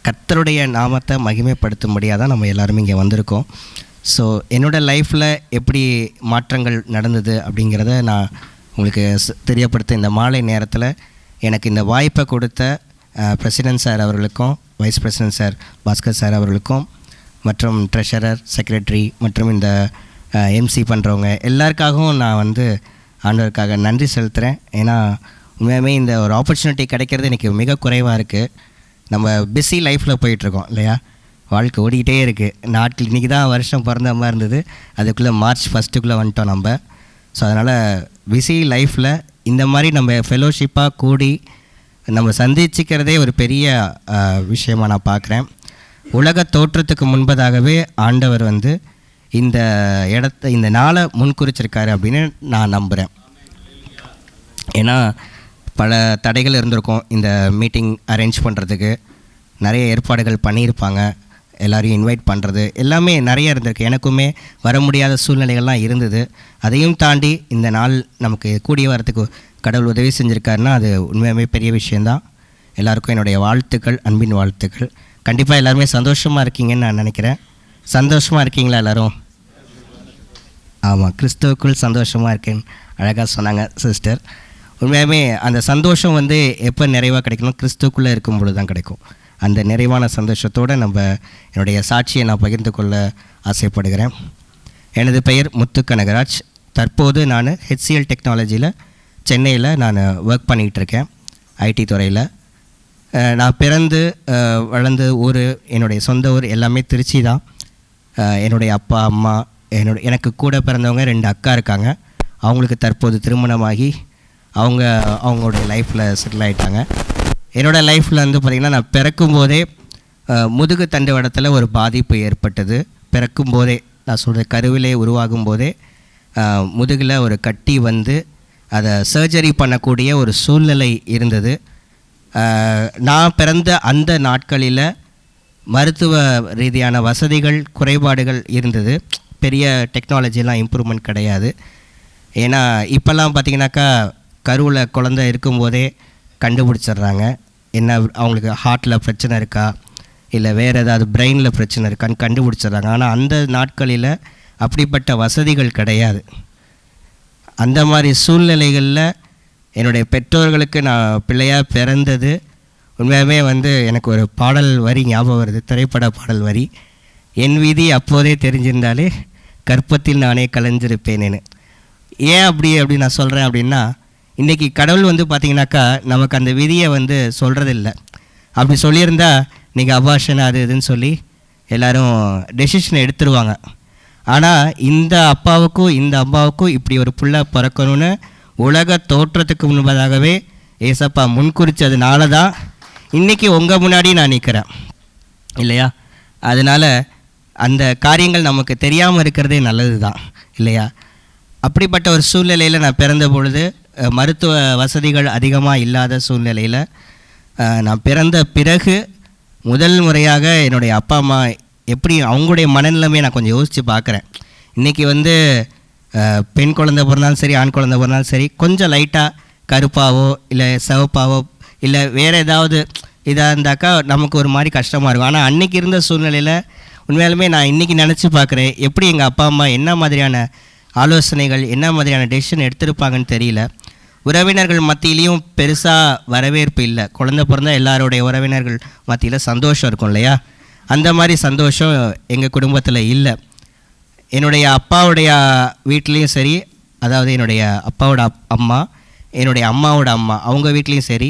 கர்த்தருடைய நாமத்தை மகிமைப்படுத்தும்படியாக தான் நம்ம எல்லாருமே இங்கே வந்திருக்கோம். ஸோ என்னோடய லைஃப்பில் எப்படி மாற்றங்கள் நடந்தது அப்படிங்கிறத நான் உங்களுக்கு தெரியப்படுத்த இந்த மாலை நேரத்தில் எனக்கு இந்த வாய்ப்பை கொடுத்த பிரசிடென்ட் சார் அவர்களுக்கும், vice president sir Bhaskar sir அவர்களுக்கும், மற்றும் ட்ரெஷரர், செக்ரட்டரி மற்றும் இந்த எம்சி பண்ணுறவங்க எல்லாருக்காகவும் நான் ஆண்டவருக்காக நன்றி செலுத்துகிறேன். ஏன்னா உண்மையாகவே இந்த ஒரு ஆப்பர்ச்சுனிட்டி கிடைக்கிறது எனக்கு மிக குறைவாக இருக்குது. நம்ம பிஸி லைஃப்பில் போயிட்டுருக்கோம் இல்லையா, வாழ்க்கை ஓடிக்கிட்டே இருக்குது. நாட்கள் இன்றைக்கி தான் வருஷம் பிறந்த மாதிரி இருந்தது, அதுக்குள்ளே மார்ச் 1 வந்துட்டோம் நம்ம. ஸோ அதனால் பிஸி லைஃப்பில் இந்த மாதிரி நம்ம ஃபெலோஷிப்பாக கூடி நம்ம சந்திச்சிக்கிறதே ஒரு பெரிய விஷயமாக நான் பார்க்குறேன். உலக தோற்றத்துக்கு முன்பதாகவே ஆண்டவர் இந்த இந்த நாளை முன்குறிச்சிருக்காரு அப்படின்னு நான் நம்புகிறேன். ஏன்னா பல தடைகள் இருந்திருக்கும். இந்த மீட்டிங் அரேஞ்ச் பண்ணுறதுக்கு நிறைய ஏற்பாடுகள் பண்ணியிருப்பாங்க, எல்லோரையும் இன்வைட் பண்ணுறது எல்லாமே நிறைய இருந்திருக்கு. எனக்குமே வர முடியாத சூழ்நிலைகள்லாம் இருந்தது. அதையும் தாண்டி இந்த நாள் நமக்கு கூடிய வரத்துக்கு கடவுள் உதவி செஞ்சுருக்காருன்னா அது உண்மையாகவே பெரிய விஷயந்தான். எல்லாருக்கும் என்னுடைய வாழ்த்துக்கள், அன்பின் வாழ்த்துக்கள். கண்டிப்பாக எல்லாருமே சந்தோஷமாக இருக்கீங்கன்னு நான் நினைக்கிறேன். சந்தோஷமாக இருக்கீங்களா எல்லோரும்? ஆமாம், கிறிஸ்துவுக்குள் சந்தோஷமாக இருக்கேன்னு அழகாக சொன்னாங்க சிஸ்டர். உண்மையாகவே அந்த சந்தோஷம் எப்போ நிறைவாக கிடைக்கணும், கிறிஸ்துவுக்குள்ளே இருக்கும் பொழுது தான் கிடைக்கும். அந்த நிறைவான சந்தோஷத்தோடு என்னுடைய சாட்சியை நான் பகிர்ந்து கொள்ள ஆசைப்படுகிறேன். எனது பெயர் முத்து கனகராஜ். தற்போது நான் HCL டெக்னாலஜியில் சென்னையில் நான் ஒர்க் பண்ணிகிட்ருக்கேன், ஐடி துறையில். நான் பிறந்து வளர்ந்து ஊர், என்னுடைய சொந்த ஊர் எல்லாமே திருச்சி தான். என்னுடைய அப்பா அம்மா, எனக்கு கூட பிறந்தவங்க 2 அக்கா இருக்காங்க. அவங்களுக்கு தற்போது திருமணமாகி அவங்களுடைய லைஃப்பில் செட்டில் ஆகிட்டாங்க. என்னோடய லைஃப்பில் பார்த்திங்கன்னா நான் பிறக்கும்போதே முதுகு தண்டுவடத்தில் ஒரு பாதிப்பு ஏற்பட்டது. பிறக்கும்போதே நான் சொல்கிற கருவிலே உருவாகும் போதே முதுகில் ஒரு கட்டி அதை சர்ஜரி பண்ணக்கூடிய ஒரு சூழ்நிலை இருந்தது. நான் பிறந்த அந்த நாட்களில் மருத்துவ ரீதியான வசதிகள் குறைபாடுகள் இருந்தது. பெரிய டெக்னாலஜிலாம் இம்ப்ரூவ்மெண்ட் கிடையாது. ஏன்னா இப்போல்லாம் பார்த்திங்கனாக்கா கருவில் குழந்தை இருக்கும்போதே கண்டுபிடிச்சிட்றாங்க என்ன அவங்களுக்கு ஹார்ட்டில் பிரச்சனை இருக்கா, இல்லை வேறு ஏதாவது பிரெயினில் பிரச்சனை இருக்கான்னு கண்டுபிடிச்சிட்றாங்க. ஆனால் அந்த நாட்களில் அப்படிப்பட்ட வசதிகள் கிடையாது. அந்த மாதிரி சூழ்நிலைகளில் என்னுடைய பெற்றோர்களுக்கு நான் பிள்ளையாக பிறந்தது உண்மையாகவே எனக்கு ஒரு பாடல் வரி ஞாபகம் வருது, திரைப்பட பாடல் வரி. என் விதி அப்போதே தெரிஞ்சிருந்தாலே கற்பத்தில் நானே கலைஞ்சிருப்பேனேன்னு. ஏன் அப்படி நான் சொல்கிறேன் அப்படின்னா, இன்றைக்கி கடவுள் பார்த்திங்கனாக்கா நமக்கு அந்த விதியை சொல்கிறதில்ல. அப்படி சொல்லியிருந்தா நீங்கள் அபார்ஷன் அது இதுன்னு சொல்லி எல்லோரும் டெசிஷன் எடுத்துருவாங்க. ஆனால் இந்த அப்பாவுக்கும் இந்த அம்மாவுக்கும் இப்படி ஒரு புள்ள பிறக்கணும்னு உலக தோற்றத்துக்கு முன்பதாகவே ஏசப்பா முன்குறிச்சதுனால தான் இன்றைக்கி உங்கள் முன்னாடி நான் நிற்கிறேன் இல்லையா. அதனால் அந்த காரியங்கள் நமக்கு தெரியாமல் இருக்கிறதே நல்லது தான் இல்லையா. அப்படிப்பட்ட ஒரு சூழ்நிலையில் நான் பிறந்த பொழுது மருத்துவ வசதிகள் அதிகமாக இல்லாத சூழ்நிலையில் நான் பிறந்த பிறகு முதல் முறையாக என்னுடைய அப்பா அம்மா எப்படி அவங்களுடைய மனநிலைமையை நான் கொஞ்சம் யோசித்து பார்க்குறேன். இன்றைக்கி பெண் குழந்தை பிறந்தாலும் சரி, ஆண் குழந்தை பிறந்தாலும் சரி, கொஞ்சம் லைட்டாக கருப்பாவோ இல்லை சிவப்பாவோ இல்லை வேறு ஏதாவது இதாக இருந்தாக்கா நமக்கு ஒரு மாதிரி கஷ்டமாக இருக்கும். ஆனால் அன்றைக்கி இருந்த சூழ்நிலையில் உண்மையாலுமே நான் இன்றைக்கி நினச்சி பார்க்குறேன், எப்படி எங்கள் அப்பா அம்மா என்ன மாதிரியான ஆலோசனைகள் என்ன மாதிரியான டெசிஷன் எடுத்திருப்பாங்கன்னு தெரியல. உறவினர்கள் மத்தியிலையும் பெருசாக வரவேற்பு இல்லை. குழந்தை பிறந்தா எல்லாருடைய உறவினர்கள் மத்தியில் சந்தோஷம் இருக்கும் இல்லையா, அந்த மாதிரி சந்தோஷம் எங்கள் குடும்பத்தில் இல்லை. என்னுடைய அப்பாவுடைய வீட்லேயும் சரி, அதாவது என்னுடைய அப்பாவோட அம்மா, என்னுடைய அம்மாவோட அம்மா, அவங்க வீட்லேயும் சரி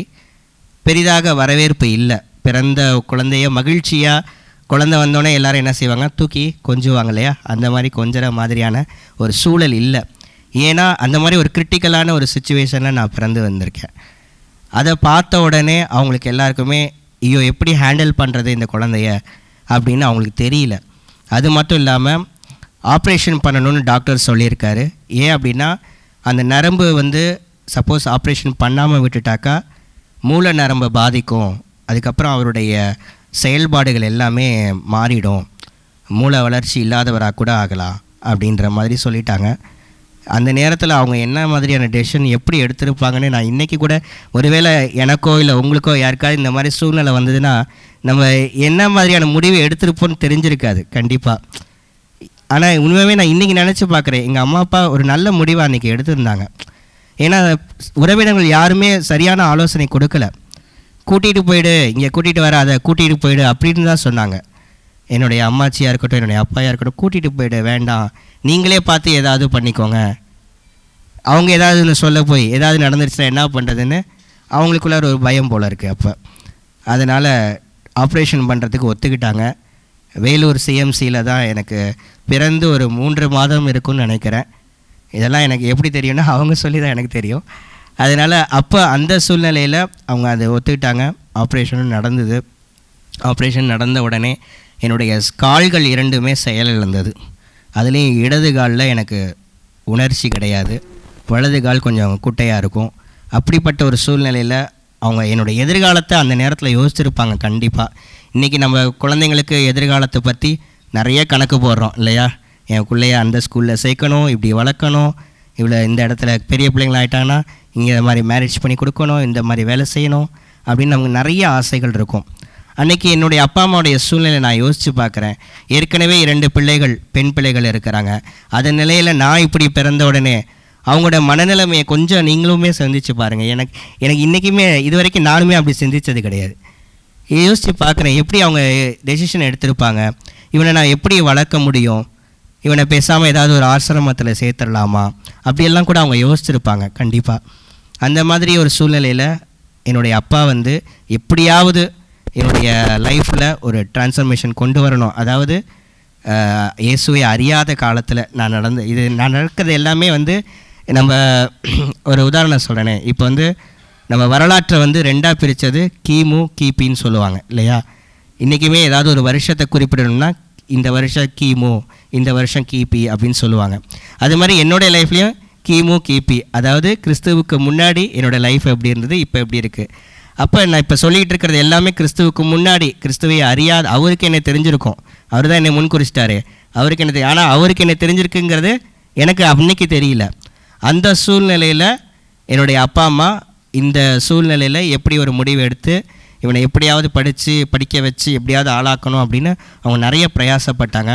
பெரிதாக வரவேற்பு இல்லை. பிறந்த குழந்தைய மகிழ்ச்சியாக குழந்தை வந்தோடனே எல்லோரும் என்ன செய்வாங்க, தூக்கி கொஞ்சுவாங்க இல்லையா, அந்த மாதிரி கொஞ்சற மாதிரியான ஒரு சூழல் இல்லை. ஏன்னா அந்த மாதிரி ஒரு கிரிட்டிக்கலான ஒரு சுச்சுவேஷனில் நான் பிறந்து வந்திருக்கேன். அதை பார்த்த உடனே அவங்களுக்கு எல்லாருக்குமே ஐயோ எப்படி ஹேண்டில் பண்ணுறது இந்த குழந்தைய அப்படின்னு அவங்களுக்கு தெரியல. அது மட்டும் இல்லாமல் ஆப்ரேஷன் பண்ணணும்னு டாக்டர் சொல்லியிருக்காரு. ஏன் அப்படின்னா அந்த நரம்பு சப்போஸ் ஆப்ரேஷன் பண்ணாமல் விட்டுட்டாக்கா மூல நரம்பை பாதிக்கும், அதுக்கப்புறம் அவருடைய செயல்பாடுகள் எல்லாமே மாறிடும், மூளை வளர்ச்சி இல்லாதவராக கூட ஆகலாம் அப்படின்ற மாதிரி சொல்லிட்டாங்க. அந்த நேரத்தில் அவங்க என்ன மாதிரியான டெசிஷன் எப்படி எடுத்திருப்பாங்கன்னு நான் இன்றைக்கி கூட ஒருவேளை எனக்கோ இல்லை உங்களுக்கோ யாருக்காவது இந்த மாதிரி சூழ்நிலை வந்ததுன்னா நம்ம என்ன மாதிரியான முடிவு எடுத்திருப்போன்னு தெரிஞ்சிருக்காது கண்டிப்பாக. ஆனால் உண்மையாகவே நான் இன்றைக்கி நினச்சி பார்க்குறேன், எங்கள் அம்மா அப்பா ஒரு நல்ல முடிவை அன்றைக்கி எடுத்திருந்தாங்க. ஏன்னா உறவினர்கள் யாருமே சரியான ஆலோசனை கொடுக்கல. கூட்டிகிட்டு போயிடு, இங்கே கூட்டிகிட்டு வர, அதை கூட்டிகிட்டு போயிடு அப்படின்னு தான் சொன்னாங்க. என்னுடைய அம்மாச்சியாக இருக்கட்டும், என்னுடைய அப்பாயாக இருக்கட்டும், கூட்டிகிட்டு போயிடு, வேண்டாம், நீங்களே பார்த்து ஏதாவது பண்ணிக்கோங்க. அவங்க ஏதாவது சொல்ல போய் ஏதாவது நடந்துருச்சுன்னா என்ன பண்ணுறதுன்னு அவங்களுக்குள்ள ஒரு பயம் போல் இருக்குது. அப்போ அதனால் ஆப்ரேஷன் பண்ணுறதுக்கு ஒத்துக்கிட்டாங்க. வேலூர் சிஎம்சியில் தான் எனக்கு பிறந்து ஒரு 3 மாதம் இருக்குன்னு நினைக்கிறேன். இதெல்லாம் எனக்கு எப்படி தெரியும்னா அவங்க சொல்லி தான் எனக்கு தெரியும். அதனால் அப்போ அந்த சூழ்நிலையில் அவங்க அதை ஒத்துக்கிட்டாங்க. ஆப்ரேஷனும் நடந்தது. ஆப்ரேஷன் நடந்த உடனே என்னுடைய கால்கள் 2மே செயலிழந்தது. அதுலேயும் இடது காலில் எனக்கு உணர்ச்சி கிடையாது, வலது கால் கொஞ்சம் குட்டையாக இருக்கும். அப்படிப்பட்ட ஒரு சூழ்நிலையில் அவங்க என்னுடைய எதிர்காலத்தை அந்த நேரத்தில் யோசிச்சிருப்பாங்க கண்டிப்பாக. இன்றைக்கி நம்ம குழந்தைங்களுக்கு எதிர்காலத்தை பற்றி நிறைய கணக்கு போடுறோம் இல்லையா? என் பிள்ளைய அந்த ஸ்கூலில் சேர்க்கணும், இப்படி வளர்க்கணும், இவ்வளோ இந்த இடத்துல பெரிய பிள்ளைங்களாகிட்டாங்கன்னா இங்கே இந்த மாதிரி மேரேஜ் பண்ணி கொடுக்கணும், இந்த மாதிரி வேலை செய்யணும் அப்படின்னு நமக்கு நிறைய ஆசைகள் இருக்கும். அன்றைக்கி என்னுடைய அப்பா அம்மாவுடைய சூழ்நிலை நான் யோசித்து பார்க்குறேன். ஏற்கனவே 2 பிள்ளைகள், பெண் பிள்ளைகள் இருக்கிறாங்க. அதன் நிலையில் நான் இப்படி பிறந்த உடனே அவங்களோட மனநிலைமையை கொஞ்சம் நீங்களுமே சிந்திச்சு பாருங்கள். எனக்கு இன்றைக்குமே இது வரைக்கும் நானுமே அப்படி சிந்தித்தது கிடையாது. யோசித்து பார்க்குறேன், எப்படி அவங்க டெசிஷன் எடுத்திருப்பாங்க, இவனை நான் எப்படி வளர்க்க முடியும், இவனை பேசாமல் ஏதாவது ஒரு ஆசிரமத்தில் சேர்த்துடலாமா, அப்படியெல்லாம் கூட அவங்க யோசிச்சிருப்பாங்க கண்டிப்பாக. அந்த மாதிரி ஒரு சூழ்நிலையில் என்னுடைய அப்பா எப்படியாவது என்னுடைய லைஃப்பில் ஒரு டிரான்ஸ்ஃபர்மேஷன் கொண்டு வரணும். அதாவது இயேசுவை அறியாத காலத்தில் நான் நடக்கிறது எல்லாமே நம்ம ஒரு உதாரணம் சொல்கிறேனே. இப்போ நம்ம வரலாற்றை 2ஆக பிரித்தது கிமு கிபின்னு சொல்லுவாங்க இல்லையா? இன்றைக்குமே ஏதாவது ஒரு வருஷத்தை குறிப்பிடணும்னா இந்த வருஷம் கிமு, இந்த வருஷம் கிபி அப்படின்னு சொல்லுவாங்க. அது மாதிரி என்னுடைய லைஃப்லேயும் கிமு கிபி, அதாவது கிறிஸ்துவுக்கு முன்னாடி என்னோடய லைஃப் எப்படி இருந்தது, இப்போ எப்படி இருக்குது. அப்போ நான் இப்போ சொல்லிகிட்டு இருக்கிறது எல்லாமே கிறிஸ்துவுக்கு முன்னாடி, கிறிஸ்துவை அறியாத, அவருக்கு என்னை தெரிஞ்சிருக்கும், அவர் தான் என்னை முன்குறிச்சிட்டாரு, அவருக்கு என்ன ஆனால் அவருக்கு என்ன தெரிஞ்சிருக்குங்கிறது எனக்கு அன்னைக்கு தெரியல. அந்த சூழ்நிலையில் என்னுடைய அப்பா அம்மா இந்த சூழ்நிலையில் எப்படி ஒரு முடிவு எடுத்து இவனை எப்படியாவது படிக்க வச்சு எப்படியாவது ஆளாக்கணும் அப்படின்னு அவங்க நிறைய பிரயாசப்பட்டாங்க.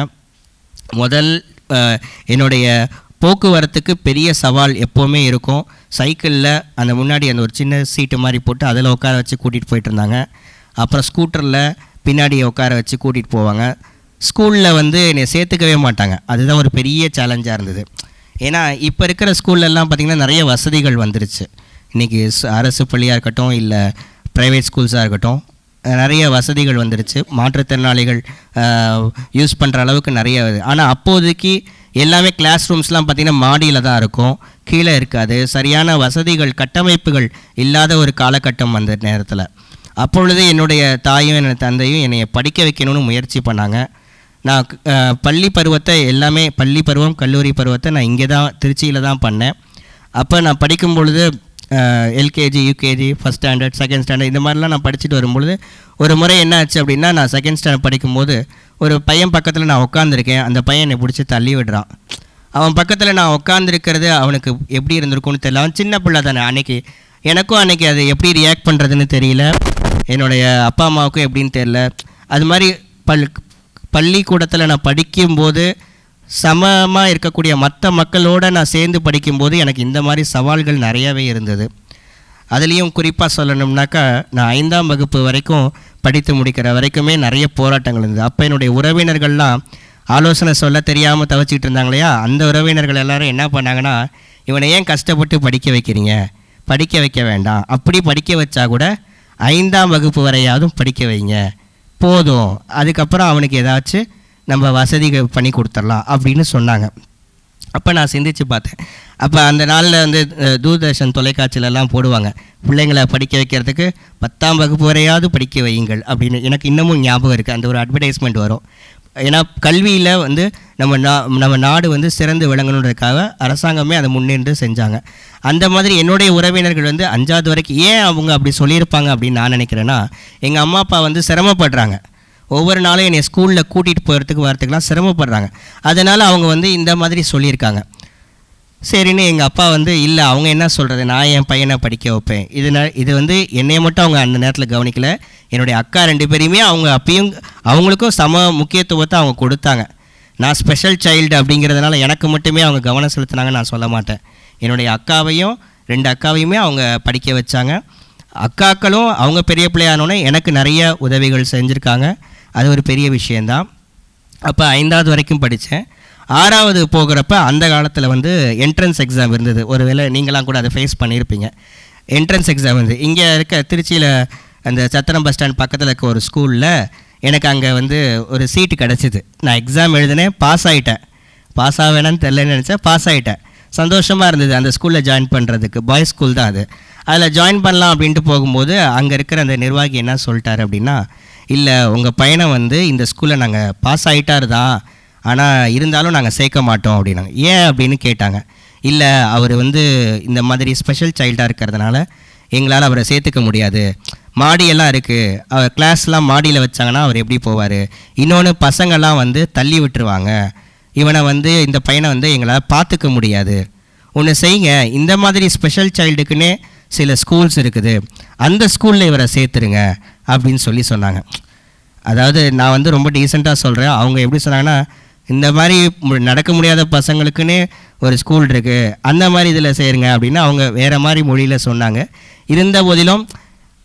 என்னுடைய போக்குவரத்துக்கு பெரிய சவால் எப்போவுமே இருக்கும். சைக்கிளில் அந்த முன்னாடி அந்த ஒரு சின்ன சீட்டு மாதிரி போட்டு அதில் உட்கார வச்சு கூட்டிகிட்டு போயிட்டு இருந்தாங்க. அப்புறம் ஸ்கூட்டரில் பின்னாடி உட்கார வச்சு கூட்டிகிட்டு போவாங்க. ஸ்கூலில் என்னை சேர்த்துக்கவே மாட்டாங்க. அதுதான் ஒரு பெரிய சேலஞ்சாக இருந்தது. ஏன்னா இப்போ இருக்கிற ஸ்கூல்லலாம் பார்த்திங்கன்னா நிறைய வசதிகள் வந்துருச்சு. இன்றைக்கி அரசு பள்ளியாக இருக்கட்டும், இல்லை ப்ரைவேட் ஸ்கூல்ஸாக இருக்கட்டும், நிறைய வசதிகள் வந்துருச்சு. மாற்றுத்திறனாளிகள் யூஸ் பண்ணுற அளவுக்கு நிறைய. ஆனால் அப்போதைக்கு எல்லாமே கிளாஸ் ரூம்ஸ்லாம் பார்த்திங்கன்னா மாடியில் தான் இருக்கும், கீழே இருக்காது. சரியான வசதிகள், கட்டமைப்புகள் இல்லாத ஒரு காலகட்டம் அந்த நேரத்தில். அப்பொழுது என்னுடைய தாயும் என்னோடய தந்தையும் என்னை படிக்க வைக்கணும்னு முயற்சி பண்ணாங்க. நான் பள்ளி பருவம், கல்லூரி பருவத்தை நான் இங்கே தான் திருச்சியில் தான் பண்ணேன். அப்போ நான் படிக்கும் பொழுது LKG, UKG, first standard, second standard இந்த மாதிரிலாம் நான் படிச்சுட்டு வரும்பொழுது ஒரு முறை என்ன ஆச்சு அப்படின்னா, நான் செகண்ட் ஸ்டாண்டர்ட் படிக்கும்போது ஒரு பையன் பக்கத்தில் நான் உட்காந்துருக்கேன். அந்த பையன் என்னை பிடிச்சி தள்ளி விடுறான். அவன் பக்கத்தில் நான் உட்காந்துருக்கிறது அவனுக்கு எப்படி இருந்திருக்கும்னு தெரியல. அவன் சின்ன பிள்ளை தானே. எனக்கும் அன்றைக்கி அது எப்படி ரியாக்ட் பண்ணுறதுன்னு தெரியல, என்னுடைய அப்பா அம்மாவுக்கும் எப்படின்னு தெரியல. அது மாதிரி பள்ளிக்கூடத்தில் நான் படிக்கும்போது சமமாக இருக்கக்கூடிய மற்ற மக்களோடு நான் சேர்ந்து படிக்கும்போது எனக்கு இந்த மாதிரி சவால்கள் நிறையவே இருந்தது. அதுலேயும் குறிப்பாக சொல்லணும்னாக்கா, நான் 5ஆம் வகுப்பு வரைக்கும் படித்து முடிக்கிற வரைக்குமே நிறைய போராட்டங்கள் இருந்தது. அப்போ என்னுடைய உறவினர்கள்லாம் ஆலோசனை சொல்ல தெரியாமல் தவிச்சிக்கிட்டு இருந்தாங்க இல்லையா? அந்த உறவினர்கள் எல்லோரும் என்ன பண்ணாங்கன்னா, இவனை ஏன் கஷ்டப்பட்டு படிக்க வைக்கிறீங்க, படிக்க வைக்க வேண்டாம், அப்படி படிக்க வச்சா கூட 5ஆம் வகுப்பு வரையாவது படிக்க வைங்க, போதும், அதுக்கப்புறம் அவனுக்கு ஏதாச்சும் நம்ம வசதிகள் பண்ணி கொடுத்துடலாம் அப்படின்னு சொன்னாங்க. அப்போ நான் சிந்திச்சு பார்த்தேன். அப்போ அந்த நாளில் தூர்தர்ஷன் தொலைக்காட்சியிலலாம் போடுவாங்க, பிள்ளைங்களை படிக்க வைக்கிறதுக்கு 10ஆம் வகுப்பு வரையாவது படிக்க வையுங்கள் அப்படின்னு. எனக்கு இன்னமும் ஞாபகம் இருக்குது, அந்த ஒரு அட்வர்டைஸ்மெண்ட் வரும். ஏன்னா கல்வியில் நம்ம நாடு சிறந்து விளங்கணுன்றதுக்காக அரசாங்கமே அதை முன்னின்று செஞ்சாங்க. அந்த மாதிரி என்னுடைய உறவினர்கள் 5ஆவது வரைக்கும் ஏன் அவங்க அப்படி சொல்லியிருப்பாங்க அப்படின்னு நான் நினைக்கிறேன்னா, எங்கள் அம்மா அப்பா சிரமப்படுறாங்க. ஒவ்வொரு நாளும் என்னை ஸ்கூலில் கூட்டிகிட்டு போகிறதுக்கு வரத்துக்குலாம் சிரமப்படுறாங்க. அதனால் அவங்க இந்த மாதிரி சொல்லியிருக்காங்க. சரின்னு எங்கள் அப்பா வந்து இல்லை அவங்க என்ன சொல்கிறது, நான் என் பையனை படிக்க வைப்பேன். இது வந்து என்னையை மட்டும் அவங்க அந்த நேரத்தில் கவனிக்கலை, என்னுடைய அக்கா 2 பேரையுமே அவங்க அப்பயும் அவங்களுக்கும் சம முக்கியத்துவத்தை அவங்க கொடுத்தாங்க. நான் ஸ்பெஷல் சைல்டு அப்படிங்கிறதுனால எனக்கு மட்டுமே அவங்க கவனம் செலுத்தினாங்க நான் சொல்ல மாட்டேன். என்னுடைய அக்காவையும் 2 அக்காவையுமே அவங்க படிக்க வச்சாங்க. அக்காக்களும் அவங்க பெரிய பிள்ளையானோடனே எனக்கு நிறைய உதவிகள் செஞ்சுருக்காங்க. அது ஒரு பெரிய விஷயந்தான். அப்போ 5வது வரைக்கும் படித்தேன். 6வது போகிறப்ப அந்த காலத்தில் வந்து என்ட்ரன்ஸ் எக்ஸாம் இருந்தது. ஒருவேளை நீங்களாம் கூட அதை ஃபேஸ் பண்ணியிருப்பீங்க. என்ட்ரன்ஸ் எக்ஸாம் வந்து இங்கே இருக்க திருச்சியில் அந்த சத்திரம் பஸ் ஸ்டாண்ட் பக்கத்தில் இருக்க ஒரு ஸ்கூலில் எனக்கு அங்கே வந்து ஒரு சீட்டு கிடச்சிது. நான் எக்ஸாம் எழுதினேன், பாஸ் ஆகிட்டேன். பாஸ் ஆவேனான்னு தெரிலன்னு நினச்சேன், பாஸ் ஆகிட்டேன். சந்தோஷமாக இருந்தது அந்த ஸ்கூலில் ஜாயின் பண்ணுறதுக்கு. பாய்ஸ் ஸ்கூல் தான் அது. அதில் ஜாயின் பண்ணலாம் அப்படின்ட்டு போகும்போது அங்கே இருக்கிற அந்த நிர்வாகி என்ன சொல்லிட்டார் அப்படின்னா, இல்லை உங்கள் பையனை வந்து இந்த ஸ்கூலில் நாங்கள் பாஸ் ஆகிட்டார் தான், ஆனால் இருந்தாலும் நாங்கள் சேர்க்க மாட்டோம் அப்படின்னாங்க. ஏன் அப்படின்னு கேட்டாங்க. இல்லை அவர் வந்து இந்த மாதிரி ஸ்பெஷல் சைல்டாக இருக்கிறதுனால எங்களால் அவரை சேர்த்துக்க முடியாது. மாடியெல்லாம் இருக்குது, அவர் கிளாஸ்லாம் மாடியில் வச்சாங்கன்னா அவர் எப்படி போவார், இன்னொன்று பசங்கள்லாம் வந்து தள்ளி விட்டுருவாங்க, இவனை வந்து இந்த பையனை வந்து எங்களால் பார்த்துக்க முடியாது. ஒன்று செய்யுங்க, இந்த மாதிரி ஸ்பெஷல் சைல்டுக்குன்னே சில ஸ்கூல்ஸ் இருக்குது, அந்த ஸ்கூலில் இவரை சேர்த்துருங்க அப்படின்னு சொன்னாங்க. அதாவது நான் வந்து ரொம்ப டீசெண்டாக சொல்கிறேன். அவங்க எப்படி சொன்னாங்கன்னா, இந்த மாதிரி நடக்க முடியாத பசங்களுக்குன்னே ஒரு ஸ்கூல் இருக்குது, அந்த மாதிரி இதில் சேருங்க அப்படின்னு அவங்க வேறு மாதிரி மொழியில் சொன்னாங்க. இருந்த போதிலும்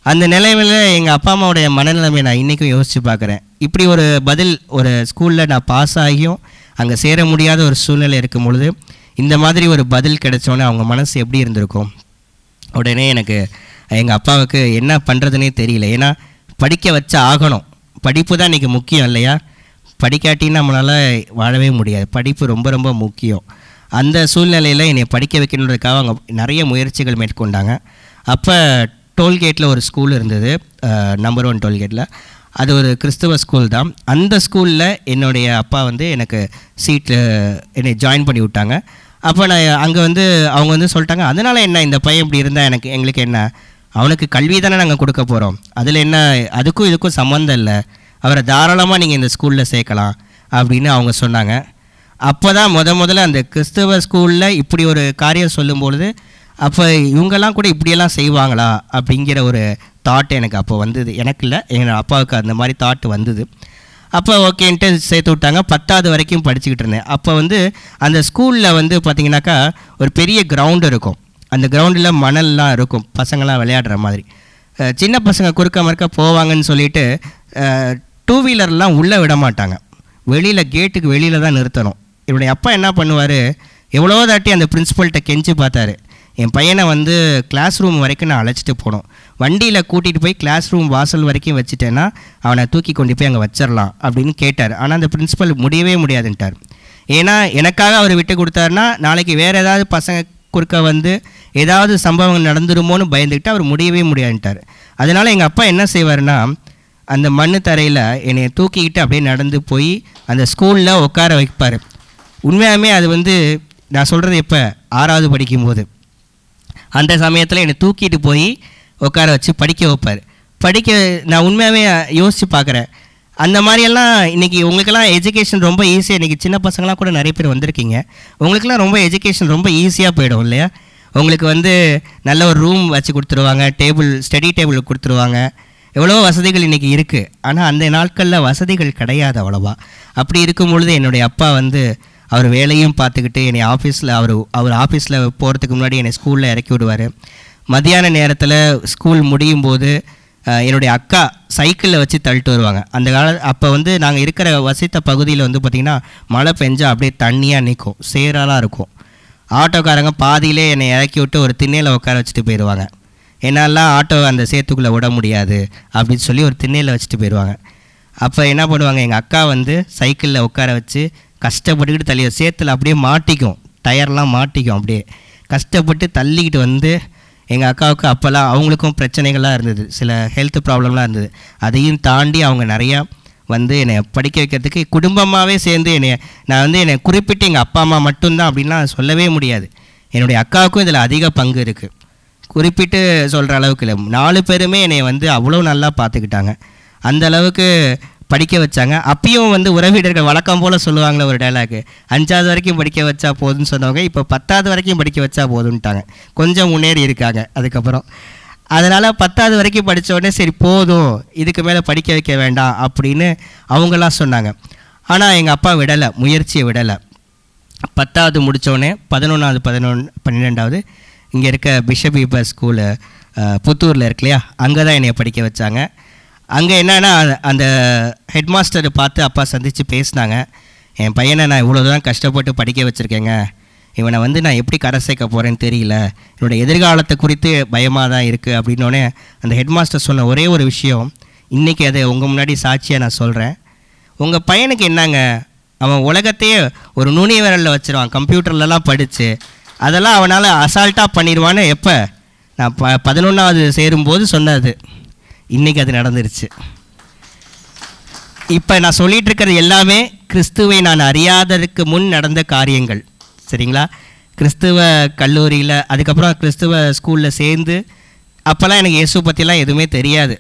அந்த நிலைமையில் எங்கள் அப்பா அம்மாவுடைய மனநிலைமையை நான் இன்றைக்கும் யோசித்து பார்க்குறேன். இப்படி ஒரு பதில், ஒரு ஸ்கூலில் நான் பாஸ் ஆகியும் அங்கே சேர முடியாத ஒரு சூழ்நிலை இருக்கும் பொழுது இந்த மாதிரி ஒரு பதில் கிடைச்சோன்னே அவங்க மனசு எப்படி இருந்திருக்கும். உடனே எனக்கு எங்கள் அப்பாவுக்கு என்ன பண்ணுறதுனே தெரியல. ஏன்னா படிக்க வச்ச ஆகணும், படிப்பு தான் இன்றைக்கி முக்கியம் இல்லையா. படிக்காட்டின்னு நம்மளால் வாழவே முடியாது, படிப்பு ரொம்ப ரொம்ப முக்கியம். அந்த சூழ்நிலையில் என்னை படிக்க வைக்கணுன்றதுக்காக அவங்க நிறைய முயற்சிகள் மேற்கொண்டாங்க. அப்போ டோல்கேட்டில் ஒரு ஸ்கூல் இருந்தது, நம்பர் 1 டோல்கேட்டில். அது ஒரு கிறிஸ்துவ ஸ்கூல் தான். அந்த ஸ்கூலில் என்னுடைய அப்பா வந்து எனக்கு சீட்டில் என்னை ஜாயின் பண்ணி விட்டாங்க. அப்போ நான் அங்கே வந்து அவங்க வந்து சொல்லிட்டாங்க, அதனால் என்ன, இந்த பையன் இப்படி இருந்தால் எங்களுக்கு என்ன, அவனுக்கு கல்வி தானே நாங்கள் கொடுக்க போகிறோம், அதில் என்ன, அதுக்கும் இதுக்கும் சம்மந்தம் இல்லை, அவரை தாராளமாக நீங்கள் இந்த ஸ்கூலில் சேர்க்கலாம் அப்படின்னு அவங்க சொன்னாங்க. அப்போ தான் முதல்ல அந்த கிறிஸ்தவ ஸ்கூலில் இப்படி ஒரு காரியம் சொல்லும்பொழுது, அப்போ இவங்கெல்லாம் கூட இப்படியெல்லாம் செய்வாங்களா அப்படிங்கிற ஒரு தாட் எனக்கு அப்போ வந்தது. எனக்கு இல்லை, எங்கள் அப்பாவுக்கு அந்த மாதிரி தாட் வந்தது. அப்போ ஓகேன்ட்டு சேர்த்து விட்டாங்க. 10வது வரைக்கும் படிச்சுக்கிட்டு இருந்தேன். அப்போ வந்து அந்த ஸ்கூலில் வந்து பார்த்திங்கனாக்கா ஒரு பெரிய கிரவுண்டு இருக்கும். அந்த கிரவுண்டில் மணல்லாம் இருக்கும், பசங்களாம் விளையாடுற மாதிரி. சின்ன பசங்க குறுக்க மறுக்க போவாங்கன்னு சொல்லிட்டு 2 வீலர்லாம் உள்ளே விட மாட்டாங்க, வெளியில் கேட்டுக்கு வெளியில் தான் நிறுத்தணும். என்னுடைய அப்பா என்ன பண்ணுவார், எவ்வளோ தாட்டி அந்த பிரின்ஸிபல்கிட்ட கெஞ்சி பார்த்தாரு, என் பையனை வந்து கிளாஸ் ரூம் வரைக்கும் நான் அழைச்சிட்டு போகணும், வண்டியில் கூட்டிகிட்டு போய் கிளாஸ் ரூம் வாசல் வரைக்கும் வச்சுட்டேன்னா அவனை தூக்கி கொண்டு போய் அங்கே வச்சிடலாம் அப்படின்னு கேட்டார். ஆனால் அந்த பிரின்ஸிபல் முடியவே முடியாதுன்ட்டார். ஏன்னா எனக்காக அவர் விட்டு கொடுத்தாருன்னா நாளைக்கு வேறு ஏதாவது பசங்க குறுக்க வந்து ஏதாவது சம்பவங்கள் நடந்துருமோன்னு பயந்துக்கிட்டு அவர் முடியவே முடியாதுன்ட்டார். அதனால் எங்கள் அப்பா என்ன செய்வார்னா, அந்த மண்ணு தரையில் என்னை தூக்கிக்கிட்டு அப்படியே நடந்து போய் அந்த ஸ்கூலில் உட்கார வைப்பார். உண்மையாகவே அது வந்து நான் சொல்கிறது எப்போ 6வது படிக்கும்போது, அந்த சமயத்தில் என்னை தூக்கிட்டு போய் உட்கார வச்சு படிக்க வைப்பார். நான் உண்மையாகவே யோசித்து பார்க்குறேன். அந்த மாதிரியெல்லாம் இன்றைக்கி உங்களுக்கெல்லாம் எஜுகேஷன் ரொம்ப ஈஸியாக, இன்றைக்கி சின்ன பசங்களாம் கூட நிறைய பேர் வந்திருக்கீங்க, உங்களுக்கெல்லாம் ரொம்ப எஜுகேஷன் ரொம்ப ஈஸியாக போயிடும் இல்லையா. உங்களுக்கு வந்து நல்ல ஒரு ரூம் வச்சு கொடுத்துருவாங்க, ஸ்டடி டேபிள் கொடுத்துருவாங்க, எவ்வளோ வசதிகள் இன்றைக்கி இருக்குது. ஆனால் அந்த நாட்களில் வசதிகள் கிடையாது அவ்வளோவா. அப்படி இருக்கும் பொழுது என்னுடைய அப்பா வந்து அவர் வேலையும் பார்த்துக்கிட்டு என்னை ஆஃபீஸில் அவர் ஆஃபீஸில் போகிறதுக்கு முன்னாடி என்னை ஸ்கூலில் இறக்கி விடுவார். மத்தியான நேரத்தில் ஸ்கூல் முடியும் போது என்னுடைய அக்கா சைக்கிளில் வச்சு தள்ளிட்டு வருவாங்க. அந்த அப்போ வந்து நாங்கள் இருக்கிற வசித்த பகுதியில் வந்து பார்த்திங்கன்னா மழை பெஞ்சால் அப்படியே தண்ணியாக நிற்கும், சேராலாம் இருக்கும். ஆட்டோக்காரங்க பாதியிலே என்னை இறக்கி விட்டு ஒரு திண்ணையில் உட்கார வச்சுட்டு போயிடுவாங்க. என்னாலாம் ஆட்டோ அந்த சேத்துக்குள்ளே விட முடியாது அப்படின்னு சொல்லி ஒரு திண்ணையில் வச்சுட்டு போயிடுவாங்க. அப்போ என்ன பண்ணுவாங்க, எங்கள் அக்கா வந்து சைக்கிளில் உட்கார வச்சு கஷ்டப்பட்டுக்கிட்டு தள்ளி சேத்துல அப்படியே மாட்டிக்கும், டயர்லாம் மாட்டிக்கும், அப்படியே கஷ்டப்பட்டு தள்ளிக்கிட்டு வந்து எங்கள் அக்காவுக்கு அப்போல்லாம் அவங்களுக்கும் பிரச்சனைகள்லாம் இருந்தது, சில ஹெல்த் ப்ராப்ளம்லாம் இருந்தது. அதையும் தாண்டி அவங்க நிறையா வந்து என்னை படிக்க வைக்கிறதுக்கு குடும்பமாகவே சேர்ந்து என்னை குறிப்பிட்டு எங்கள் அப்பா அம்மா மட்டும்தான் அப்படின்லாம் சொல்லவே முடியாது. என்னுடைய அக்காவுக்கும் இதில் அதிக பங்கு இருக்குது. குறிப்பிட்டு சொல்கிற அளவுக்கு இல்லை, 4 பேருமே என்னை வந்து அவ்வளோ நல்லா பார்த்துக்கிட்டாங்க. அந்த அளவுக்கு படிக்க வச்சாங்க. அப்பயும் வந்து உறவினர்கள் வழக்கம் போல் சொல்லுவாங்களே ஒரு டைலாக், 5வது வரைக்கும் படிக்க வச்சா போதும்னு சொன்னவங்க இப்போ 10வது வரைக்கும் படிக்க வச்சா போதும்ட்டாங்க. கொஞ்சம் முன்னேறி இருக்காங்க அதுக்கப்புறம். அதனால் 10வது வரைக்கும் படித்த உடனே சரி போதும், இதுக்கு மேலே படிக்க வைக்க வேண்டாம் அப்படின்னு அவங்களாம் சொன்னாங்க. ஆனால் எங்கள் அப்பா விடலை, முயற்சியை விடலை. 10வது முடித்தோடனே 11வது 12வது இங்கே இருக்க பிஷப் ஈப்பர் ஸ்கூலு புத்தூரில் இருக்கு இல்லையா, அங்கே தான் என்னை படிக்க வச்சாங்க. அங்கே என்னென்னா அந்த ஹெட் மாஸ்டரை பார்த்து அப்பா சந்தித்து பேசினாங்க. என் பையனை நான் இவ்வளோ தான் கஷ்டப்பட்டு படிக்க வச்சுருக்கேங்க, இவனை வந்து நான் எப்படி கரை சேர்க்க போகிறேன்னு தெரியல, என்னோடய எதிர்காலத்தை குறித்து பயமாக தான் இருக்குது அப்படின்னோடனே அந்த ஹெட் மாஸ்டர் சொன்ன ஒரே ஒரு விஷயம், இன்றைக்கி அதை உங்கள் முன்னாடி சாட்சியாக நான் சொல்கிறேன். உங்கள் பையனுக்கு என்னங்க, அவன் உலகத்தையே ஒரு நுனி விரலில் வச்சுருவான், கம்ப்யூட்டர்லலாம் படித்து அதெல்லாம் அவனால் அசால்ட்டாக பண்ணிடுவான்னு எப்போ நான் 11வது சேரும்போது சொன்னது. இன்றைக்கி அது நடந்துருச்சு. இப்போ நான் சொல்லிகிட்டு இருக்கிறது எல்லாமே கிறிஸ்துவை நான் அறியாததுக்கு முன் நடந்த காரியங்கள், சரிங்களா? கிறிஸ்துவ கல்லூரியில், அதுக்கப்புறம் கிறிஸ்துவ ஸ்கூலில் சேர்ந்து அப்போல்லாம் எனக்கு இயேசு பற்றிலாம் எதுவுமே தெரியாது.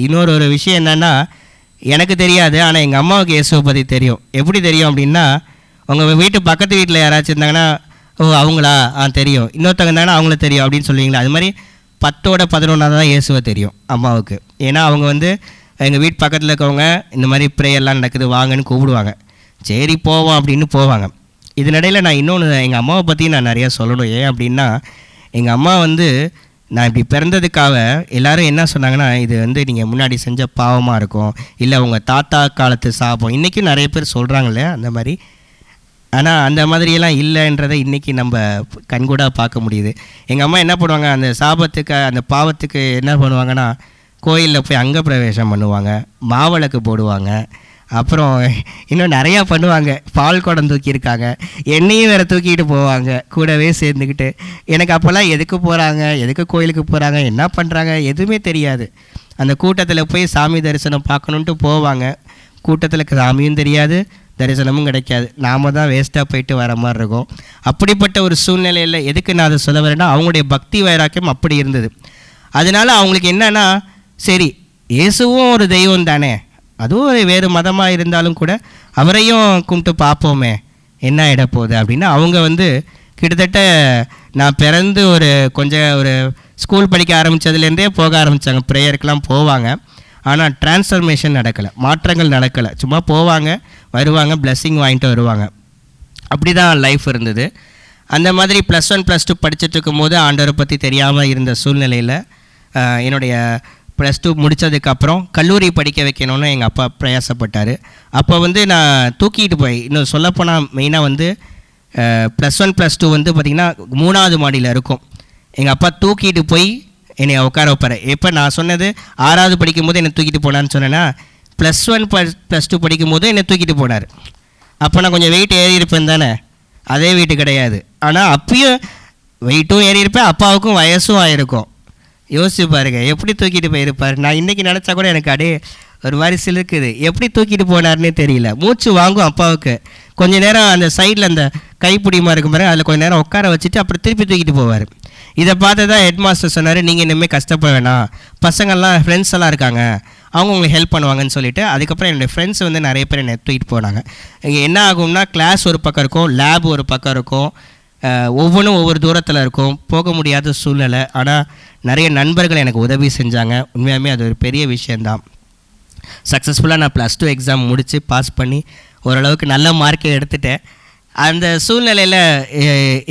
இன்னொரு விஷயம் என்னென்னா, எனக்கு தெரியாது, ஆனால் எங்கள் அம்மாவுக்கு இயேசுவை பற்றி தெரியும். எப்படி தெரியும் அப்படின்னா, உங்கள் வீட்டு பக்கத்து வீட்டில் யாராச்சும் இருந்தாங்கன்னா, ஓ அவங்களா தெரியும், இன்னொருத்தவங்க இருந்தாங்கன்னா அவங்களுக்கு தெரியும் அப்படின்னு சொல்லுவீங்களா? அது மாதிரி 10ஓட 11வது தான் இயேசுவை தெரியும் அம்மாவுக்கு. ஏன்னா அவங்க வந்து எங்கள் வீட்டு பக்கத்தில் இருக்கவங்க இந்த மாதிரி ப்ரேயர்லாம் நடக்குது வாங்கன்னு கூப்பிடுவாங்க, சரி போவோம் அப்படின்னு போவாங்க. இதனிடையில் நான் இன்னொன்று எங்கள் அம்மாவை பற்றி நான் நிறையா சொல்லணும். ஏன் அப்படின்னா, எங்கள் அம்மா வந்து நான் இப்படி பிறந்ததுக்காக எல்லோரும் என்ன சொன்னாங்கன்னா, இது வந்து நீங்கள் முன்னாடி செஞ்ச பாவமாக இருக்கும், இல்லை உங்கள் தாத்தா காலத்து சாபம், இன்றைக்கும் நிறைய பேர் சொல்கிறாங்க இல்லையா அந்த மாதிரி. ஆனால் அந்த மாதிரியெல்லாம் இல்லைன்றதை இன்றைக்கி நம்ம கண்கூடாக பார்க்க முடியுது. எங்கள் அம்மா என்ன பண்ணுவாங்க, அந்த சாபத்துக்கு அந்த பாவத்துக்கு என்ன பண்ணுவாங்கன்னா, கோயிலில் போய் அங்க பிரவேசம் பண்ணுவாங்க, மாவிளக்கு போடுவாங்க, அப்புறம் இன்னும் நிறையா பண்ணுவாங்க. பால் குடம் தூக்கியிருக்காங்க, என்னையும் வேறு தூக்கிட்டு போவாங்க கூடவே சேர்ந்துக்கிட்டு. எனக்கு அப்போல்லாம் எதுக்கு போகிறாங்க, எதுக்கு கோயிலுக்கு போகிறாங்க, என்ன பண்ணுறாங்க எதுவுமே தெரியாது. அந்த கூட்டத்தில் போய் சாமி தரிசனம் பார்க்கணுன்ட்டு போவாங்க. கூட்டத்தில் சாமியும் தெரியாது, தரிசனமும் கிடைக்காது, நாம் தான் வேஸ்ட்டாக போயிட்டு வர மாதிரி இருக்கும். அப்படிப்பட்ட ஒரு சூழ்நிலையில் எதுக்கு நான் அதை சொல்ல வரேன்னா, அவங்களுடைய பக்தி வைராக்கியம் அப்படி இருந்தது. அதனால் அவங்களுக்கு என்னென்னா, சரி இயேசுவும் ஒரு தெய்வம் தானே, அதுவும் ஒரு வேறு மதமாக இருந்தாலும் கூட அவரையும் கும்பிட்டு பார்ப்போமே, என்ன ஆகிட போகுது அப்படின்னு அவங்க வந்து கிட்டத்தட்ட நான் பிறந்து ஒரு ஸ்கூல் படிக்க ஆரம்பித்ததுலேருந்தே போக ஆரம்பித்தாங்க. ப்ரேயருக்கெலாம் போவாங்க, ஆனால் டிரான்ஸ்ஃபர்மேஷன் நடக்கலை, மாற்றங்கள் நடக்கலை. சும்மா போவாங்க வருவாங்க, பிளெஸ்ஸிங் வாங்கிட்டு வருவாங்க. அப்படி தான் லைஃப் இருந்தது. அந்த மாதிரி +1 +2 படிச்சுட்டு இருக்கும்போது ஆண்டவரை பற்றி தெரியாமல் இருந்த சூழ்நிலையில் என்னுடைய +2 முடித்ததுக்கப்புறம் கல்லூரி படிக்க வைக்கணும்னு எங்கள் அப்பா பிரயாசப்பட்டார். அப்போ வந்து நான் தூக்கிட்டு போய், இன்னும் சொல்லப்போனால் மெயினாக வந்து +1 +2 வந்து பார்த்திங்கன்னா 3வது மாடியில் இருக்கும். எங்கள் அப்பா தூக்கிட்டு போய் என்னை உட்கார வைப்பார். எப்போ நான் சொன்னது 6வது படிக்கும்போது என்னை தூக்கிட்டு போனான்னு சொன்னேன்னா, +1 +2 படிக்கும்போது என்னை தூக்கிட்டு போனார். அப்போ நான் கொஞ்சம் வெயிட் ஏறி இருப்பேன் தானே, அதே வெயிட்டு கிடையாது, ஆனால் அப்பயும் வெயிட்டும் ஏறி இருப்பேன், அப்பாவுக்கும் வயசும் ஆகிருக்கும். யோசிச்சு பாருங்க எப்படி தூக்கிட்டு போயிருப்பார். நான் இன்றைக்கி நினச்சா கூட எனக்கு அப்படியே ஒரு மாதிரி சிலுக்குது, எப்படி தூக்கிட்டு போனார்னே தெரியல. மூச்சு வாங்கும் அப்பாவுக்கு. கொஞ்சம் நேரம் அந்த சைடில் அந்த கைப்பிடிமா இருக்கும் பாருங்க, அதில் கொஞ்சம் நேரம் உட்கார வச்சுட்டு அப்புறம் திருப்பி தூக்கிட்டு போவார். இதை பார்த்து தான் ஹெட் மாஸ்டர் சொன்னார், நீங்கள் இனிமேல் கஷ்டப்பட வேணாம், பசங்கள்லாம் ஃப்ரெண்ட்ஸ் எல்லாம் இருக்காங்க, அவங்க உங்களுக்கு ஹெல்ப் பண்ணுவாங்கன்னு சொல்லிவிட்டு அதுக்கப்புறம் என்னுடைய ஃப்ரெண்ட்ஸ் வந்து நிறைய பேர் என்னை தூக்கிட்டு போனாங்க. இங்கே என்ன ஆகும்னா, கிளாஸ் ஒரு பக்கம் இருக்கும், லேப் ஒரு பக்கம் இருக்கும், ஒவ்வொன்றும் ஒவ்வொரு தூரத்தில் இருக்கும், போக முடியாத சூழ்நிலை. ஆனால் நிறைய நண்பர்கள் எனக்கு உதவி செஞ்சாங்க. உண்மையாகவே அது ஒரு பெரிய விஷயந்தான். சக்ஸஸ்ஃபுல்லாக நான் +2 எக்ஸாம் முடித்து பாஸ் பண்ணி ஓரளவுக்கு நல்ல மார்க்கை எடுத்துட்டேன். அந்த சூழ்நிலையில்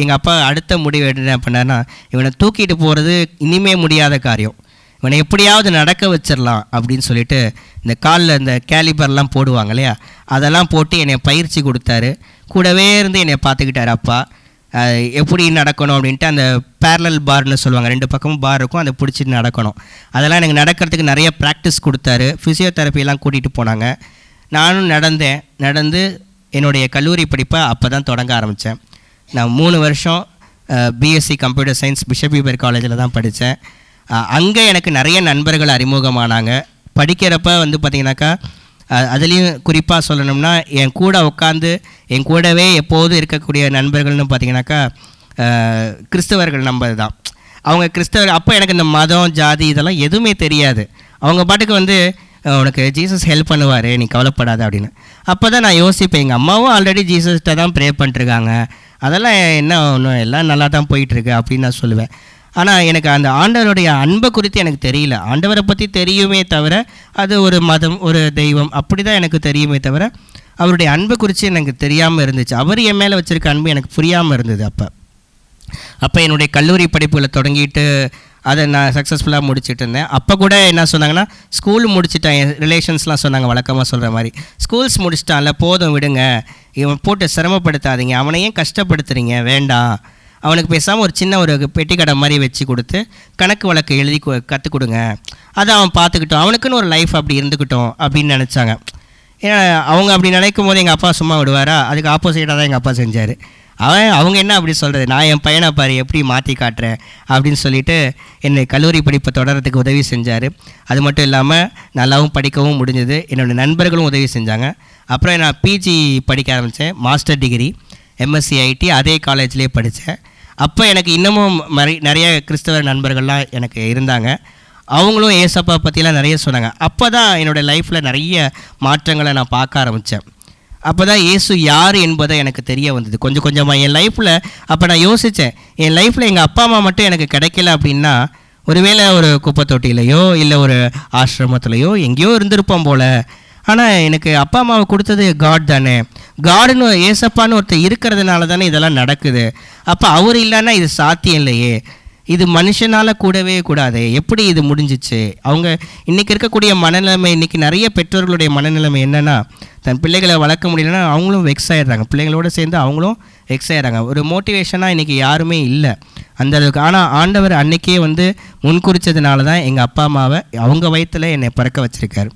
எங்கள் அப்பா அடுத்த முடிவு என்ன பண்ணார்னா, இவனை தூக்கிட்டு போகிறது இனிமே முடியாத காரியம், இவனை எப்படியாவது நடக்க வச்சிடலாம் அப்படின்னு சொல்லிட்டு இந்த காலில் இந்த கேலிபர்லாம் போடுவாங்க இல்லையா, அதெல்லாம் போட்டு என்னை பயிற்சி கொடுத்தாரு. கூடவே இருந்து என்னை பார்த்துக்கிட்டார் அப்பா, எப்படி நடக்கணும் அப்படின்ட்டு. அந்த பேரலல் பார்னு சொல்லுவாங்க, 2 பக்கமும் பார் இருக்கும், அதை பிடிச்சிட்டு நடக்கணும். அதெல்லாம் எனக்கு நடக்கிறதுக்கு நிறைய ப்ராக்டிஸ் கொடுத்தாரு. ஃபிசியோதெரப்பியெல்லாம் கூட்டிகிட்டு போனாங்க. நானும் நடந்து என்னுடைய கல்லூரி படிப்பை அப்போ தான் தொடங்க ஆரம்பித்தேன். நான் 3 வருஷம் பிஎஸ்சி கம்ப்யூட்டர் சயின்ஸ் பிஷப் ஈப்பர் காலேஜில் தான் படித்தேன். அங்கே எனக்கு நிறைய நண்பர்கள் அறிமுகமானாங்க. படிக்கிறப்ப வந்து பார்த்திங்கனாக்கா, அதுலேயும் குறிப்பாக சொல்லணும்னா, என் கூட உட்காந்து என் கூடவே எப்போதும் இருக்கக்கூடிய நண்பர்கள்னு பார்த்திங்கனாக்கா கிறிஸ்தவர்கள் நம்பது தான். அவங்க கிறிஸ்தவர். அப்போ எனக்கு இந்த மதம் ஜாதி இதெல்லாம் எதுவுமே தெரியாது. அவங்க பாட்டுக்கு வந்து உனக்கு ஜீசஸ் ஹெல்ப் பண்ணுவார், நீ கவலைப்படாத அப்படின்னு. அப்போ தான் நான் யோசிப்பேன், எங்கள் அம்மாவும் ஆல்ரெடி ஜீசஸ்கிட்ட தான் ப்ரே பண்ணிட்டுருக்காங்க, அதெல்லாம் என்ன ஒன்றும் எல்லாம் நல்லா தான் போயிட்டுருக்கு அப்படின்னு நான் சொல்லுவேன். ஆனால் எனக்கு அந்த ஆண்டவருடைய அன்பை குறித்து எனக்கு தெரியல. ஆண்டவரை பற்றி தெரியுமே தவிர அது ஒரு மதம், ஒரு தெய்வம் அப்படி தான் எனக்கு தெரியுமே தவிர அவருடைய அன்பை குறித்து எனக்கு தெரியாமல் இருந்துச்சு. அவர் என் மேலே வச்சுருக்க அன்பு எனக்கு புரியாமல் இருந்தது. அப்போ என்னுடைய கல்லூரி படிப்புகளை தொடங்கிட்டு அதை நான் சக்ஸஸ்ஃபுல்லாக முடிச்சுட்டு இருந்தேன். அப்போ கூட என்ன சொன்னாங்கன்னா, ஸ்கூல் முடிச்சுட்டேன். என் ரிலேஷன்ஸ்லாம் சொன்னாங்க வழக்கமாக சொல்கிற மாதிரி, ஸ்கூல்ஸ் முடிச்சிட்டான்ல போதும் விடுங்க, இவன் போட்டு சிரமப்படுத்தாதீங்க, அவனையும் கஷ்டப்படுத்துறீங்க, வேண்டாம், அவனுக்கு பேசாமல் ஒரு சின்ன ஒரு பெட்டி கடை மாதிரி வச்சு கொடுத்து கணக்கு வழக்கு எழுதி கற்றுக் கொடுங்க, அதை அவன் பார்த்துக்கிட்டோம், அவனுக்குன்னு ஒரு லைஃப் அப்படி இருந்துக்கிட்டோம் அப்படின்னு நினச்சாங்க. ஏன்னா அவங்க அப்படி நினைக்கும் போது எங்கள் அப்பா சும்மா விடுவாரா? அதுக்கு ஆப்போசிட்டாக தான் எங்கள் அப்பா செஞ்சார். அவங்க என்ன அப்படி சொல்கிறது, நான் என் பையனை பாரு எப்படி மாற்றி காட்டுறேன் அப்படின்னு சொல்லிட்டு என்னை கல்லூரி படிப்பை தொடர்றதுக்கு உதவி செஞ்சார். அது மட்டும் இல்லாமல் நல்லாவும் படிக்கவும் முடிஞ்சது. என்னோடய நண்பர்களும் உதவி செஞ்சாங்க. அப்புறம் நான் பிஜி படிக்க ஆரம்பித்தேன், மாஸ்டர் டிகிரி எம்எஸ்சி ஐடி அதே காலேஜ்லேயே படித்தேன். அப்போ எனக்கு இன்னமும் நிறைய கிறிஸ்தவ நண்பர்கள்லாம் எனக்கு இருந்தாங்க. அவங்களும் ஏசப்பா பற்றிலாம் நிறைய சொன்னாங்க. அப்போ தான் என்னோடய லைஃப்பில் நிறைய மாற்றங்களை நான் பார்க்க ஆரம்பித்தேன். அப்போ தான் இயேசு யார் என்பதை எனக்கு தெரிய வந்தது கொஞ்சம் கொஞ்சமாக என் லைஃப்பில். அப்போ நான் யோசித்தேன், என் லைஃப்பில் எங்கள் அப்பா அம்மா மட்டும் எனக்கு கிடைக்கல அப்படின்னா ஒருவேளை ஒரு குப்பை தொட்டிலையோ இல்லை ஒரு ஆசிரமத்துலையோ எங்கேயோ இருந்திருப்போம் போல். ஆனால் எனக்கு அப்பா அம்மாவை கொடுத்தது காட் தானே, காடுன்னு ஏசப்பான்னு ஒருத்தர் இருக்கிறதுனால தானே இதெல்லாம் நடக்குது. அப்போ அவர் இல்லைன்னா இது சாத்தியம் இல்லையே, இது மனுஷனால் கூடவே கூடாது, எப்படி இது முடிஞ்சிச்சு? அவங்க இன்றைக்கி இருக்கக்கூடிய மனநிலைமை, இன்றைக்கி நிறைய பெற்றோர்களுடைய மனநிலைமை என்னென்னா, தன் பிள்ளைகளை வளர்க்க முடியலன்னா அவங்களும் வெக்ஸ் ஆகிடுறாங்க, பிள்ளைகளோடு சேர்ந்து அவங்களும் வெக்ஸ் ஆகிடுறாங்க. ஒரு மோட்டிவேஷனாக இன்றைக்கி யாருமே இல்லை அந்த அளவுக்கு. ஆனால் ஆண்டவர் அன்றைக்கே முன்குறிச்சதுனால தான் எங்கள் அப்பா அம்மாவை அவங்க வயிற்றில் என்னை பிறக்க வச்சுருக்காரு.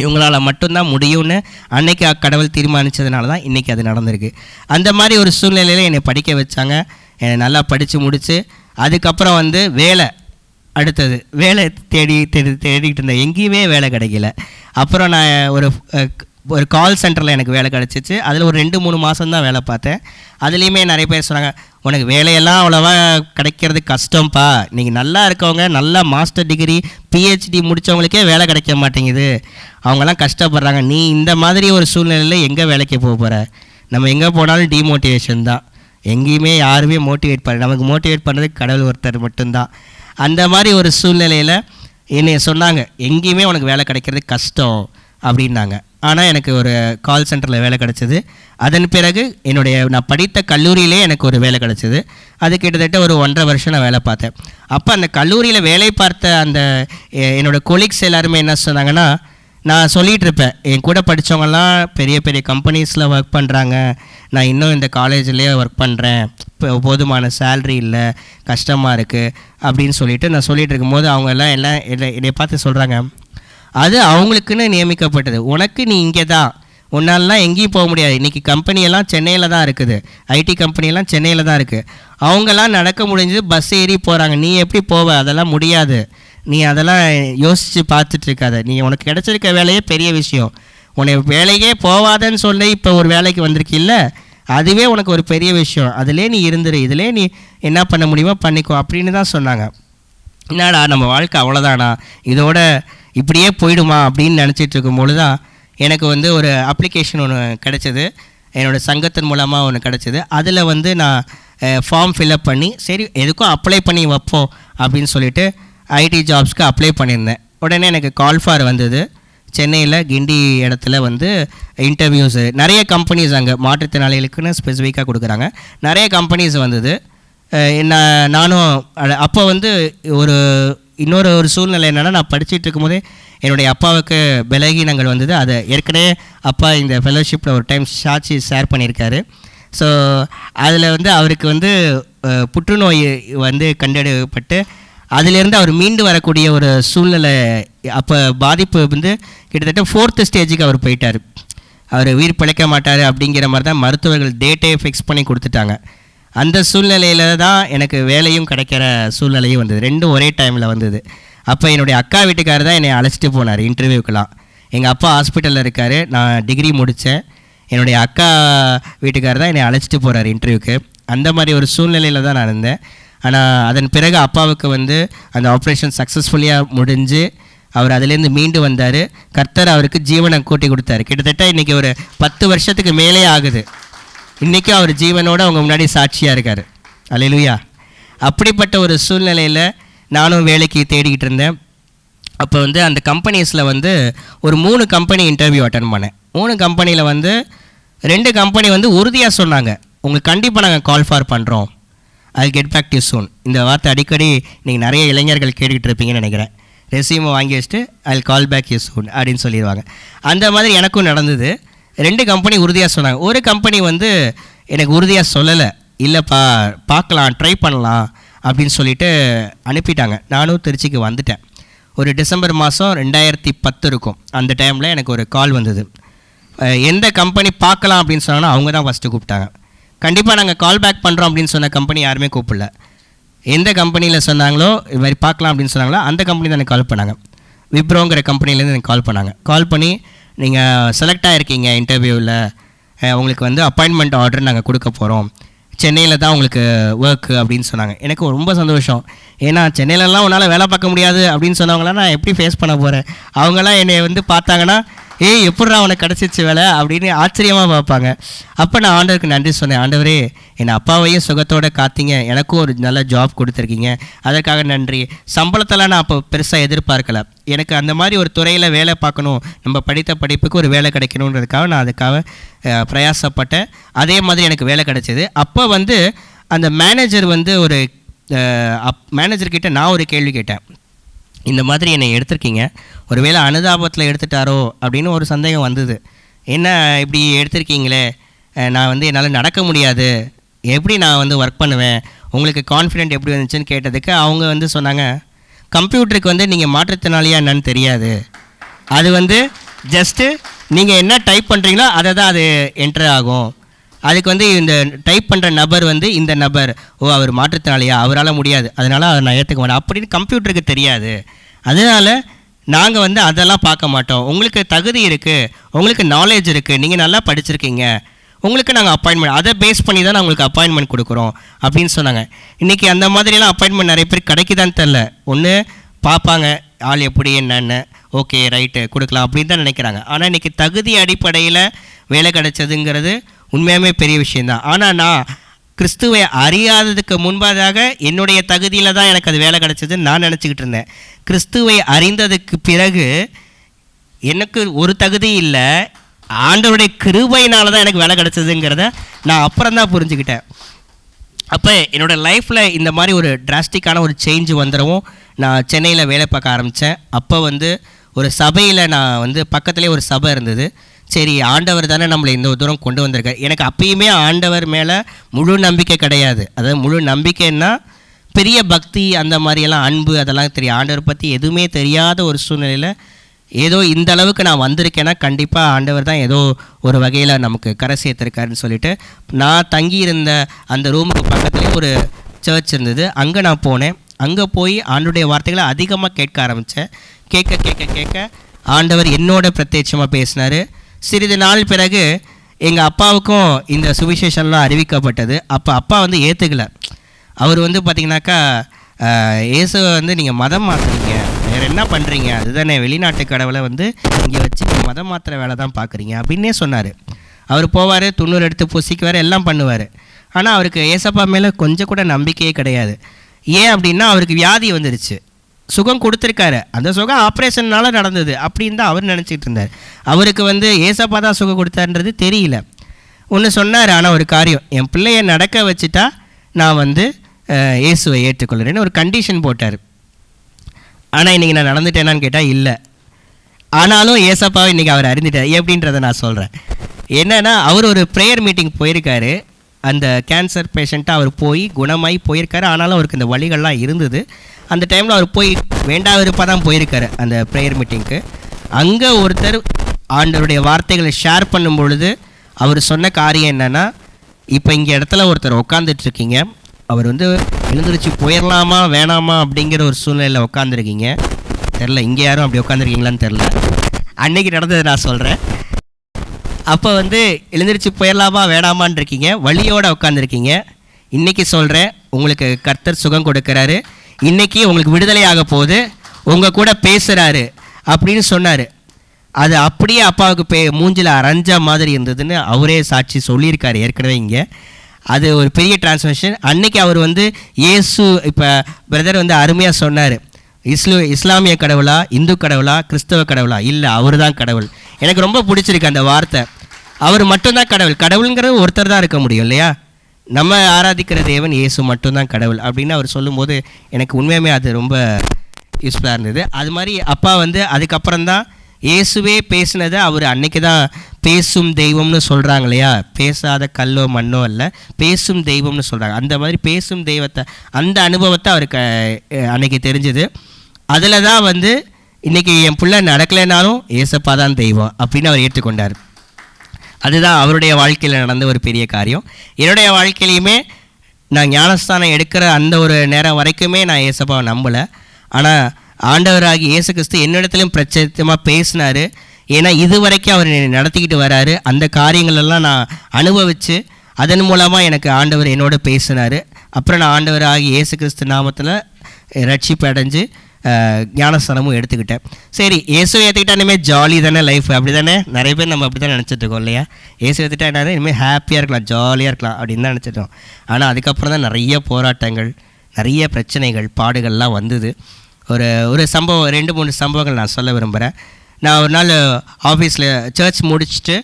இவங்களால் மட்டும்தான் முடியும்னு அன்னைக்கு கடவுள் தீர்மானித்ததுனால தான் இன்றைக்கி அது நடந்திருக்கு. அந்த மாதிரி ஒரு சூழ்நிலையில் என்னை படிக்க வச்சாங்க. என்னை நல்லா படித்து முடித்து அதுக்கப்புறம் வேலை, அடுத்தது வேலை தேடிக்கிட்டு இருந்தேன். எங்கேயுமே வேலை கிடைக்கல. அப்புறம் நான் ஒரு கால் சென்டரில் எனக்கு வேலை கிடச்சிச்சு. அதில் ஒரு 2-3 மாதம் தான் வேலை பார்த்தேன். அதுலேயுமே நிறைய பேர் சொன்னாங்க, உனக்கு வேலையெல்லாம் அவ்வளோவா கிடைக்கிறது கஷ்டம்ப்பா, நீங்கள் நல்லா இருக்கவங்க, நல்லா மாஸ்டர் டிகிரி பிஹெச்டி முடித்தவங்களுக்கே வேலை கிடைக்க மாட்டேங்குது, அவங்கெல்லாம் கஷ்டப்படுறாங்க, நீ இந்த மாதிரி ஒரு சூழ்நிலையில் எங்கே வேலைக்கு போக போகிற? நம்ம எங்கே போனாலும் டிமோட்டிவேஷன் தான், எங்கேயுமே யாருமே மோட்டிவேட் பண்ண, நமக்கு மோட்டிவேட் பண்ணுறதுக்கு கடவுள் ஒருத்தர் மட்டும்தான். அந்த மாதிரி ஒரு சூழ்நிலையில் என்னை சொன்னாங்க, எங்கேயுமே உனக்கு வேலை கிடைக்கிறது கஷ்டம் அப்படின்னாங்க. ஆனால் எனக்கு ஒரு கால் சென்டரில் வேலை கிடச்சிது. அதன் பிறகு நான் படித்த கல்லூரியிலே எனக்கு ஒரு வேலை கிடச்சிது. அது கிட்டத்தட்ட ஒரு 1.5 வருஷம் நான் வேலை பார்த்தேன். அப்போ அந்த கல்லூரியில் வேலை பார்த்த என்னோடய கொலீக்ஸ் எல்லாருமே என்ன சொன்னாங்கன்னா, நான் சொல்லிகிட்டு இருப்பேன், என் கூட படித்தவங்கலாம் பெரிய பெரிய கம்பெனிஸில் ஒர்க் பண்ணுறாங்க, நான் இன்னும் இந்த காலேஜ்லேயே ஒர்க் பண்ணுறேன், இப்போ போதுமான சேல்ரி இல்லை, கஷ்டமாக இருக்குது அப்படின்னு சொல்லிட்டு நான் சொல்லிகிட்டு இருக்கும்போது அவங்க எல்லாம் என்னை பார்த்து சொல்கிறாங்க, அது அவங்களுக்குன்னு நியமிக்கப்பட்டது, உனக்கு நீ இங்கே தான், உன்னாலலாம் எங்கேயும் போக முடியாது. இன்றைக்கி கம்பெனியெல்லாம் சென்னையில் தான் இருக்குது, ஐடி கம்பெனியெல்லாம் சென்னையில் தான் இருக்குது, அவங்கெல்லாம் நடக்க முடிஞ்சது, பஸ் ஏறி போகிறாங்க, நீ எப்படி போவ? அதெல்லாம் முடியாது, நீ அதெல்லாம் யோசித்து பார்த்துட்ருக்காத, நீ உனக்கு கிடச்சிருக்க வேலையே பெரிய விஷயம், உன்னை வேலைக்கே போவாதன்னு சொல்லி இப்போ ஒரு வேலைக்கு வந்திருக்கில்ல, அதுவே உனக்கு ஒரு பெரிய விஷயம், அதிலே நீ இருந்துரு, இதிலே நீ என்ன பண்ண முடியுமோ பண்ணிக்கோ அப்படின்னு தான் சொன்னாங்க. என்னடா நம்ம வாழ்க்கை அவ்வளோதானா, இதோட இப்படியே போயிடுமா அப்படின்னு நினச்சிட்டு இருக்கும்போது தான் எனக்கு ஒரு அப்ளிகேஷன் ஒன்று கிடச்சிது, என்னோடய சங்கத்தின் மூலமாக ஒன்று கிடச்சிது. அதில் நான் ஃபார்ம் ஃபில்அப் பண்ணி சரி எதுக்கும் அப்ளை பண்ணி வைப்போம் அப்படின்னு சொல்லிட்டு ஐடி ஜாப்ஸ்க்கு அப்ளை பண்ணியிருந்தேன். உடனே எனக்கு கால் ஃபார் வந்தது. சென்னையில் கிண்டி இடத்துல இன்டர்வியூஸு, நிறைய கம்பெனிஸ் அங்கே மாற்றுத்திறனாளிகளுக்குன்னு ஸ்பெசிஃபிக்காக கொடுக்குறாங்க, நிறைய கம்பெனிஸ் வந்தது. நானும் அப்போ இன்னொரு சூழ்நிலை என்னென்னா, நான் படிச்சுட்டு இருக்கும்போதே என்னுடைய அப்பாவுக்கு பலகீனங்கள் வந்தது. அதை ஏற்கனவே அப்பா இந்த ஃபெலோஷிப்பில் ஒரு டைம் சாட்சி ஷேர் பண்ணியிருக்காரு. ஸோ அதில் அவருக்கு புற்றுநோய் கண்டறியப்பட்டு அதிலேருந்து அவர் மீண்டு வரக்கூடிய ஒரு சூழ்நிலை, அப்போ பாதிப்பு கிட்டத்தட்ட 4th ஸ்டேஜுக்கு அவர் போயிட்டார். அவர் உயிர் பிழைக்க மாட்டார் அப்படிங்கிற மாதிரி தான் மருத்துவர்கள் டேட்டே ஃபிக்ஸ் பண்ணி கொடுத்துட்டாங்க. அந்த சூழ்நிலையில் தான் எனக்கு வேலையும் கிடைக்கிற சூழ்நிலையும் வந்தது, ரெண்டும் ஒரே டைமில் வந்தது. அப்போ என்னுடைய அக்கா வீட்டுக்காரர் தான் என்னை அழைச்சிட்டு போனார் இன்டர்வியூக்கெலாம். எங்கள் அப்பா ஹாஸ்பிட்டலில் இருக்கார், நான் டிகிரி முடித்தேன், என்னுடைய அக்கா வீட்டுக்காரர் தான் என்னை அழைச்சிட்டு போகிறார் இன்டர்வியூக்கு. அந்த மாதிரி ஒரு சூழ்நிலையில் தான் நான் இருந்தேன். ஆனால் அதன் பிறகு அப்பாவுக்கு அந்த ஆப்ரேஷன் சக்ஸஸ்ஃபுல்லியாக முடிஞ்சு அவர் அதுலேருந்து மீண்டு வந்தார். கர்த்தர் அவருக்கு ஜீவனை கூட்டி கொடுத்தாரு. கிட்டத்தட்ட இன்றைக்கி ஒரு 10 வருஷத்துக்கு மேலே ஆகுது. இன்றைக்கும் அவர் ஜீவனோடு அவங்க முன்னாடி சாட்சியாக இருக்கார். அல்லேலூயா. அப்படிப்பட்ட ஒரு சூழ்நிலையில் நானும் வேலைக்கு தேடிக்கிட்டு இருந்தேன். அப்போ வந்து அந்த கம்பெனிஸில் வந்து ஒரு 3 கம்பெனி இன்டர்வியூ அட்டன் பண்ணேன். 3 கம்பெனியில் வந்து 2 கம்பெனி வந்து உறுதியாக சொன்னாங்க, உங்களுக்கு கண்டிப்பாக நாங்கள் கால் ஃபார் பண்ணுறோம், ஐ கெட் பேக் டு சூன். இந்த வார்த்தை அடிக்கடி நீங்கள் நிறைய இளைஞர்கள் கேட்டுக்கிட்டு இருப்பீங்கன்னு நினைக்கிறேன். ரெசியூமை வாங்கி வச்சுட்டு ஐ கால் பேக் யூ சூன் அப்படின்னு சொல்லிடுவாங்க. அந்த மாதிரி எனக்கும் நடந்தது. 2 கம்பெனி உறுதியாக சொன்னாங்க. ஒரு கம்பெனி வந்து எனக்கு உறுதியாக சொல்லலை, இல்லைப்பா பார்க்கலாம் ட்ரை பண்ணலாம் அப்படின்னு சொல்லிட்டு அனுப்பிட்டாங்க. நானும் திருச்சிக்கு வந்துட்டேன். ஒரு டிசம்பர் மாதம் 2010 இருக்கும். அந்த டைமில் எனக்கு ஒரு கால் வந்தது. எந்த கம்பெனி பார்க்கலாம் அப்படின்னு சொன்னாங்கன்னா அவங்க தான் ஃபஸ்ட்டு கூப்பிட்டாங்க. கண்டிப்பாக நாங்கள் கால் பேக் பண்ணுறோம் அப்படின்னு சொன்ன கம்பெனி யாருமே கூப்பிடல. எந்த கம்பெனியில் சொன்னாங்களோ இது மாதிரி பார்க்கலாம் அப்படின்னு சொன்னாங்களோ அந்த கம்பெனி தான் எனக்கு கால் பண்ணாங்க. விப்ரோங்கிற கம்பெனிலேருந்து எனக்கு கால் பண்ணாங்க. கால் பண்ணி நீங்கள் செலக்ட் ஆகிருக்கீங்க இன்டர்வியூவில், உங்களுக்கு வந்து அப்பாயின்மெண்ட் ஆர்டர் நாங்கள் கொடுக்க போகிறோம், சென்னையில் தான் உங்களுக்கு ஒர்க்கு அப்படின்னு சொன்னாங்க. எனக்கு ரொம்ப சந்தோஷம். ஏன்னா சென்னையிலலாம் உன்னால் வேலை பார்க்க முடியாது அப்படின்னு சொன்னவங்களாம் நான் எப்படி ஃபேஸ் பண்ண போகிறேன். அவங்களாம் என்னை வந்து பார்த்தாங்கன்னா எப்பட்றா உனக்கு கிடச்சிச்சு வேலை அப்படின்னு ஆச்சரியமாக பார்ப்பாங்க. அப்போ நான் ஆண்டவருக்கு நன்றி சொன்னேன். ஆண்டவரே, என் அப்பாவையும் சுகத்தோடு காத்தீங்க, எனக்கும் ஒரு நல்ல ஜாப் கொடுத்துருக்கீங்க, அதற்காக நன்றி. சம்பளத்தெல்லாம் நான் அப்போ பெருசாக எதிர்பார்க்கல. எனக்கு அந்த மாதிரி ஒரு துறையில் வேலை பார்க்கணும், நம்ம படித்த படிப்புக்கு ஒரு வேலை கிடைக்கணுன்றதுக்காக நான் அதுக்காக பிரயாசப்பட்டேன். அதே மாதிரி எனக்கு வேலை கிடைச்சிது. அப்போ வந்து அந்த மேனேஜர் வந்து ஒரு மேனேஜர்கிட்ட நான் ஒரு கேள்வி கேட்டேன். இந்த மாதிரி என்னை எடுத்திருக்கீங்க, ஒரு வேளை அனுதாபத்தில் எடுத்துட்டாரோ அப்படின்னு ஒரு சந்தேகம் வந்தது. என்ன இப்படி எடுத்திருக்கீங்களே, நான் வந்து என்னால் நடக்க முடியாது, எப்படி நான் வந்து ஒர்க் பண்ணுவேன், உங்களுக்கு கான்ஃபிடென்ட் எப்படி வந்துச்சுன்னு கேட்டதுக்கு அவங்க வந்து சொன்னாங்க, கம்ப்யூட்டருக்கு வந்து நீங்கள் மாற்றுத்திறனாளியா என்னன்னு தெரியாது, அது வந்து ஜஸ்ட்டு நீங்கள் என்ன டைப் பண்ணுறீங்களோ அதை தான் அது என்ட்ரு ஆகும், அதுக்கு வந்து இந்த டைப் பண்ணுற நபர் வந்து இந்த நபர், அவர் மாற்றுத்திறனாளியா, அவரால் முடியாது, அதனால் அதை நான் ஏற்றுக்க மாட்டேன் அப்படின்னு கம்ப்யூட்டருக்கு தெரியாது. அதனால் நாங்கள் வந்து அதெல்லாம் பார்க்க மாட்டோம், உங்களுக்கு தகுதி இருக்குது, உங்களுக்கு நாலேஜ் இருக்குது, நீங்கள் நல்லா படிச்சிருக்கீங்க, உங்களுக்கு நாங்கள் அப்பாயின்மெண்ட் அதை பேஸ் பண்ணி தான் நான் உங்களுக்கு அப்பாயின்மெண்ட் கொடுக்குறோம் அப்படின்னு சொன்னாங்க. இன்றைக்கி அந்த மாதிரிலாம் அப்பாயின்மெண்ட் நிறைய பேர் கிடைக்குதான்னு தெரில. ஒன்று பார்ப்பாங்க ஆள் எப்படி என்னென்ன, ஓகே ரைட்டு கொடுக்கலாம் அப்படின்னு தான் நினைக்கிறாங்க. ஆனால் இன்றைக்கி தகுதி அடிப்படையில் வேலை கிடைச்சதுங்கிறது உண்மையாகவே பெரிய விஷயந்தான். ஆனால் நான் கிறிஸ்துவை அறியாததுக்கு முன்பதாக என்னுடைய தகுதியில் தான் எனக்கு அது வேலை கிடச்சதுன்னு நான் நினச்சிக்கிட்டு இருந்தேன். கிறிஸ்துவை அறிந்ததுக்கு பிறகு எனக்கு ஒரு தகுதி இல்லை, ஆண்டவருடைய கிருபையினால தான் எனக்கு வேலை கிடச்சதுங்கிறத நான் அப்புறம் தான் புரிஞ்சுக்கிட்டேன். அப்போ என்னோடய லைஃப்பில் இந்த மாதிரி ஒரு டிராஸ்டிக்கான ஒரு சேஞ்சு வந்துடவும் நான் சென்னையில் வேலை பார்க்க ஆரம்பித்தேன். அப்போ வந்து ஒரு சபையில் நான் வந்து பக்கத்துலேயே ஒரு சபை இருந்தது. சரி, ஆண்டவர் தானே நம்மளை இந்த தூரம் கொண்டு வந்திருக்கார். எனக்கு அப்பயுமே ஆண்டவர் மேலே முழு நம்பிக்கை கிடையாது. அதாவது முழு நம்பிக்கைன்னா பெரிய பக்தி அந்த மாதிரியெல்லாம் அன்பு அதெல்லாம் தெரியும். ஆண்டவர் பற்றி எதுவுமே தெரியாத ஒரு சூழ்நிலையில் ஏதோ இந்த அளவுக்கு நான் வந்திருக்கேன்னா கண்டிப்பாக ஆண்டவர் தான் ஏதோ ஒரு வகையில் நமக்கு கரை சேர்த்துருக்காருன்னு சொல்லிட்டு நான் தங்கியிருந்த அந்த ரூமுக்கு பக்கத்துலேயே ஒரு சர்ச் இருந்தது. அங்கே நான் போனேன். அங்கே போய் ஆண்டவருடைய வார்த்தைகளை அதிகமாக கேட்க ஆரம்பித்தேன். கேட்க கேட்க கேட்க ஆண்டவர் என்னோட பிரத்யட்சமாக பேசினார். சிறிது நாள் பிறகு எங்கள் அப்பாவுக்கும் இந்த சுவிசேஷன்லாம் அறிவிக்கப்பட்டது. அப்போ அப்பா வந்து ஏற்றுக்கலை. அவர் வந்து பார்த்திங்கனாக்கா, இயேசுவை வந்து நீங்கள் மதம் மாற்றுறீங்க, வேறு என்ன பண்ணுறீங்க, அதுதானே வெளிநாட்டு கடவுளை வந்து இங்கே வச்சு நீங்கள் மதம் மாற்றுற வேலை தான் பார்க்குறீங்க அப்படின்னே சொன்னார். அவர் போவார், துண்ணூறு எடுத்து பூசிக்குவார், எல்லாம் பண்ணுவார். ஆனால் அவருக்கு ஏசப்பா மேலே கொஞ்சம் கூட நம்பிக்கையே கிடையாது. ஏன் அப்படின்னா அவருக்கு வியாதி வந்துடுச்சு. சுகம் கொடுத்துருக்காரு, அந்த சுகம் ஆப்ரேஷன்னால நடந்தது அப்படின்னு தான் அவர் நினச்சிட்டு இருந்தார். அவருக்கு வந்து ஏசப்பா தான் சுகம் கொடுத்தாருன்றது தெரியல. ஒன்று சொன்னார், ஆனால் ஒரு காரியம், என் பிள்ளையை நடக்க வச்சுட்டா நான் வந்து இயேசுவை ஏற்றுக்கொள்கிறேன்னு ஒரு கண்டிஷன் போட்டார். ஆனால் இன்றைக்கி நான் நடந்துட்டேனான்னு கேட்டால் இல்லை. ஆனாலும் ஏசப்பாவை இன்றைக்கி அவர் அறிந்துட்டார். எப்படின்றத நான் சொல்கிறேன். என்னென்னா, அவர் ஒரு ப்ரேயர் மீட்டிங் போயிருக்காரு. அந்த கேன்சர் பேஷண்ட்டாக அவர் போய் குணமாகி போயிருக்காரு. ஆனாலும் அவருக்கு இந்த வலிகள்லாம் இருந்தது. அந்த டைமில் அவர் போய் வேண்டாம் விருப்பாக தான் போயிருக்காரு அந்த ப்ரேயர் மீட்டிங்க்கு. அங்கே ஒருத்தர் ஆண்டவருடைய வார்த்தைகளை ஷேர் பண்ணும் பொழுது அவர் சொன்ன காரியம் என்னென்னா, இப்போ இங்கே இடத்துல ஒருத்தர் உட்காந்துட்ருக்கீங்க, அவர் வந்து எழுந்திரிச்சு போயிடலாமா வேணாமா அப்படிங்கிற ஒரு சூழ்நிலையில் உட்காந்துருக்கீங்க. தெரில இங்கே யாரும் அப்படி உட்காந்துருக்கீங்களான்னு தெரில. அன்னைக்கு நடந்தது நான் சொல்கிறேன். அப்போ வந்து எழுந்திரிச்சு போயிடலாமா வேணாமான்னு இருக்கீங்க, வலியோடு உட்காந்துருக்கீங்க. இன்றைக்கி சொல்கிறேன், உங்களுக்கு கர்த்தர் சுகம் கொடுக்குறாரு. இன்றைக்கி உங்களுக்கு விடுதலை ஆக போகுது. உங்கள் கூட பேசுகிறாரு. அப்படின்னு சொன்னார். அது அப்படியே அப்பாவுக்கு மூஞ்சில் அரைஞ்ச மாதிரி இருந்ததுன்னு அவரே சாட்சி சொல்லியிருக்காரு ஏற்கனவே இங்கே. அது ஒரு பெரிய டிரான்ஸ்ஃபர்மேஷன். அன்னைக்கு அவர் இயேசு இப்போ பிரதர் அருமையாக சொன்னார், இஸ்லாமிய கடவுளா, இந்து கடவுளா, கிறிஸ்தவ கடவுளா? இல்லை, அவர் தான் கடவுள். எனக்கு ரொம்ப பிடிச்சிருக்கு அந்த வார்த்தை. அவர் மட்டும்தான் கடவுள். கடவுளுங்கிறது ஒருத்தர் தான் இருக்க முடியும் இல்லையா? நம்ம ஆராதிக்கிற தேவன் இயேசு மட்டும்தான் கடவுள் அப்படின்னு அவர் சொல்லும்போது எனக்கு உண்மையுமே அது ரொம்ப யூஸ்ஃபுல்லாக இருந்தது. அது மாதிரி அப்பா அதுக்கப்புறம் தான் இயேசுவே பேசினதை அவர் அன்னைக்கு தான் பேசும் தெய்வம்னு சொல்கிறாங்க இல்லையா? பேசாத கல்லோ மண்ணோ அல்ல, பேசும் தெய்வம்னு சொல்கிறாங்க. அந்த மாதிரி பேசும் தெய்வத்தை, அந்த அனுபவத்தை அவருக்கு அன்னைக்கு தெரிஞ்சுது. அதில் தான் இன்றைக்கி என் பிள்ளை நடக்கலைனாலும் ஏசப்பா தான் தெய்வம் அப்படின்னு அவர் ஏற்றுக்கொண்டார். அதுதான் அவருடைய வாழ்க்கையில் நடந்த ஒரு பெரிய காரியம். என்னுடைய வாழ்க்கையிலையுமே நான் ஞானஸ்தானம் எடுக்கிற அந்த ஒரு நேரம் வரைக்குமே நான் ஏசப்பாவை நம்பலை. ஆனால் ஆண்டவராகி இயேசு கிறிஸ்து என்னிடத்துலையும் பிரச்சனமாக பேசினார். ஏன்னா இது வரைக்கும் அவர் நடத்திக்கிட்டு வராரு. அந்த காரியங்களெல்லாம் நான் அனுபவித்து அதன் மூலமாக எனக்கு ஆண்டவர் என்னோட பேசினார். அப்புறம் நான் ஆண்டவராகி இயேசு கிறிஸ்து நாமத்தில் ரட்சிப்பு அடைஞ்சு ஞானஸ்தானமும் எடுத்துக்கிட்டேன். சரி, இயேசு ஏற்றுக்கிட்டா இனிமேல் ஜாலி தானே லைஃப், அப்படி தானே? நிறைய பேர் நம்ம அப்படி தான் நினச்சிட்ருக்கோம் இல்லையா? இயேசு ஏற்றுக்கிட்டா என்ன, இனிமேல் ஹாப்பியாக இருக்கலாம், ஜாலியாக இருக்கலாம் அப்படின்னு தான் நினச்சிட்டோம். ஆனால் அதுக்கப்புறம் தான் நிறைய போராட்டங்கள், நிறைய பிரச்சனைகள், பாடுகள்லாம் வந்தது. ஒரு சம்பவம், 2-3 சம்பவங்கள் நான் சொல்ல விரும்புகிறேன். நான் ஒரு நாள் ஆஃபீஸில் சர்ச் முடிச்சுட்டு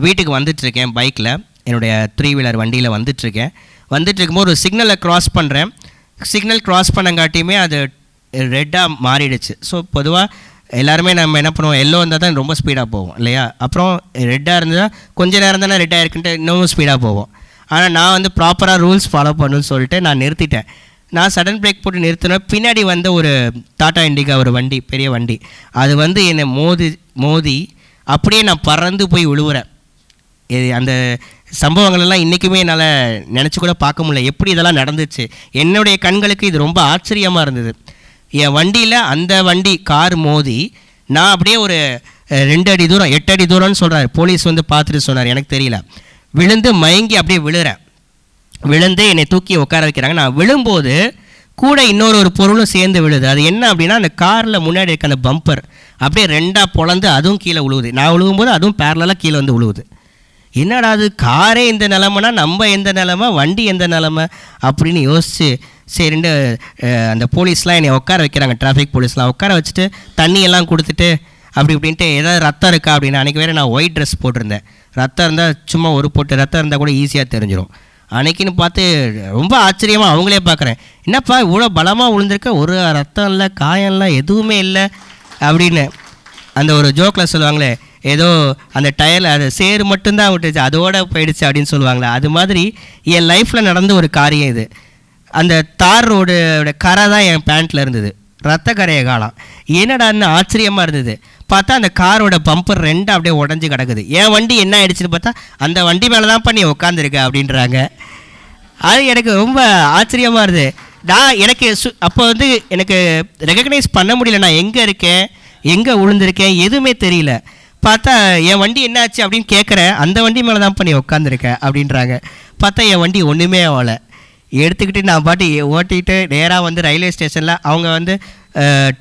வீட்டுக்கு வந்துட்டுருக்கேன் பைக்கில், என்னுடைய 3 வீலர் வண்டியில் வந்துட்டுருக்கும்போது ஒரு சிக்னலை க்ராஸ் பண்ணுறேன். சிக்னல் க்ராஸ் பண்ணங்காட்டியுமே அது ரெட்டாக மாறிடுச்சு. ஸோ பொதுவாக எல்லாருமே நம்ம என்ன பண்ணுவோம், எல்லோ இருந்தால் தான் ரொம்ப ஸ்பீடாக போவோம் இல்லையா? அப்புறம் ரெட்டாக இருந்தால் கொஞ்சம் நேரம் தானே ரெட்டாக இருக்குன்ட்டு இன்னமும் ஸ்பீடாக போவோம். ஆனால் நான் ப்ராப்பராக ரூல்ஸ் ஃபாலோ பண்ணணும்னு சொல்லிட்டு நான் நிறுத்திட்டேன். நான் சடன் பிரேக் போட்டு நிறுத்தினேன். பின்னாடி ஒரு டாடா இண்டிகா ஒரு வண்டி, பெரிய வண்டி, அது என்னை மோதி அப்படியே நான் பறந்து போய் விழுவுறேன். அந்த சம்பவங்களெல்லாம் இன்றைக்குமே என்னால் நினச்சி கூட பார்க்க முடியல, எப்படி இதெல்லாம் நடந்துச்சு. என்னுடைய கண்களுக்கு இது ரொம்ப ஆச்சரியமாக இருந்தது. என் வண்டியில் அந்த வண்டி கார் மோதி நான் அப்படியே ஒரு 2 அடி தூரம், 8 அடி தூரம்னு சொல்கிறார் போலீஸ் பார்த்துட்டு சொன்னார், எனக்கு தெரியல, விழுந்து மயங்கி அப்படியே விழுந்து என்னை தூக்கி உட்கார வைக்கிறாங்க. நான் விழும்போது கூட இன்னொரு பொருளும் சேர்ந்து விழுது. அது என்ன அப்படின்னா, அந்த காரில் முன்னாடி இருக்க அந்த பம்பர் அப்படியே 2ஆக பொளந்து அதுவும் கீழே விழுவுது. நான் விழுகும்போது அதுவும் பேரலாக கீழே விழுவுது. என்னடா அது, காரே இந்த நிலமைனா நம்ம எந்த நிலமை, வண்டி எந்த நிலமை அப்படின்னு யோசிச்சு சரிண்டு அந்த போலீஸ்லாம் என்னை உட்கார வைக்கிறாங்க, டிராஃபிக் போலீஸ்லாம் உட்கார வச்சுட்டு தண்ணியெல்லாம் கொடுத்துட்டு அப்படி இப்படின்ட்டு ஏதாவது ரத்தம் இருக்கா அப்படின்னு. அன்றைக்கி வேறு நான் ஒயிட் ட்ரெஸ் போட்டிருந்தேன். ரத்தம் இருந்தால் சும்மா ஒரு பொட்டு ரத்தம் இருந்தால் கூட ஈஸியாக தெரிஞ்சிடும். அன்றைக்கின்னு பார்த்து ரொம்ப ஆச்சரியமாக அவங்களே பார்க்குறேன், என்னப்பா இவ்வளோ பலமாக விழுந்திருக்க, ஒரு ரத்தம் இல்லை, காயம் இல்லை, எதுவுமே இல்லை அப்படின்னு. அந்த ஒரு ஜோக்கில் சொல்லுவாங்களே, ஏதோ அந்த டயரில் அது சேரு மட்டும்தான் விட்டுச்சு, அதோடு போயிடுச்சு அப்படின்னு சொல்லுவாங்களே, அது மாதிரி என் லைஃப்பில் நடந்த ஒரு காரியம் இது. அந்த தார் ரோடோட கரை தான் என் பேண்ட்டில் இருந்தது, ரத்த கரையை காணோம். என்னடான்னு ஆச்சரியமாக இருந்தது. பார்த்தா அந்த காரோட பம்பர் 2 அப்படியே உடஞ்சி கிடக்குது. என் வண்டி என்ன ஆயிடுச்சுன்னு பார்த்தா அந்த வண்டி மேலே தான் பண்ணி உட்காந்துருக்க அப்படின்றாங்க. அது எனக்கு ரொம்ப ஆச்சரியமாக இருந்தது. எனக்கு அப்போ எனக்கு ரெகக்னைஸ் பண்ண முடியல, நான் எங்கே இருக்கேன், எங்கே விழுந்திருக்கேன், எதுவுமே தெரியல. பார்த்தா என் வண்டி என்ன ஆச்சு அப்படின்னு கேட்குறேன், அந்த வண்டி மேலே தான் பண்ணி உட்காந்துருக்கேன் அப்படின்றாங்க. பார்த்தா என் வண்டி ஒன்றுமே ஆகலை. எடுத்துக்கிட்டு நான் பாட்டி ஓட்டிகிட்டு நேராக ரயில்வே ஸ்டேஷனில் அவங்க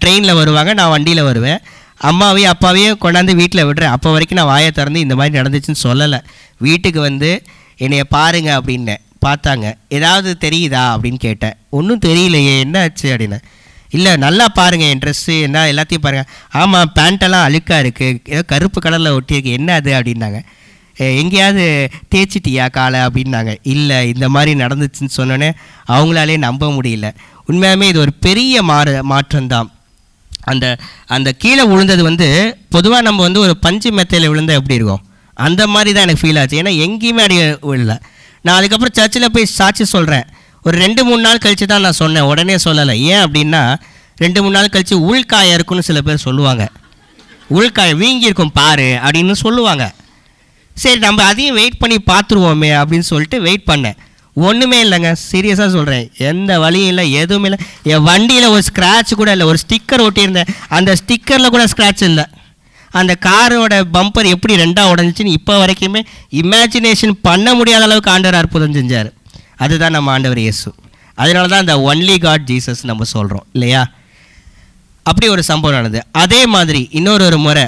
ட்ரெயினில் வருவாங்க, நான் வண்டியில் வருவேன். அம்மாவையும் அப்பாவையும் கொண்டாந்து வீட்டில் விடுறேன். அப்போ வரைக்கும் நான் வாயை திறந்து இந்த மாதிரி நடந்துச்சுன்னு சொல்லலை. வீட்டுக்கு என்னைய பாருங்கள் அப்படின்னேன். பார்த்தாங்க. ஏதாவது தெரியுதா அப்படின்னு கேட்டேன். ஒன்றும் தெரியலையே, என்ன ஆச்சு அப்படின்னு. இல்லை நல்லா பாருங்கள், என் ட்ரெஸ்ஸு என்ன எல்லாத்தையும் பாருங்கள். ஆமாம், பேண்ட்டெல்லாம் அழுக்காக இருக்குது, ஏதோ கருப்பு கலரில் ஒட்டியிருக்கு, என்ன அது அப்படின்னாங்க. எங்கேயாவது தேய்ச்சிட்டியா காலை அப்படின்னாங்க. இல்லை, இந்த மாதிரி நடந்துச்சுன்னு சொன்னோன்னே அவங்களாலே நம்ப முடியல. உண்மையாலுமே இது ஒரு பெரிய மாற்றம்தான். அந்த கீழே விழுந்தது பொதுவாக நம்ம ஒரு பஞ்சு மெத்தையில் விழுந்தால் எப்படி இருக்கும், அந்த மாதிரி தான் எனக்கு ஃபீல் ஆச்சு. ஏன்னா எங்கேயுமே அடி விழல. நான் அதுக்கப்புறம் சர்ச்சில் போய் சாட்சி சொல்கிறேன். ஒரு 2-3 நாள் கழித்து தான் நான் சொன்னேன், உடனே சொல்லலை. ஏன் அப்படின்னா 2-3 நாள் கழித்து உள்காயம் இருக்குன்னு சில பேர் சொல்லுவாங்க. உள்காயம் வீங்கியிருக்கும் பாரு அப்படின்னு சொல்லுவாங்க. சரி, நம்ம அதையும் வெயிட் பண்ணி பார்த்துருவோமே அப்படின்னு சொல்லிட்டு வெயிட் பண்ணேன். ஒன்றுமே இல்லைங்க, சீரியஸாக சொல்கிறேன், எந்த வழியும் இல்லை, எதுவுமே இல்லை. என் வண்டியில் ஒரு ஸ்க்ராட்ச் கூட இல்லை. ஒரு ஸ்டிக்கர் ஒட்டியிருந்தேன், அந்த ஸ்டிக்கரில் கூட ஸ்க்ராட்ச் இல்லை. அந்த காரோட பம்பர் எப்படி 2ஆக உடஞ்சிச்சின்னு இப்போ வரைக்குமே இமேஜினேஷன் பண்ண முடியாத அளவுக்கு ஆண்டவர் அற்புதம் செஞ்சார். அதுதான் நம்ம ஆண்டவர் இயேசு. அதனால தான் அந்த ஒன்லி காட் ஜீசஸ் நம்ம சொல்கிறோம் இல்லையா? அப்படி ஒரு சம்பவம் நடந்தது. அதே மாதிரி இன்னொரு முறை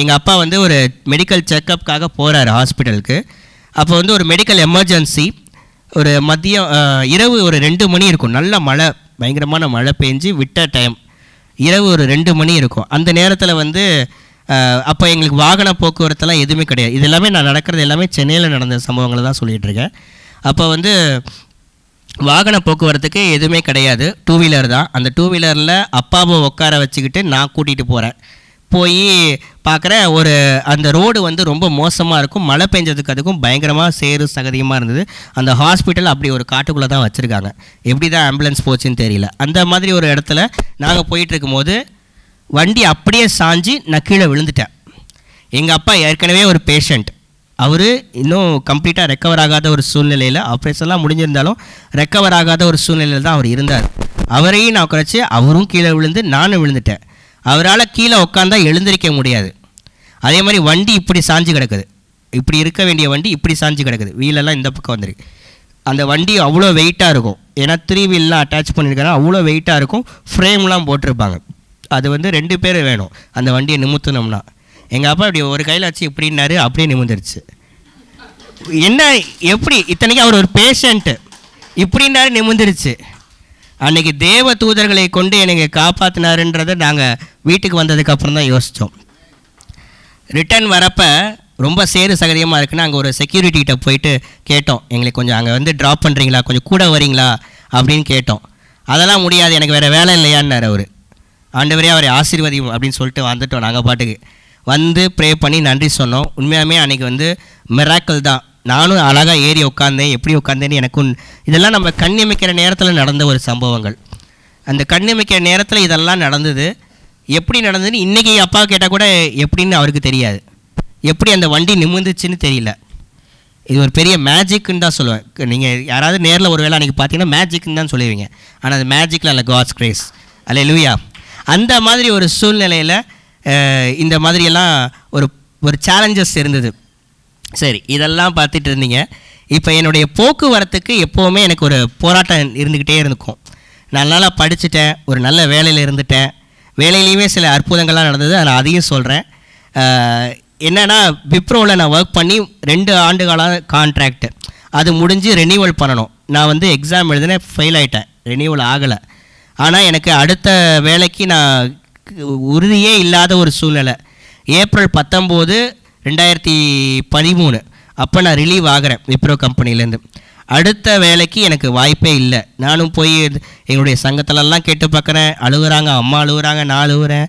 எங்கள் அப்பா வந்து ஒரு மெடிக்கல் செக்கப்புக்காக போகிறாரு ஹாஸ்பிட்டலுக்கு. அப்போ வந்து ஒரு மெடிக்கல் எமர்ஜென்சி. ஒரு மதியம் இரவு ஒரு 2 மணி இருக்கும். நல்ல மழை, பயங்கரமான மழை பெஞ்சு விட்ட டைம். இரவு ஒரு 2 மணி இருக்கும். அந்த நேரத்தில் வந்து அப்போ எங்களுக்கு வாகன போக்குவரத்தெல்லாம் எதுவுமே கிடையாது. இது எல்லாமே நான் நடக்கிறது எல்லாமே சென்னையில் நடந்த சம்பவங்களை தான் சொல்லிகிட்டு இருக்கேன். அப்போ வந்து வாகன போக்குவரத்துக்கு எதுவுமே கிடையாது, 2 வீலர் தான். அந்த 2 வீலரில் அப்பாவை உட்கார வச்சுக்கிட்டு நான் கூட்டிகிட்டு போகிறேன். போய் பார்க்குறேன், அந்த ரோடு வந்து ரொம்ப மோசமாக இருக்கும். மழை பெஞ்சதுக்கு அதுக்கும் பயங்கரமாக சேறு சகதியமாக இருந்தது. அந்த ஹாஸ்பிட்டல் அப்படி ஒரு காட்டுக்குள்ளே தான் வச்சுருக்காங்க. எப்படி தான் ஆம்புலன்ஸ் போச்சுன்னு தெரியல. அந்த மாதிரி ஒரு இடத்துல நாங்கள் போயிட்டுருக்கும்போது வண்டி அப்படியே சாஞ்சு நான் கீழே விழுந்துட்டேன். எங்கள் அப்பா ஏற்கனவே ஒரு பேஷண்ட், அவர் இன்னும் கம்ப்ளீட்டாக ரெக்கவர் ஆகாத ஒரு சூழ்நிலையில், ஆப்ரேஷன்லாம் முடிஞ்சிருந்தாலும் ரெக்கவர் ஆகாத ஒரு சூழ்நிலையில் தான் அவர் இருந்தார். அவரையும் நான் குறைச்சி அவரும் கீழே விழுந்து நானும் விழுந்துட்டேன். அவரால் கீழே உட்காந்தா எழுந்திரிக்க முடியாது. அதே மாதிரி வண்டி இப்படி சாஞ்சு கிடக்குது. இப்படி இருக்க வேண்டிய வண்டி இப்படி சாஞ்சு கிடக்குது. வீலெல்லாம் இந்த பக்கம் வந்துருக்கு. அந்த வண்டி அவ்வளோ வெயிட்டாக இருக்கும். ஏன்னா 3 வீல்லாம் அட்டாச் பண்ணியிருக்காங்க. அவ்வளோ வெயிட்டாக இருக்கும். ஃப்ரேம்லாம் போட்டிருப்பாங்க. அது வந்து 2 பேர் வேணும் அந்த வண்டியை நிமித்தணும்னா. எங்கள் அப்பா இப்படி ஒரு கையில் வச்சு இப்படின்னாரு, அப்படியே நிமிந்துருச்சு. என்ன எப்படி இத்தனைக்கு அவர் ஒரு பேஷண்ட்டு, இப்படின்னாரு நிமிந்துருச்சு. அன்றைக்கி தேவ தூதர்களை கொண்டு எனக்கு காப்பாற்றினாருன்றதை நாங்கள் வீட்டுக்கு வந்ததுக்கப்புறம் தான் யோசித்தோம். ரிட்டர்ன் வரப்போ ரொம்ப சேறு சகதியமாக இருக்குன்னு அங்கே ஒரு செக்யூரிட்டிகிட்ட போயிட்டு கேட்டோம், எங்களுக்கு கொஞ்சம் அங்கே வந்து ட்ராப் பண்ணுறீங்களா, கொஞ்சம் கூட வரீங்களா அப்படின்னு கேட்டோம். அதெல்லாம் முடியாது, எனக்கு வேறு வேலை இல்லையான்னார் அவர். ஆண்டவரே அவரை ஆசீர்வதியும் அப்படின்னு சொல்லிட்டு வந்துட்டோம். நாங்கள் பாட்டுக்கு வந்து ப்ரே பண்ணி நன்றி சொன்னோம். உண்மையாகவே அன்றைக்கி வந்து மிராக்கிள் தான். நானும் அழகாக ஏறி உட்காந்தேன். எப்படி உட்காந்தேன்னு எனக்கும் இதெல்லாம் நம்ம கண்ணிமைக்கிற நேரத்தில் நடந்த ஒரு சம்பவங்கள். அந்த கண்ணிமைக்கிற நேரத்தில் இதெல்லாம் நடந்தது. எப்படி நடந்ததுன்னு இன்றைக்கி அப்பா கேட்டால் கூட எப்படின்னு அவருக்கு தெரியாது. எப்படி அந்த வண்டி நிமிந்துச்சுன்னு தெரியல. இது ஒரு பெரிய மேஜிக்குன்னு தான் சொல்லுவேன். நீங்கள் யாராவது நேரில் ஒரு வேளை அன்றைக்கி பார்த்தீங்கன்னா மேஜிக்குன்னு தான் சொல்லுவீங்க. ஆனால் அது மேஜிக்கில் அல்ல, காட்ஸ் கிரேஸ். அல்லேலூயா. அந்த மாதிரி ஒரு சூழ்நிலையில் இந்த மாதிரியெல்லாம் ஒரு சேலஞ்சஸ் இருந்தது. சரி, இதெல்லாம் பார்த்துட்டு இருந்தீங்க. இப்போ என்னுடைய போக்குவரத்துக்கு எப்போவுமே எனக்கு ஒரு போராட்டம் இருந்துக்கிட்டே இருந்துக்கும். நான் நல்லா படிச்சுட்டேன், ஒரு நல்ல வேலையில் இருந்துட்டேன். வேலையிலையுமே சில அற்புதங்கள்லாம் நடந்தது. நான் அதையும் சொல்கிறேன். என்னென்னா, விப்ரோவில் நான் ஒர்க் பண்ணி 2 ஆண்டுகால கான்ட்ராக்டு. அது முடிஞ்சு ரெனியூவல் பண்ணணும். நான் வந்து எக்ஸாம் எழுதினேன், ஃபெயில் ஆகிட்டேன், ரெனியூவல் ஆகலை. ஆனால் எனக்கு அடுத்த வேலைக்கு நான் உறுதியே இல்லாத ஒரு சூழ்நிலை. ஏப்ரல் 19, 2013 அப்போ நான் ரிலீவ் ஆகிறேன் விப்ரோ கம்பெனிலேருந்து. அடுத்த வேலைக்கு எனக்கு வாய்ப்பே இல்லை. நானும் போய் எங்களுடைய சங்கத்திலலாம் கேட்டு பார்க்குறேன். அழுகுறாங்க, அம்மா அழுகுறாங்க, நான் அழுகுறேன்.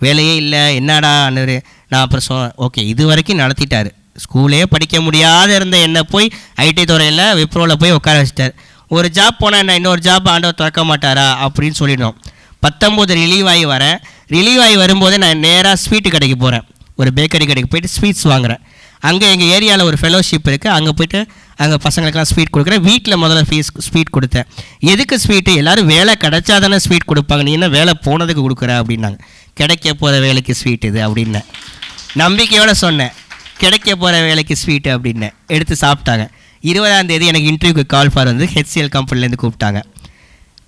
வேலையே இல்லை, என்னடா அண்ணு. நான் அப்புறம் சொன்னேன், ஓகே இது வரைக்கும் நடத்திட்டார். ஸ்கூலே படிக்க முடியாத இருந்த என்னை போய் ஐடி துறையில் விப்ரோவில் போய் உட்கார வச்சிட்டார். ஒரு ஜாப் போனால் என்ன, இன்னொரு ஜாப் ஆண்டவர் திறக்க மாட்டாரா அப்படின்னு சொல்லிடணும். 19 ரிலீவ் ஆகி வரேன். ரிலீவ் ஆகி வரும்போதே நான் நேராக ஸ்வீட்டு கடைக்கு போகிறேன். ஒரு பேக்கரி கடைக்கு போய்ட்டு ஸ்வீட்ஸ் வாங்குகிறேன். அங்கே எங்கள் ஏரியாவில் ஒரு ஃபெலோஷிப் இருக்குது. அங்கே போய்ட்டு அங்கே பசங்களுக்கெல்லாம் ஸ்வீட் கொடுக்குறேன். வீட்டில் முதல்ல ஸ்வீட் கொடுத்தேன். எதுக்கு ஸ்வீட்டு? எல்லோரும் வேலை கிடச்சா தானே ஸ்வீட் கொடுப்பாங்க, நீ என்ன வேலை போனதுக்கு கொடுக்குற அப்படின்னாங்க. கிடைக்க போகிற வேலைக்கு ஸ்வீட் இது அப்படின்னேன். நம்பிக்கையோடு சொன்னேன், கிடைக்க போகிற வேலைக்கு ஸ்வீட்டு அப்படின்னேன். எடுத்து சாப்பிட்டாங்க. 20ஆம் தேதி எனக்கு இன்டர்வியூக்கு கால் ஃபார் வந்து HCL கம்பெனிலேருந்து கூப்பிட்டாங்க.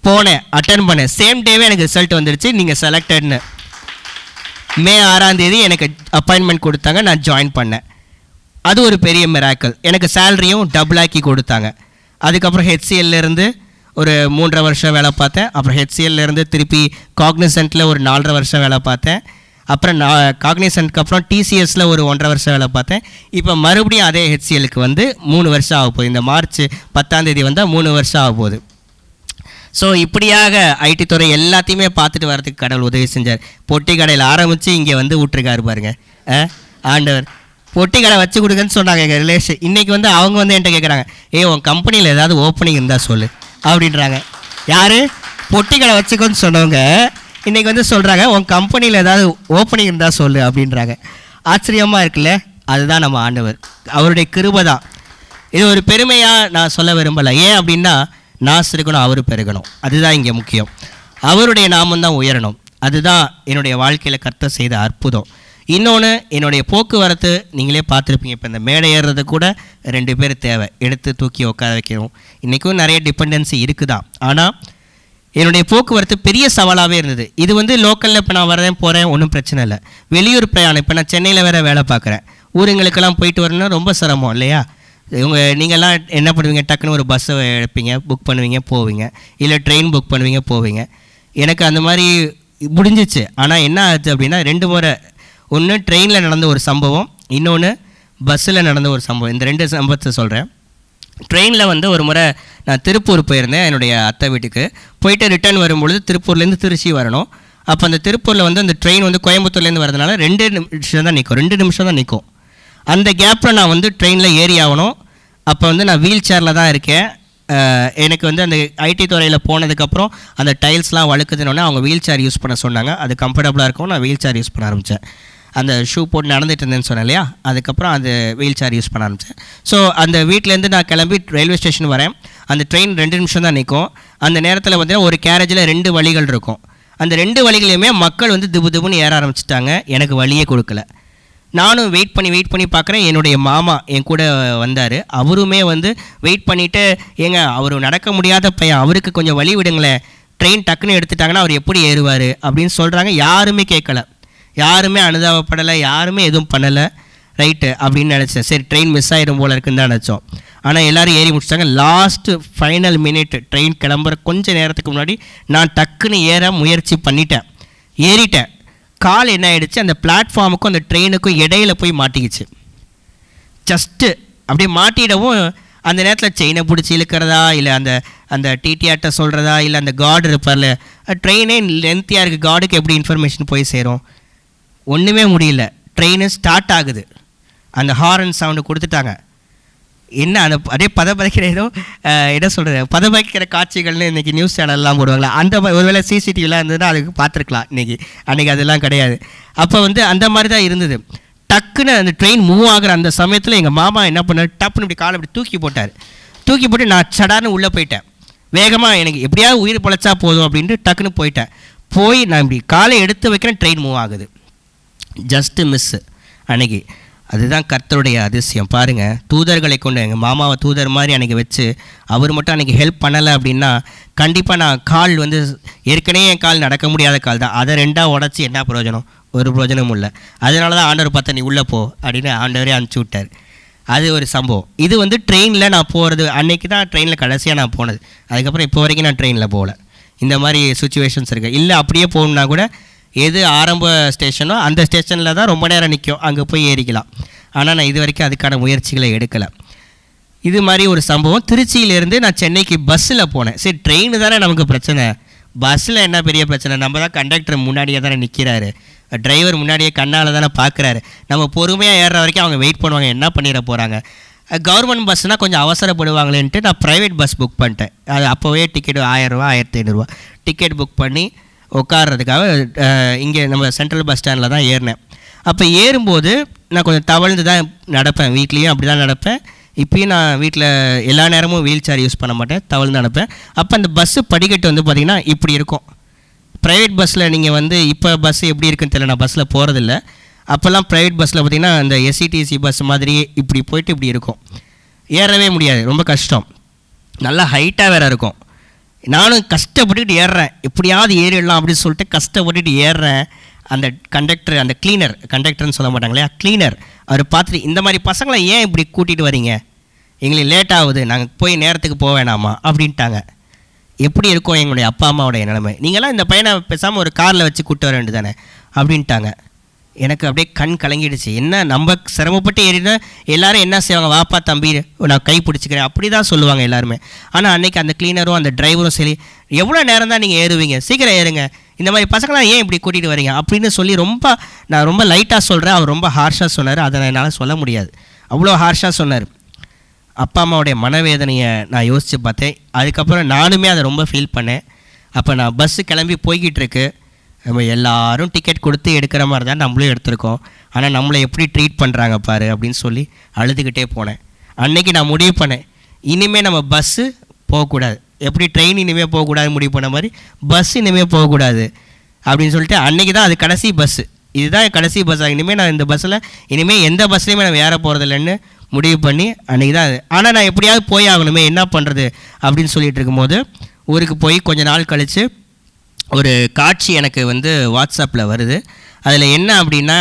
போனேன், அட்டன் பண்ணேன். சேம் டேவே எனக்கு ரிசல்ட் வந்துடுச்சு, நீங்கள் செலக்டட்னு. மே 6ஆம் தேதி எனக்கு அப்பாயின்மெண்ட் கொடுத்தாங்க. நான் ஜாயின் பண்ணேன். அது ஒரு பெரிய மிராக்கிள். எனக்கு சேலரியும் டபுள் ஆக்கி கொடுத்தாங்க. அதுக்கப்புறம் HCLலேருந்து ஒரு 3.5 வருஷம் வேலை பார்த்தேன். அப்புறம் HCLலேருந்து திருப்பி காக்னிசன்ட்டில் ஒரு 4.5 வருஷம் வேலை பார்த்தேன். அப்புறம் காக்னிசன்ட்க்கு அப்புறம் TCSல ஒரு 1.5 வருஷம் வேலை பார்த்தேன். இப்போ மறுபடியும் அதே HCLக்கு வந்து 3 வருஷம் ஆக போகுது. இந்த மார்ச் 10ஆம் தேதி வந்தால் 3 வருஷம் ஆக போகுது. ஸோ இப்படியாக ஐடி துறை எல்லாத்தையுமே பார்த்துட்டு வரதுக்கு கடவுள் உதவி செஞ்சார். பொட்டி கடையில் ஆரம்பித்து இங்கே வந்து விட்டுருக்காரு பாருங்க ஆண்டவர். பொட்டி கடை வச்சு கொடுங்கன்னு சொன்னாங்க எங்கள் ரிலேஷன். இன்றைக்கி வந்து அவங்க வந்து என்கிட்ட கேட்குறாங்க, உன் கம்பெனியில் ஏதாவது ஓப்பனிங் இருந்தால் சொல்லு அப்படின்றாங்க. யார்? பொட்டி கடை வச்சுக்கோன்னு சொன்னவங்க இன்றைக்கி வந்து சொல்கிறாங்க, உன் கம்பெனியில் ஏதாவது ஓப்பனிங் இருந்தால் சொல்லு அப்படின்றாங்க. ஆச்சரியமாக இருக்குல்ல? அதுதான் நம்ம ஆண்டவர், அவருடைய கிருபை தான். இது ஒரு பெருமையாக நான் சொல்ல விரும்பலை. ஏன் அப்படின்னா, நான் சிறுக்கணும், அவர் பெருகணும். அதுதான் இங்கே முக்கியம். அவருடைய நாமம் தான் உயரணும். அதுதான் என்னுடைய வாழ்க்கையில் கர்த்தர் செய்த அற்புதம். இன்னொன்று, என்னுடைய போக்குவரத்து நீங்களே பார்த்துருப்பீங்க. இப்போ இந்த மேடை ஏறுறது கூட 2 பேர் தேவை, எடுத்து தூக்கி உட்கார வைக்கணும். இன்றைக்கும் நிறைய டிபெண்டன்சி இருக்குதான். ஆனால் என்னுடைய போக்குவரத்து பெரிய சவாலாகவே இருந்தது. இது வந்து லோக்கலில் இப்போ நான் வரேன் போகிறேன் ஒன்றும் பிரச்சனை இல்லை. வெளியூர் பிரயாணம், இப்போ நான் சென்னையில் வேறு வேலை பார்க்குறேன், ஊருங்களுக்கெல்லாம் போயிட்டு வரணும்னா ரொம்ப சிரமம் இல்லையா? நீங்கள்லாம் என்ன பண்ணுவீங்க, டக்குன்னு ஒரு பஸ்ஸை எடுப்பீங்க, புக் பண்ணுவீங்க போவீங்க, இல்லை ட்ரெயின் புக் பண்ணுவீங்க போவீங்க. எனக்கு அந்த மாதிரி முடிஞ்சிச்சு. ஆனால் என்ன ஆச்சு அப்படின்னா 2 முறை, ஒன்று ட்ரெயினில் நடந்த ஒரு சம்பவம், இன்னொன்று பஸ்ஸில் நடந்த ஒரு சம்பவம். இந்த 2 சம்பவத்தை சொல்கிறேன். ட்ரெயினில் வந்து ஒரு முறை நான் திருப்பூர் போயிருந்தேன் என்னுடைய அத்தை வீட்டுக்கு. போயிட்டு ரிட்டர்ன் வரும்பொழுது திருப்பூர்லேருந்து திருச்சி வரணும். அப்போ அந்த திருப்பூரில் வந்து அந்த ட்ரெயின் வந்து கோயம்புத்தூர்லேருந்து வரதுனால 2 நிமிஷம் தான் நிற்கும், 2 நிமிஷம் தான் நிற்கும். அந்த கேப்பில் நான் வந்து ட்ரெயினில் ஏறி ஆகணும். அப்போ வந்து நான் வீல் சேரில் தான் இருக்கேன். எனக்கு வந்து அந்த ஐடி துறையில் போனதுக்கப்புறம் அந்த டைல்ஸ்லாம் வழுக்குதுன்னொன்னே அவங்க வீல் சேர் யூஸ் பண்ண சொன்னாங்க. அது கம்ஃபர்டபுளாக இருக்கும். நான் வீல் சேர் யூஸ் பண்ண ஆரம்பித்தேன். அந்த ஷூ போட்டு நடந்துட்டு இருந்தேன்னு சொன்னேன் இல்லையா, அதுக்கப்புறம் அந்த வீல் சேர் யூஸ் பண்ண ஆரம்பித்தேன். ஸோ அந்த வீட்டிலேருந்து நான் கிளம்பி ரயில்வே ஸ்டேஷன் வரேன். அந்த ட்ரெயின் 2 நிமிஷம் தான் நிற்கும். அந்த நேரத்தில் பார்த்தீங்கன்னா ஒரு கேரேஜில் 2 வழிகள் இருக்கும். அந்த 2 வழிகளையுமே மக்கள் வந்து திபுன்னு ஏற ஆரம்பிச்சிட்டாங்க. எனக்கு வழியே கொடுக்கல. நானும் வெயிட் பண்ணி பார்க்குறேன். என்னுடைய மாமா என் கூட வந்தார். அவருமே வந்து வெயிட் பண்ணிவிட்டு, ஏங்க அவர் நடக்க முடியாத பையன், அவருக்கு கொஞ்சம் வழி விடுங்களேன், ட்ரெயின் டக்குன்னு எடுத்துட்டாங்கன்னா அவர் எப்படி ஏறுவார் அப்படின்னு சொல்கிறாங்க. யாருமே கேட்கல, யாருமே அனுதாபப்படலை, யாருமே எதுவும் பண்ணலை. ரைட்டு அப்படின்னு நினச்சேன். சரி ட்ரெயின் மிஸ் ஆகிடும் போல இருக்குன்னு தான் நினச்சோம். ஆனால் எல்லோரும் ஏறி முடிச்சிட்டாங்க. லாஸ்ட்டு ஃபைனல் மினிட் ட்ரெயின் கிளம்புற கொஞ்சம் நேரத்துக்கு முன்னாடி நான் டக்குன்னு ஏற முயற்சி பண்ணிட்டேன். ஏறிட்டேன். கால் என்ன ஆகிடுச்சு, அந்த பிளாட்ஃபார்முக்கும் அந்த ட்ரெயினுக்கும் இடையில போய் மாட்டிக்கிச்சு. ஜஸ்ட்டு அப்படியே மாட்டிடவும் அந்த நேரத்தில் செயினை பிடிச்சி இழுக்கிறதா, இல்லை அந்த டிடிஆர்ட்ட சொல்கிறதா, இல்லை அந்த கார்டு இருப்பார்ல, ட்ரெயினே லென்த்தியாக இருக்குது, கார்டுக்கு எப்படி இன்ஃபர்மேஷன் போய் சேரும்? ஒன்றுமே முடியல. ட்ரெயின் ஸ்டார்ட் ஆகுது, அந்த ஹாரன் சவுண்டு கொடுத்துட்டாங்க. என்ன அந்த அதே பதப்பதைக்கிற ஏதோ என்ன சொல்கிறது, பதப்பதைக்கிற காட்சிகள்னு இன்றைக்கி நியூஸ் சேனல்லாம் போடுவாங்களா, அந்த மாதிரி ஒருவேளை சிசிடிவிலாம் இருந்ததுன்னா அதுக்கு பார்த்துருக்கலாம். அன்றைக்கி அதெல்லாம் கிடையாது. அப்போ வந்து அந்த மாதிரி தான் இருந்தது. டக்குன்னு அந்த ட்ரெயின் மூவ் ஆகிற அந்த சமயத்தில் எங்கள் மாமா என்ன பண்ணார், டப்புன்னு இப்படி காலை இப்படி தூக்கி போட்டு நான் சடான்னு உள்ளே போயிட்டேன். வேகமாக எனக்கு எப்படியாவது உயிர் பொழைச்சா போதும் அப்படின்ட்டு டக்குன்னு போய் நான் இப்படி காலை எடுத்து வைக்கிறேன், ட்ரெயின் மூவ் ஆகுது. ஜஸ்ட்டு மிஸ்ஸு அன்றைக்கி. அதுதான் கர்த்தருடைய அதிசயம் பாருங்கள். தூதர்களை கொண்டு எங்கள் மாமாவை தூதர் மாதிரி அன்றைக்கி வச்சு அவர் மட்டும் அன்றைக்கி ஹெல்ப் பண்ணலை அப்படின்னா கண்டிப்பாக நான் கால் வந்து ஏற்கனவே என் கால் நடக்க முடியாத கால் தான், அதை 2ஆக உடச்சி என்ன பிரயோஜனம்? ஒரு பிரயோஜனமும் இல்லை. அதனால தான் ஆண்டவர் பார்த்தா நீ உள்ளே போ அப்படின்னு ஆண்டவரே அனுப்பிச்சி விட்டார். அது ஒரு சம்பவம். இது வந்து ட்ரெயினில் நான் போகிறது, அன்றைக்கி தான் ட்ரெயினில் கடைசியாக நான் போனது. அதுக்கப்புறம் இப்போ வரைக்கும் நான் ட்ரெயினில் போகல. இந்த மாதிரி சுச்சுவேஷன்ஸ் இருக்குது. இல்லை அப்படியே போகணுன்னா கூட எது ஆரம்ப ஸ்டேஷனோ அந்த ஸ்டேஷனில் தான் ரொம்ப நேரம் நிற்கும், அங்கே போய் ஏறிக்கலாம். ஆனால் நான் இது வரைக்கும் அதுக்கான முயற்சிகளை எடுக்கலை. இது மாதிரி ஒரு சம்பவம். திருச்சியிலேருந்து நான் சென்னைக்கு பஸ்ஸில் போனேன். சரி ட்ரெயின் தானே நமக்கு பிரச்சனை, பஸ்ஸில் என்ன பெரிய பிரச்சனை? நம்ம தான் கண்டக்டர் முன்னாடியே தானே நிற்கிறாரு, டிரைவர் முன்னாடியே கண்ணால் தானே பார்க்குறாரு. நம்ம பொறுமையாக ஏறுற வரைக்கும் அவங்க வெயிட் பண்ணுவாங்க, என்ன பண்ணிட போகிறாங்க. கவர்மெண்ட் பஸ்னால் கொஞ்சம் அவசரப்படுவாங்களேன்ட்டு நான் ப்ரைவேட் பஸ் புக் பண்ணிட்டேன். அது அப்போவே டிக்கெட் 1000 ரூபா 1500 டிக்கெட் புக் பண்ணி உட்கார்றதுக்காக இங்கே நம்ம சென்ட்ரல் பஸ் ஸ்டாண்டில் தான் ஏறினேன். அப்போ ஏறும்போது நான் கொஞ்சம் தவழ்ந்து தான் நடப்பேன். வீட்லேயும் அப்படி தான் நடப்பேன். இப்போயும் நான் வீட்டில் எல்லா நேரமும் வீல் சேர் யூஸ் பண்ண மாட்டேன், தவழ்ந்து நடப்பேன். அப்போ அந்த பஸ்ஸு படிக்கட்டு வந்து பார்த்திங்கன்னா இப்படி இருக்கும். ப்ரைவேட் பஸ்ஸில் நீங்கள் வந்து இப்போ பஸ் எப்படி இருக்குன்னு தெரியல, நான் பஸ்ஸில் போகிறதில்ல. அப்போல்லாம் ப்ரைவேட் பஸ்ஸில் பார்த்திங்கன்னா இந்த எஸ்சிடிசி பஸ் மாதிரியே இப்படி போயிட்டு இப்படி இருக்கும். ஏறவே முடியாது, ரொம்ப கஷ்டம். நல்லா ஹைட்டாக வேறு இருக்கும். நானும் கஷ்டப்பட்டுக்கிட்டு ஏறுறேன், எப்படியாவது ஏறிடலாம் அப்படின்னு சொல்லிட்டு கஷ்டப்பட்டுட்டு ஏறுறேன். அந்த கண்டக்டர், அந்த கண்டக்டர்னு சொல்ல மாட்டாங்களே, க்ளீனர், அவர் பார்த்துட்டு இந்த மாதிரி பசங்களை ஏன் இப்படி கூட்டிகிட்டு வரீங்க, எங்களுக்கு லேட் ஆகுது, நாங்கள் போய் நேரத்துக்கு போக வேணாமா அப்படின்ட்டாங்க. எப்படி இருக்கும் எங்களுடைய அப்பா அம்மாவோடைய நிலைமை? நீங்களாம் இந்த பையனை பேசாமல் ஒரு காரில் வச்சு கூப்பிட்டு வர வேண்டியது தானே அப்படின்ட்டாங்க. எனக்கு அப்படியே கண் கலங்கிடுச்சு. என்ன நம்ம சிரமப்பட்டு ஏறினா எல்லோரும் என்ன செய்வாங்க, வாப்பா தம்பி நான் கை பிடிச்சிக்கிறேன் அப்படி தான் சொல்லுவாங்க எல்லாருமே. ஆனால் அன்றைக்கி அந்த க்ளீனரும் அந்த டிரைவரும் சரி, எவ்வளோ நேரம் தான் நீங்கள் ஏறுவீங்க, சீக்கிரம் ஏறுங்க, இந்த மாதிரி பசங்களாம் ஏன் இப்படி கூட்டிகிட்டு வரீங்க அப்படின்னு சொல்லி நான் ரொம்ப லைட்டாக சொல்கிறேன். அவர் ரொம்ப ஹார்ஷாக சொன்னார். அதை என்னால் சொல்ல முடியாது, அவ்வளோ ஹார்ஷாக சொன்னார். அப்பா அம்மாவுடைய மனவேதனையை நான் யோசித்து பார்த்தேன். அதுக்கப்புறம் நானுமே அதை ரொம்ப ஃபீல் பண்ணேன். அப்போ நான் பஸ்ஸு கிளம்பி போய்கிட்டு இருக்கு, நம்ம எல்லோரும் டிக்கெட் கொடுத்து எடுக்கிற மாதிரி தான் நம்மளும் எடுத்திருக்கோம், ஆனால் நம்மளை எப்படி ட்ரீட் பண்ணுறாங்க பாரு அப்படின்னு சொல்லி அழுதுகிட்டே போனேன். அன்றைக்கி நான் முடிவு பண்ணேன், இனிமேல் நம்ம பஸ்ஸு போகக்கூடாது, எப்படி ட்ரெயின் இனிமேல் போகக்கூடாது முடிவு பண்ண மாதிரி பஸ் இனிமேல் போகக்கூடாது அப்படின்னு சொல்லிட்டு அன்றைக்கி தான் அது கடைசி பஸ்ஸு, இதுதான் கடைசி பஸ்ஸாக, இனிமேல் நான் இந்த பஸ்ஸில் இனிமேல் எந்த பஸ்லேயுமே நான் ஏற போகிறதில்லன்னு முடிவு பண்ணி அன்றைக்கி தான் அது. ஆனால் நான் எப்படியாவது போய் ஆகணுமே, என்ன பண்ணுறது அப்படின்னு சொல்லிட்டு இருக்கும்போது ஊருக்கு போய் கொஞ்ச நாள் கழித்து ஒரு காட்சி எனக்கு வந்து வாட்ஸ்அப்பில் வருது. அதில் என்ன அப்படின்னா,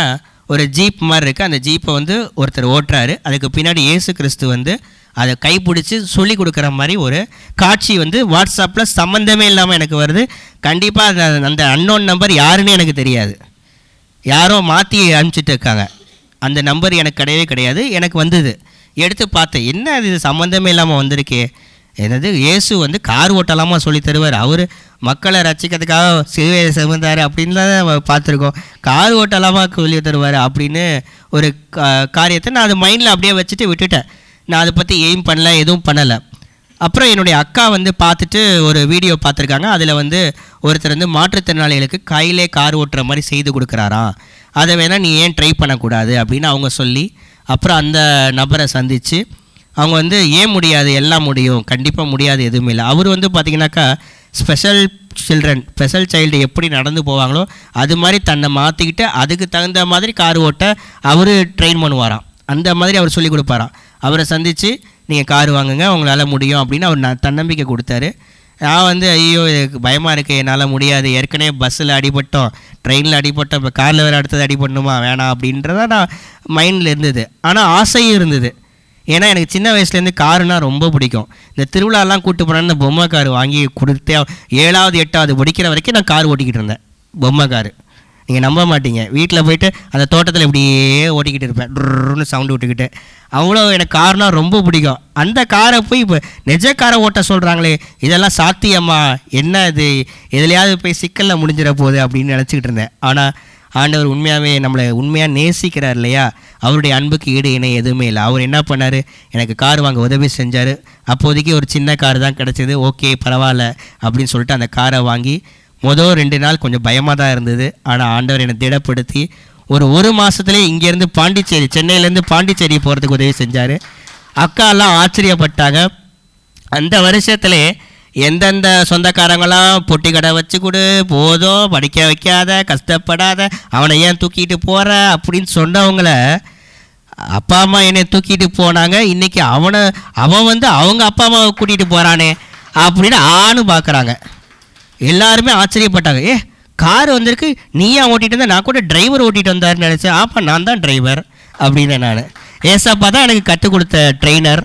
ஒரு ஜீப் மாதிரி இருக்குது. அந்த ஜீப்பை வந்து ஒருத்தர் ஓட்டுறாரு. அதுக்கு பின்னாடி இயேசு கிறிஸ்து வந்து அதை கைப்பிடிச்சி சொல்லி கொடுக்குற மாதிரி ஒரு காட்சி வந்து வாட்ஸ்அப்பில் சம்மந்தமே இல்லாமல் எனக்கு வருது. கண்டிப்பாக அந்த அன்னோன் நம்பர் யாருன்னு எனக்கு தெரியாது, யாரோ மாற்றி அனுப்பிச்சிட்டு இருக்காங்க. அந்த நம்பர் எனக்கு கிடையவே கிடையாது. எனக்கு வந்தது, எடுத்து பார்த்தேன், என்ன இது சம்மந்தமே இல்லாமல் வந்திருக்கே, என்னது இயேசு வந்து கார் ஓட்டலாமா சொல்லி தருவார், அவர் மக்களை ரசிக்கிறதுக்காக சிலுவையை சுமந்தார் அப்படின்லாம் பார்த்துருக்கோம், கார் ஓட்டலாமா சொல்லி தருவார் அப்படின்னு ஒரு காரியத்தை நான் அது மைண்டில் அப்படியே வச்சுட்டு விட்டுட்டேன். நான் அதை பற்றி எய்ம் பண்ணல, எதுவும் பண்ணலை. அப்புறம் என்னுடைய அக்கா வந்து பார்த்துட்டு ஒரு வீடியோ பார்த்துருக்காங்க. அதில் வந்து ஒருத்தர் வந்து மாற்றுத்திறனாளிகளுக்கு கையிலே கார் ஓட்டுற மாதிரி செய்து கொடுக்குறாராம், அதை வேணால் நீ ஏன் ட்ரை பண்ணக்கூடாது அப்படின்னு அவங்க சொல்லி, அப்புறம் அந்த நபரை சந்தித்து அவங்க வந்து ஏன் முடியாது, எல்லாம் முடியும், கண்டிப்பாக முடியாது எதுவுமே இல்லை. அவர் வந்து பார்த்திங்கனாக்கா ஸ்பெஷல் சைல்டு எப்படி நடந்து போவாங்களோ அது மாதிரி தன்னை மாற்றிக்கிட்டு அதுக்கு தகுந்த மாதிரி கார் ஓட்ட அவர் ட்ரெயின் பண்ணுவாராம். அந்த மாதிரி அவர் சொல்லி கொடுப்பாராம். அவரை சந்தித்து நீங்கள் கார் வாங்குங்க, உங்களால் முடியும் அப்படின்னு அவர் தன்னம்பிக்கை கொடுத்தாரு. நான் வந்து ஐயோ எனக்கு பயமாக இருக்குது, என்னால் முடியாது, ஏற்கனவே பஸ்ஸில் அடிபட்டோம், ட்ரெயினில் அடிபட்டோம், இப்போ காரில் வேறு அடுத்தது அடிபடணுமா, வேணாம் அப்படின்றதான் நான் மைண்டில் இருந்தது. ஆனால் ஆசையும் இருந்தது. ஏன்னா எனக்கு சின்ன வயசுலேருந்து காருனால் ரொம்ப பிடிக்கும். இந்த திருவிழாலாம் கூப்பிட்டு போனேன்னு இந்த பொம்மை கார் வாங்கி கொடுத்தே 7வது 8வது படிக்கிற வரைக்கும் நான் கார் ஓட்டிக்கிட்டு இருந்தேன், பொம்மை காரு. நீங்கள் நம்ப மாட்டீங்க, வீட்டில் போய்ட்டு அந்த தோட்டத்தில் இப்படியே ஓட்டிக்கிட்டு இருப்பேன், ட்ருன்னு சவுண்டு விட்டுக்கிட்டு. அவ்வளோ எனக்கு கார்னால் ரொம்ப பிடிக்கும். அந்த காரை போய் இப்போ நிஜ காரை ஓட்ட சொல்கிறாங்களே, இதெல்லாம் சாத்தியமா, என்ன இது, எதுலையாவது போய் சிக்கலில் முடிஞ்சிட போகுது அப்படின்னு நினச்சிக்கிட்டு இருந்தேன். ஆனால் ஆண்டவர் உண்மையாகவே நம்மளை உண்மையாக நேசிக்கிறார் இல்லையா, அவருடைய அன்புக்கு ஈடு இணை எதுவுமே இல்லை. அவர் என்ன பண்ணார், எனக்கு கார் வாங்க உதவி செஞ்சார். அப்போதைக்கு ஒரு சின்ன கார் தான் கிடச்சிது, ஓகே பரவாயில்ல அப்படின்னு சொல்லிட்டு அந்த காரை வாங்கி மொதல் 2 நாள் கொஞ்சம் பயமாக தான் இருந்தது. ஆனால் ஆண்டவர் என்னை திடப்படுத்தி ஒரு மாதத்துலேயே இங்கேருந்து பாண்டிச்சேரி, சென்னையிலேருந்து பாண்டிச்சேரி போகிறதுக்கு உதவி செஞ்சார். அக்காலாம் ஆச்சரியப்பட்டாங்க. அந்த வருஷத்துலே எந்தெந்த சொந்தக்காரங்களாம் பொட்டி கடை வச்சு கொடு, போதும், படிக்க வைக்காத, கஷ்டப்படாத, அவனை ஏன் தூக்கிட்டு போகிற அப்படின்னு சொன்னவங்கள அப்பா அம்மா என்னை தூக்கிட்டு போனாங்க. இன்றைக்கி அவன் வந்து அவங்க அப்பா அம்மாவை கூட்டிகிட்டு போகிறானே அப்படின்னு பார்க்குறாங்க. எல்லாருமே ஆச்சரியப்பட்டாங்க. கார் வந்திருக்கு, நீயா ஓட்டிகிட்டு இருந்தா, நான் கூட டிரைவர் ஓட்டிகிட்டு வந்தாருன்னு நினச்சேன். ஆப்பா நான் தான் டிரைவர் அப்படின்னு. நான் ஏசப்பா தான் எனக்கு கற்றுக் கொடுத்த ட்ரெயினர்,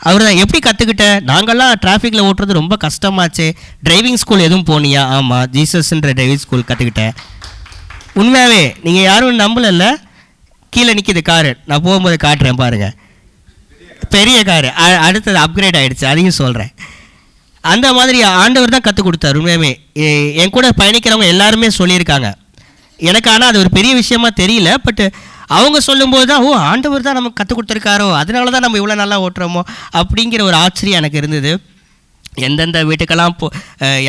அவர் தான். எப்படி கற்றுக்கிட்டேன், நாங்கள்லாம் டிராஃபிக்கில் ஓட்டுறது ரொம்ப கஷ்டமாச்சு, டிரைவிங் ஸ்கூல் எதுவும் போனியா? ஆமாம், ஜீசஸ்ன்ற டிரைவிங் ஸ்கூல் கற்றுக்கிட்டேன். உண்மையாகவே நீங்கள் யாரும் நம்பலைல்ல, கீழே நிற்கிது காரு, நான் போகும்போது காட்டுறேன் பாருங்கள், பெரிய காரு, அடுத்தது அப்கிரேட் ஆகிடுச்சு, அதையும் சொல்கிறேன். அந்த மாதிரி ஆண்டவர் தான் கற்றுக் கொடுத்தார். உண்மையுமே என் கூட பயணிக்கிறவங்க எல்லாருமே சொல்லியிருக்காங்க. எனக்கு ஆனால் அது ஒரு பெரிய விஷயமா தெரியல. பட் அவங்க சொல்லும்போது தான், ஆண்டவர் தான் நமக்கு கற்றுக் கொடுத்துருக்காரோ, அதனால தான் நம்ம இவ்வளோ நல்லா ஓட்டுறோமோ அப்படிங்கிற ஒரு ஆச்சரியம் எனக்கு இருந்தது. எந்தெந்த வீட்டுக்கெல்லாம்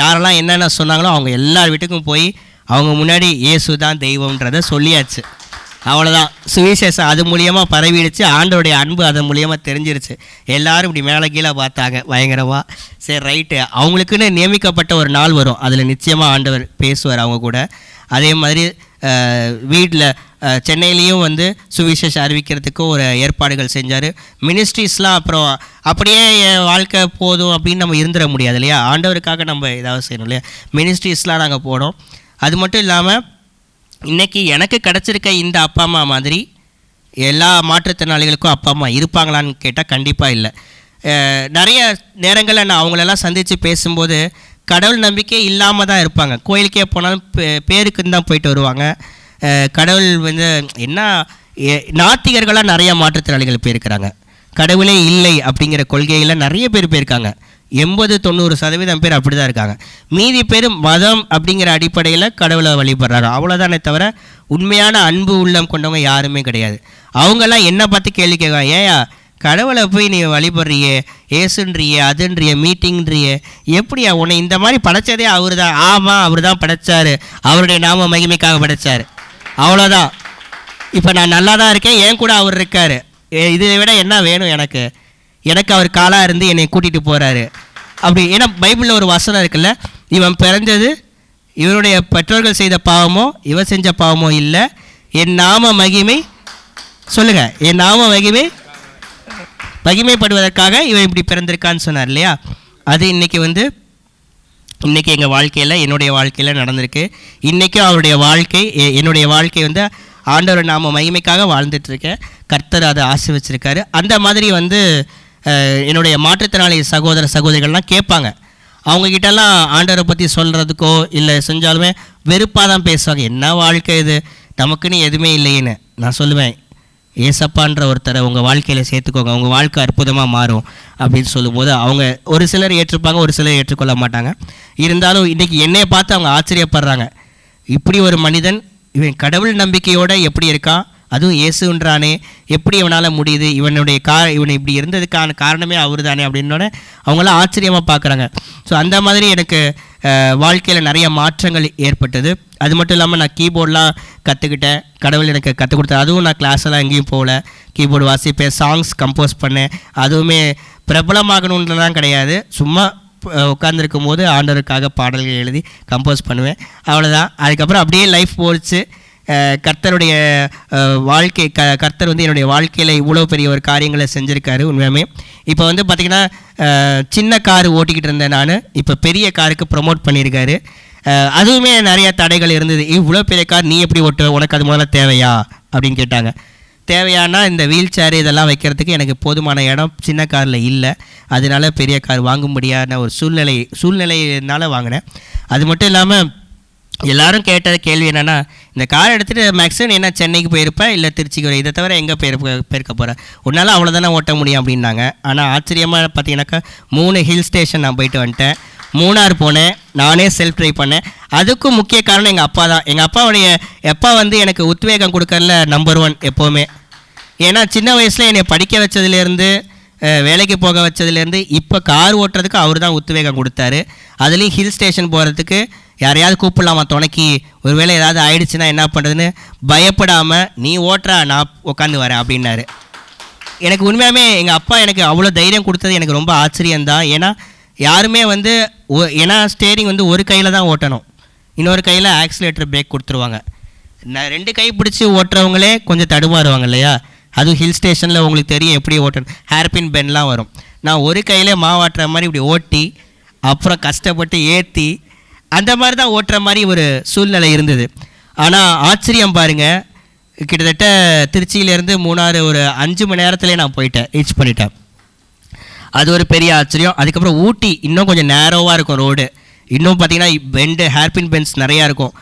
யாரெல்லாம் என்னென்ன சொன்னாங்களோ அவங்க எல்லார் வீட்டுக்கும் போய் அவங்க முன்னாடி இயேசு தான் தெய்வம்ன்றதை சொல்லியாச்சு. அவ்வளோதான், சுவிசேஷம் அது மூலியமாக பரவிடுச்சு. ஆண்டோடைய அன்பு அதன் மூலியமாக தெரிஞ்சிருச்சு. எல்லோரும் இப்படி மேலே கீழே பார்த்தாங்க பயங்கரமாக. சரி ரைட்டு, அவங்களுக்குன்னு நியமிக்கப்பட்ட ஒரு நாள் வரும், அதில் நிச்சயமாக ஆண்டவர் பேசுவார் அவங்க கூட. அதே மாதிரி வீட்டில் சென்னையிலையும் வந்து சுவிசேஷம் அறிவிக்கிறதுக்கு ஒரு ஏற்பாடுகள் செஞ்சார். மினிஸ்ட்ரிஸ்லாம் அப்புறம் அப்படியே என் வாழ்க்கை போதும் அப்படின்னு நம்ம இருந்துட முடியாது இல்லையா, ஆண்டவருக்காக நம்ம ஏதாவது செய்யணும் இல்லையா. மினிஸ்ட்ரிஸ்லாம் நாங்கள் போனோம். அது மட்டும் இல்லாமல் இன்றைக்கி எனக்கு கிடச்சிருக்க இந்த அப்பா அம்மா மாதிரி எல்லா மாற்றுத்திறனாளிகளுக்கும் அப்பா அம்மா இருப்பாங்களான்னு கேட்டால் கண்டிப்பாக இல்லை. நிறைய நேரங்களில் நான் அவங்களெல்லாம் சந்தித்து பேசும்போது கடவுள் நம்பிக்கை இல்லாமல் தான் இருப்பாங்க. கோயிலுக்கே போனாலும் பேருக்குன்னு தான் போயிட்டு வருவாங்க. கடவுள் வந்து என்ன, நாத்திகர்களாக நிறையா மாற்றுத்திறனாளிகள் போயிருக்கிறாங்க. கடவுளே இல்லை அப்படிங்கிற கொள்கையில் நிறைய பேர் போயிருக்காங்க. 80-90% பேர் அப்படி தான் இருக்காங்க. மீதி பேர் மதம் அப்படிங்கிற அடிப்படையில் கடவுளை வழிபடுறாங்க, அவ்வளோதானே தவிர உண்மையான அன்பு உள்ளம் கொண்டவங்க யாருமே கிடையாது. அவங்கெல்லாம் என்னை பார்த்து கேள்வி கேட்காங்க, ஏயா கடவுளை போய் நீ வழிபடுறியே, ஏசுன்றியே, அதுன்றிய, மீட்டிங்ன்றியே, எப்படியா உன்னை இந்த மாதிரி படைச்சதே அவர் தான்? ஆமாம், அவர் தான் படைச்சார், அவருடைய நாம மகிமைக்காக படைச்சார், அவ்வளோதான். இப்போ நான் நல்லா தான் இருக்கேன், என் கூட அவர் இருக்கார், இதை விட என்ன வேணும் எனக்கு? எனக்கு அவர் காலாக இருந்து என்னை கூட்டிகிட்டு போகிறாரு அப்படி. ஏன்னா பைபிளில் ஒரு வசனம் இருக்குல்ல, இவன் பிறந்தது இவருடைய பெற்றோர்கள் செய்த பாவமோ இவன் செஞ்ச பாவமோ இல்லை, என் நாம மகிமை, சொல்லுங்கள், என் நாம மகிமைப்படுவதற்காக இவன் இப்படி பிறந்திருக்கான்னு சொன்னார் இல்லையா. அது இன்றைக்கி வந்து இன்றைக்கி எங்கள் வாழ்க்கையில் என்னுடைய வாழ்க்கையில் நடந்திருக்கு. இன்றைக்கும் அவருடைய வாழ்க்கை என்னுடைய வாழ்க்கை வந்து ஆண்டவர் நாம மகிமைக்காக வாழ்ந்துட்டுருக்கேன். கர்த்தர் அதை ஆசீர்வச்சிருக்காரு. அந்த மாதிரி வந்து என்னுடைய மாற்றுத்திறனாளி சகோதர சகோதரிகள்லாம் கேட்பாங்க. அவங்கக்கிட்டலாம் ஆண்டவரை பற்றி சொல்கிறதுக்கோ இல்லை செஞ்சாலுமே வெறுப்பாக தான் பேசுவாங்க. என்ன வாழ்க்கை இது, நமக்குன்னு எதுவுமே இல்லைன்னு. நான் சொல்லுவேன், ஏசப்பான்ற ஒருத்தரை உங்கள் வாழ்க்கையில் சேர்த்துக்கோங்க, உங்கள் வாழ்க்கை அற்புதமாக மாறும் அப்படின்னு சொல்லும்போது அவங்க ஒரு சிலர் ஏற்றுப்பாங்க, ஒரு சிலர் ஏற்றுக்கொள்ள மாட்டாங்க. இருந்தாலும் இன்றைக்கி என்னையை பார்த்து அவங்க ஆச்சரியப்படுறாங்க. இப்படி ஒரு மனிதன் இவன் கடவுள் நம்பிக்கையோடு எப்படி இருக்கான், அதுவும் இயேசுன்றானே, எப்படி இவனால் முடியுது, இவன் இப்படி இருந்ததுக்கான காரணமே அவர் தானே அப்படின்னோட அவங்களாம் ஆச்சரியமாக பார்க்குறாங்க. ஸோ அந்த மாதிரி எனக்கு வாழ்க்கையில் நிறைய மாற்றங்கள் ஏற்பட்டது. அது மட்டும் இல்லாமல் நான் கீபோர்டெலாம் கற்றுக்கிட்டேன். கடவுள் எனக்கு கற்றுக் கொடுத்தேன். அதுவும் நான் கிளாஸெல்லாம் எங்கேயும் போகல. கீபோர்டு வாசிப்பேன், சாங்ஸ் கம்போஸ் பண்ணேன். அதுவுமே பிரபலமாகணுன்றலாம் கிடையாது, சும்மா உட்காந்துருக்கும் போது ஆண்டவருக்காக பாடல்கள் எழுதி கம்போஸ் பண்ணுவேன், அவ்வளோதான். அதுக்கப்புறம் அப்படியே லைஃப் போச்சு. கர்த்தருடைய வாழ்க்கை கர்த்தர் வந்து என்னுடைய வாழ்க்கையில் இவ்வளோ பெரிய ஒரு காரியங்களை செஞ்சுருக்காரு உண்மையாமே. இப்போ வந்து பார்த்திங்கன்னா சின்ன கார் ஓட்டிக்கிட்டு இருந்தேன் நான், இப்போ பெரிய காருக்கு ப்ரொமோட் பண்ணியிருக்காரு. அதுவுமே நிறைய தடைகள் இருந்தது. இவ்வளோ பெரிய கார் நீ எப்படி ஓட்டுவ, உனக்கு அது முதல்ல தேவையா அப்படின்னு கேட்டாங்க. தேவையானா இந்த வீல் சேர் இதெல்லாம் வைக்கிறதுக்கு எனக்கு போதுமான இடம் சின்ன காரில் இல்லை. அதனால பெரிய கார் வாங்க முடியாத ஒரு சூழ்நிலையினால வாங்கினேன். அது மட்டும் இல்லாமல் எல்லோரும் கேட்ட கேள்வி என்னென்னா, இந்த கார் எடுத்துகிட்டு மேக்ஸிமம் என்ன சென்னைக்கு போயிருப்பேன் இல்லை திருச்சிக்கு வர, இதை தவிர எங்கே போயிருக்க போகிறேன், உன்னால் அவ்வளோதானே ஓட்ட முடியும் அப்படின்னாங்க. ஆனால் ஆச்சரியமாக பார்த்தீங்கன்னாக்கா 3 ஹில் ஸ்டேஷன் நான் போயிட்டு வந்துட்டேன். மூணார் போனேன், நானே செல்ஃப் ட்ரைவ் பண்ணேன். அதுக்கும் முக்கிய காரணம் எங்கள் அப்பா தான். எங்கள் அப்பா வந்து எனக்கு உத்வேகம் கொடுக்கறதுல நம்பர் 1 எப்போவுமே. ஏன்னா சின்ன வயசில் என்னை படிக்க வச்சதுலேருந்து வேலைக்கு போக வச்சதுலேருந்து இப்போ கார் ஓட்டுறதுக்கு அவர் தான் உத்வேகம் கொடுத்தாரு. அதுலேயும் ஹில் ஸ்டேஷன் போகிறதுக்கு யாரையாவது கூப்பிடலாமா துணைக்கி, ஒரு வேளை ஏதாவது ஆயிடுச்சுன்னா என்ன பண்ணுறதுன்னு பயப்படாமல் நீ ஓட்டுறா நான் உட்காந்து வரேன் அப்படின்னாரு. எனக்கு உண்மையாகவே எங்கள் அப்பா எனக்கு அவ்வளோ தைரியம் கொடுத்தது எனக்கு ரொம்ப ஆச்சரியந்தான். ஏன்னா யாருமே வந்து ஏன்னா ஸ்டேரிங் வந்து ஒரு கையில் தான் ஓட்டணும், இன்னொரு கையில் ஆக்சிலேட்டர் பிரேக் கொடுத்துருவாங்க. நான் 2 கை பிடிச்சி ஓட்டுறவங்களே கொஞ்சம் தடுமாறுவாங்க இல்லையா. அதுவும் ஹில் ஸ்டேஷனில் உங்களுக்கு தெரியும் எப்படி ஓட்டணும், ஹேர்பின் பென்லாம் வரும். நான் ஒரு கையிலே மாவாட்டுற மாதிரி இப்படி ஓட்டி அப்புறம் கஷ்டப்பட்டு ஏற்றி அந்த மாதிரி தான் ஓட்டுற மாதிரி ஒரு சூழ்நிலை இருந்தது. ஆனால் ஆச்சரியம் பாருங்கள், கிட்டத்தட்ட திருச்சியிலேருந்து மூணாறு ஒரு 5 மணி நேரத்துலேயே நான் போயிட்டேன், ரீச் பண்ணிட்டேன். அது ஒரு பெரிய ஆச்சரியம். அதுக்கப்புறம் ஊட்டி இன்னும் கொஞ்சம் நேரோவாக இருக்கும் ரோடு, இன்னும் பார்த்திங்கன்னா ஹேர்பின் பென்ஸ் நிறையா இருக்கும்,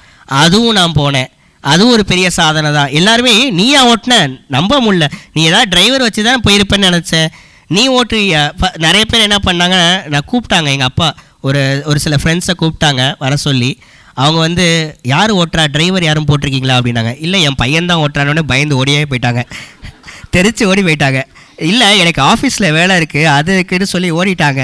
அதுவும் நான் போனேன். அதுவும் ஒரு பெரிய சாதனை தான். எல்லாருமே நீயா ஓட்டின நம்ப முடியல, நீ ஏதாவது டிரைவர் வச்சு தான் போயிருப்பேன்னு நினச்சேன், நீ ஓட்டுறியா. நிறைய பேர் என்ன பண்ணாங்க, நான் கூப்பிட்டாங்க எங்கள் அப்பா ஒரு சில ஃப்ரெண்ட்ஸை கூப்பிட்டாங்க வர சொல்லி. அவங்க வந்து யார் ஓட்டுறா, டிரைவர் யாரும் போட்டிருக்கீங்களா அப்படின்னாங்க. இல்லை என் பையன் தான் ஓட்டுறானோடனே பயந்து ஓடியே போயிட்டாங்க, தெரிச்சு ஓடி போயிட்டாங்க. இல்லை எனக்கு ஆஃபீஸில் வேலை இருக்குது அது இருக்குன்னு சொல்லி ஓடிட்டாங்க.